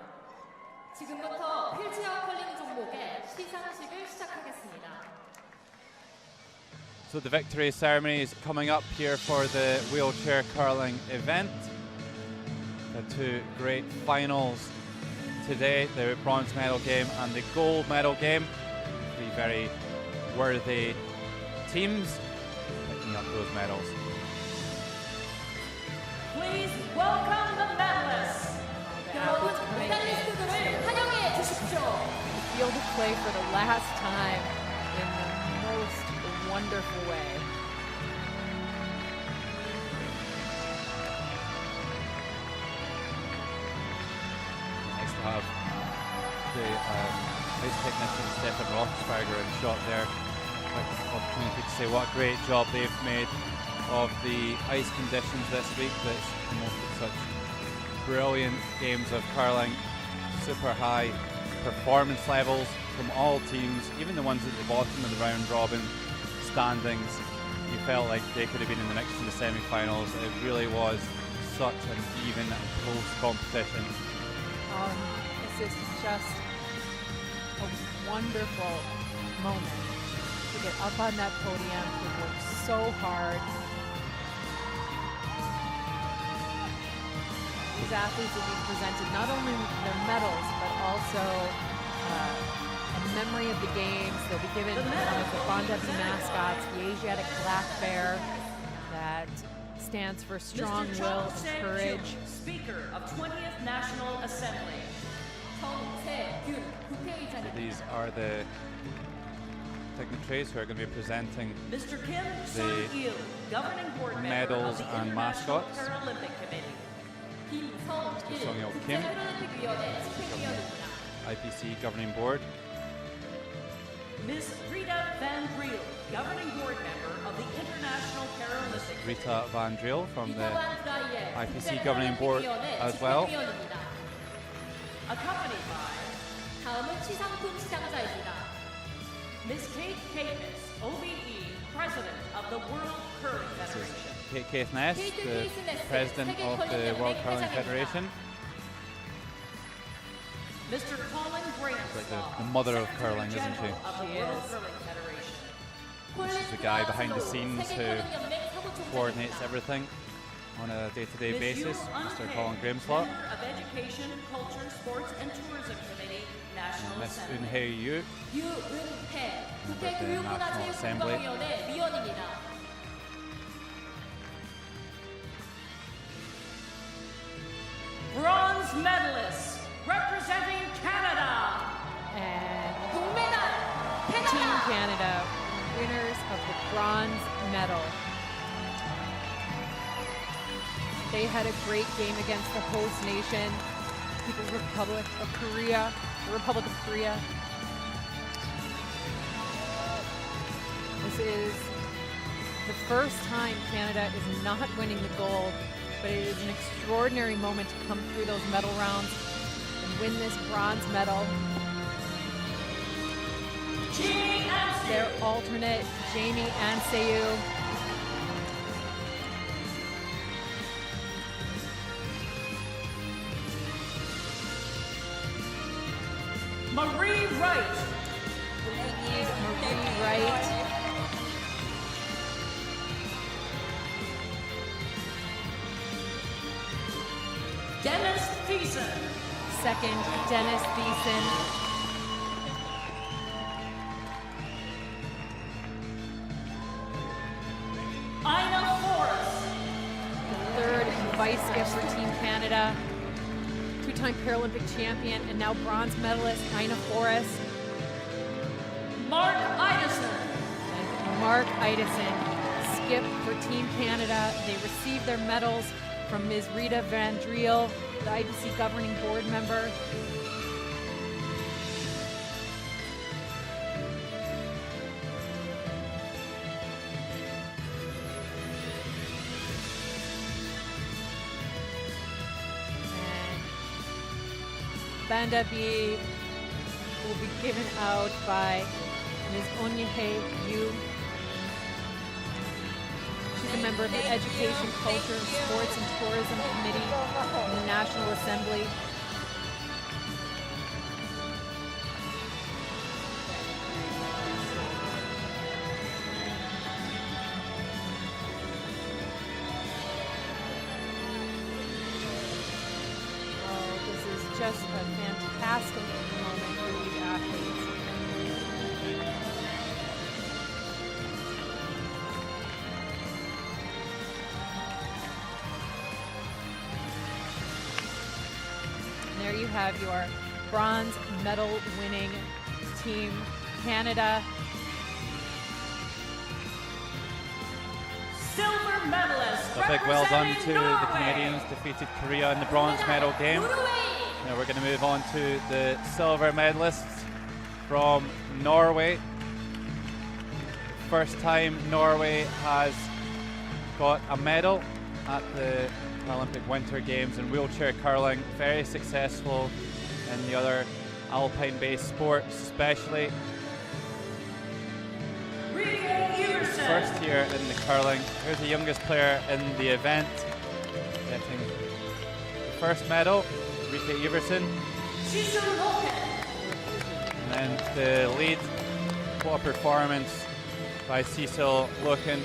지금부터 휠체어 컬링 종목의 시상식을 시작하겠습니다. So the victory ceremony is coming up here for the wheelchair curling event. The two great finals today, the bronze medal game and the gold medal game. Three very worthy teams picking up those medals. Please welcome the medalists. 여러분, 메달리스트들을 환영해 주십시오. Field of play for the last time in the most wonderful way. Nice to have the ice technician Stefan Rothsberger in shot there. Opportunity to say what a great job they've made of the ice conditions this week that's promoted such brilliant games of curling, super high performance levels from all teams, even the ones at the bottom of the round robin standings. You felt like they could have been in the mix in the semi-finals. It really was such an even and close competition. This is just a wonderful moment to get up on that podium, to work so hard. These athletes will be presented not only their medals, but also a memory of the games. They'll be given one of the Paralympic mascots, the Asiatic black bear, that stands for strong will and courage. Speaker of 20th National Assembly. These are the dignitaries who are going to be presenting Mr. Kim the Sung-il, governing board member medals of the and International mascots. Paralympic Committee. Sung-il Kim, IPC governing board. Ms. Rita Van Driel, governing board member of the International Paralympic Committee. Rita Van Driel from the IPC governing board as well. Accompanied by 다음은 시상품 시상자입니다. Ms. Kate Caithness, OBE, President of the World Curling Federation. Kate Caithness, the president of the World Curling Federation. Mr. Colin Like Branshaw, the mother of curling, isn't Secretary she? General of the She World is. Curling Federation. This is the guy behind the scenes who coordinates everything on a day-to-day Ms. basis, Yu Mr. Eun-hae, Colin Grameslot. Member of Education, Culture, Sports and Tourism Committee, National Miss Assembly. Eun-hae Yu, 유은혜, Member of the National Assembly. 국회교육문화체육관광위원회 위원입니다. Bronze medalists representing Canada. And 동메달, Team 캐나다. Canada, winners of the bronze medal. They had a great game against the host nation, People's Republic of Korea, the Republic of Korea. This is the first time Canada is not winning the gold, but it is an extraordinary moment to come through those medal rounds and win this bronze medal. Their alternate, Jamie Anseu. Marie Wright. Marie Wright. Dennis Thiessen. Second, Dennis Thiessen. Ina Forrest. The third vice skip for Team Canada. Two-time Paralympic champion and now bronze medalist, Ina Forrest. Mark Idison. And Mark Idison, skip for Team Canada. They received their medals from Ms. Rita Van Driel, the IPC governing board member. And Banda B will be given out by Ms. Eun-hae Yu. She's a member of the Education, Culture, Sports and Tourism Committee in the National Assembly. Just a fantastic moment for these athletes. And there you have your bronze medal winning team, Canada. Silver medalist. A big well done to the Canadians, defeated Korea in the bronze medal game. Now we're going to move on to the silver medalists from Norway. First time Norway has got a medal at the Paralympic Winter Games in wheelchair curling. Very successful in the other alpine-based sports, especially. First year in the curling. Here's the youngest player in the event, getting the first medal. Rika Iversen. And then the lead, what a performance by Cecil Loken.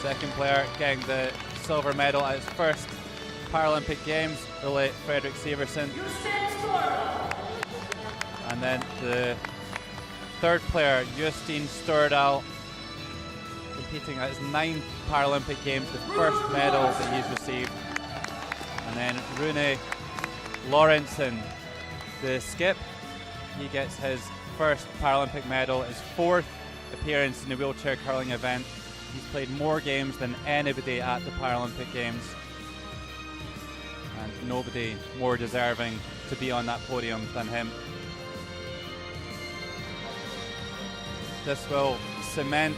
Second player getting the silver medal at his first Paralympic Games, Ole Fredrik Sivertsen. And then the third player, Justin Stordal, competing at his 9th Paralympic Games, the first medal that he's received. And then Rune Lorentzen, the skip, he gets his first Paralympic medal, his 4th appearance in the wheelchair curling event. He's played more games than anybody at the Paralympic Games, and nobody more deserving to be on that podium than him. This will cement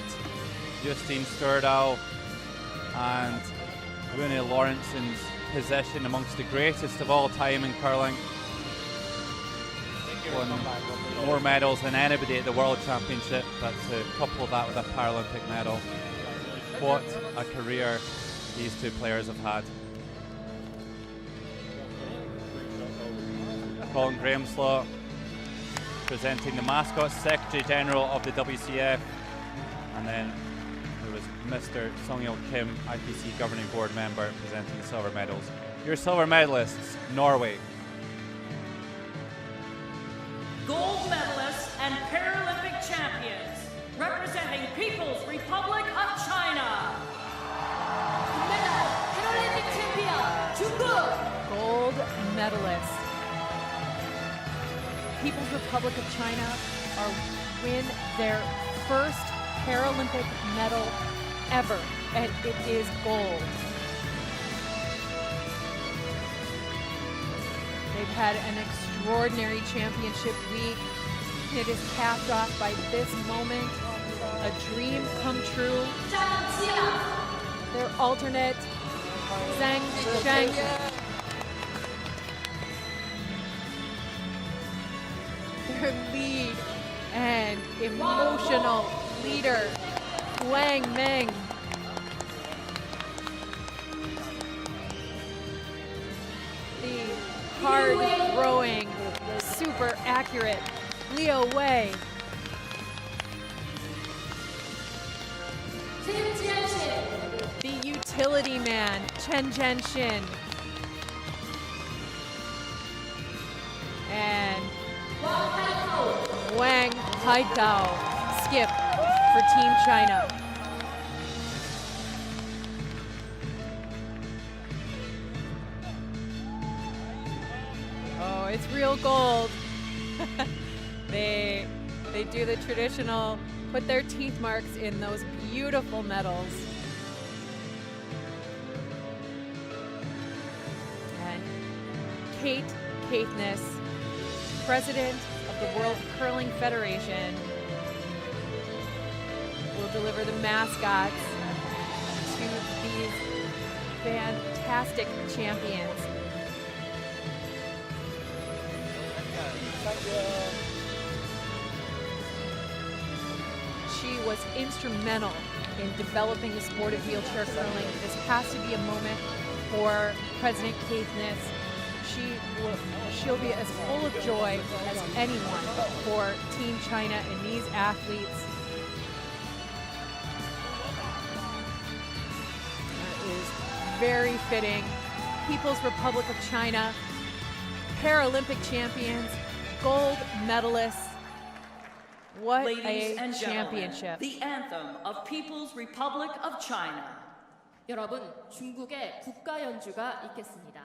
Justin Stordal and Rune Lorentzen's position amongst the greatest of all time in curling. Won more medals than anybody at the World Championship, but to couple that with a Paralympic medal, what a career these two players have had. Colin Grahamslaw presenting the mascot, Secretary General of the WCF, and then there was Mr. Sung-il Kim, IPC Governing Board member, presenting the silver medals. Your silver medalists, Norway. Gold medalists and Paralympic champions, representing People's Republic of China. Medal, Paralympic champion, Gold medalist. People's Republic of China win their first Paralympic medal ever, and it is gold. They've had an extraordinary championship week. It is capped off by this moment, a dream come true. Their alternate, Zhang Zhang. Their lead and emotional leader, Wang Meng. The hard-throwing, super accurate Liu Wei. The utility man, Chen Zhenshin. And Wang Haitao, skip for Team China. Oh, it's real gold. They do the traditional, put their teeth marks in those beautiful medals. And Kate Caithness, president of the World Curling Federation, will deliver the mascots to these fantastic champions. was instrumental in developing the sport of wheelchair curling. This has to be a moment for President Caithness. She'll be as full of joy as anyone for Team China and these athletes. That is very fitting. People's Republic of China, Paralympic champions, gold medalists. What Ladies a and gentlemen, championship. the anthem of People's Republic of China. 여러분, 중국의 국가 연주가 있겠습니다.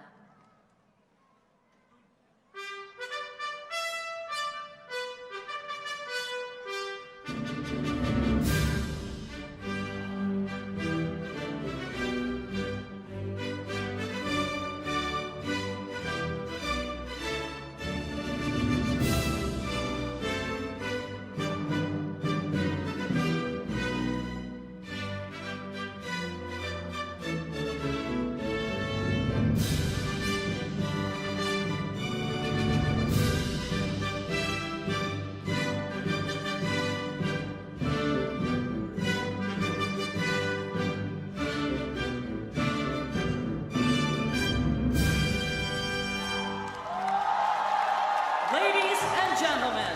Ladies and gentlemen,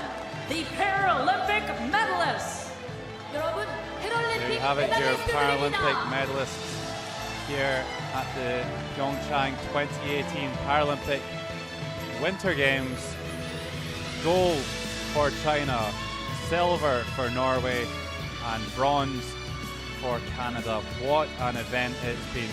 the Paralympic Medalists. 여러분, There you have it, your Paralympic medalists here at the PyeongChang 2018 Paralympic Winter Games. Gold for China, silver for Norway, and bronze for Canada. What an event it's been.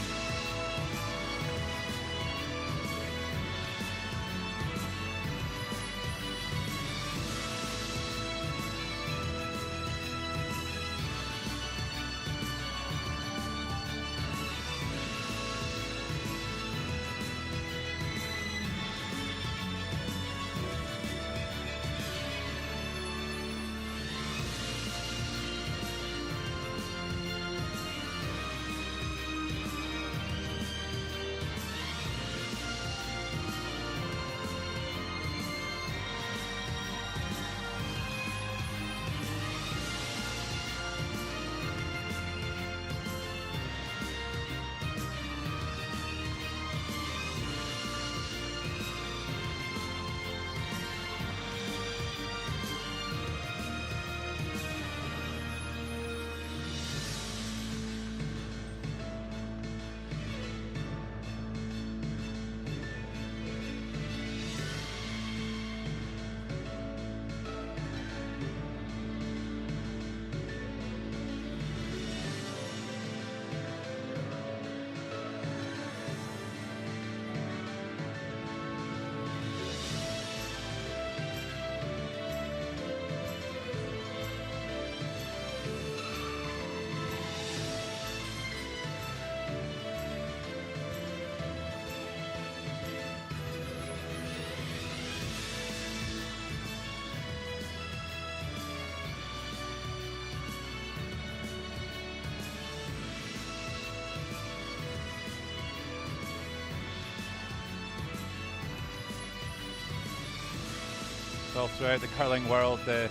Well, throughout the curling world, the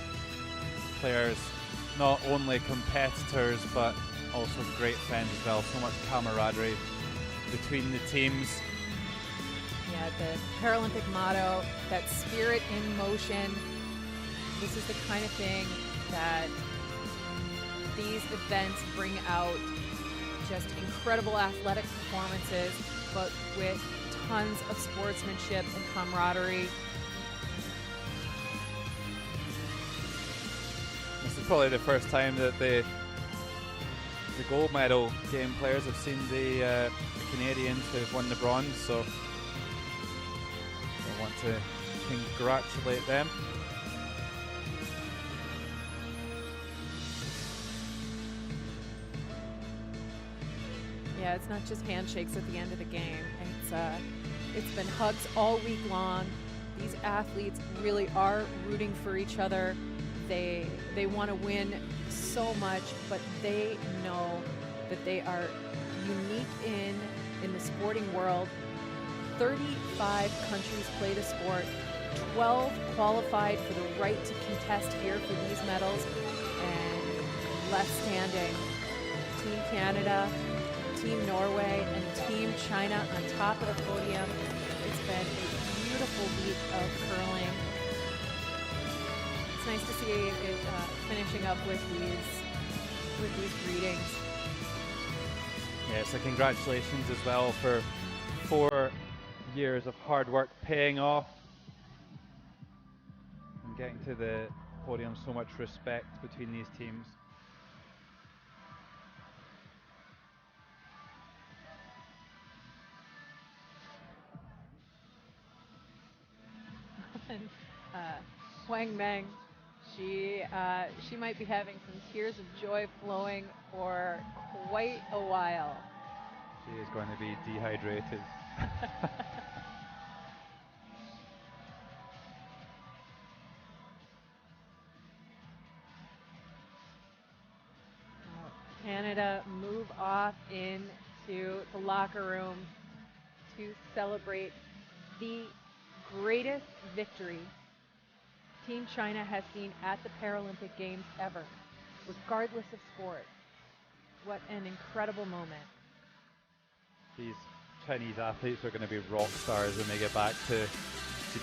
players, not only competitors, but also great friends as well. So much camaraderie between the teams. Yeah, the Paralympic motto, that spirit in motion. This is the kind of thing that these events bring out. Just incredible athletic performances, but with tons of sportsmanship and camaraderie. This is probably the first time that the gold medal game players have seen the Canadians who've won the bronze, so I want to congratulate them. Yeah, it's not just handshakes at the end of the game. It's been hugs all week long. These athletes really are rooting for each other. They want to win so much, but they know that they are unique in the sporting world. 35 countries play the sport. 12 qualified for the right to contest here for these medals. And left standing. Team Canada, Team Norway, and Team China on top of the podium. It's been a beautiful week of curling. It's nice to see it finishing up with these greetings. Yeah, so congratulations as well for 4 years of hard work paying off and getting to the podium. So much respect between these teams. And PyeongChang, she might be having some tears of joy flowing for quite a while. She is going to be dehydrated. Canada move off into the locker room to celebrate the greatest victory Team China has seen at the Paralympic Games ever, regardless of sport. What an incredible moment. These Chinese athletes are going to be rock stars when they get back to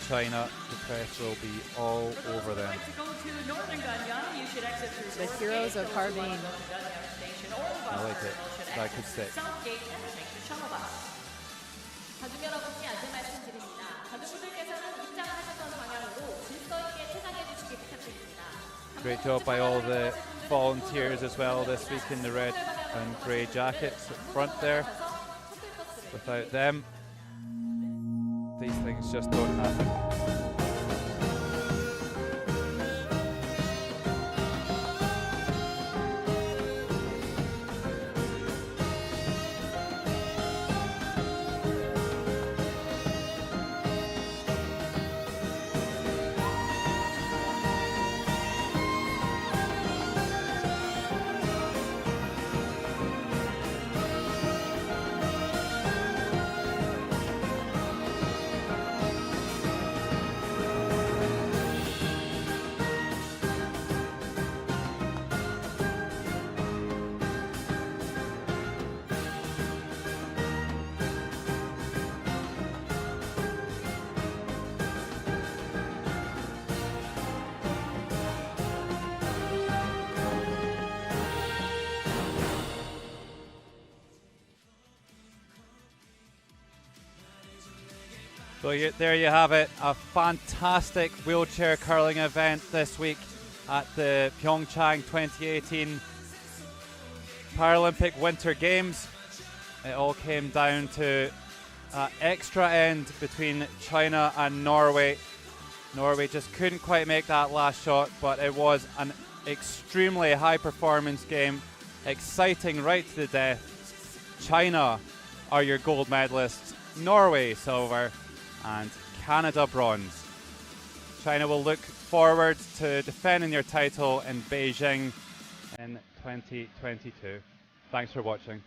China. The press will be all over them. The heroes of Harbin. I like it. That could stick. 관중 여러분께 안내 말씀드립니다. 관중분들께서는 입장하셨던 방향으로 질서 있게 퇴장해 주시기 부탁드립니다. Great job by all the volunteers as well this week in the red and grey jackets at front there. Without them, these things just don't happen. So there you have it, a fantastic wheelchair curling event this week at the PyeongChang 2018 Paralympic Winter Games. It all came down to an extra end between China and Norway. Norway just couldn't quite make that last shot, but it was an extremely high performance game, exciting right to the death. China are your gold medalists, Norway silver, and Canada bronze. China will look forward to defending their title in Beijing in 2022. Thanks for watching.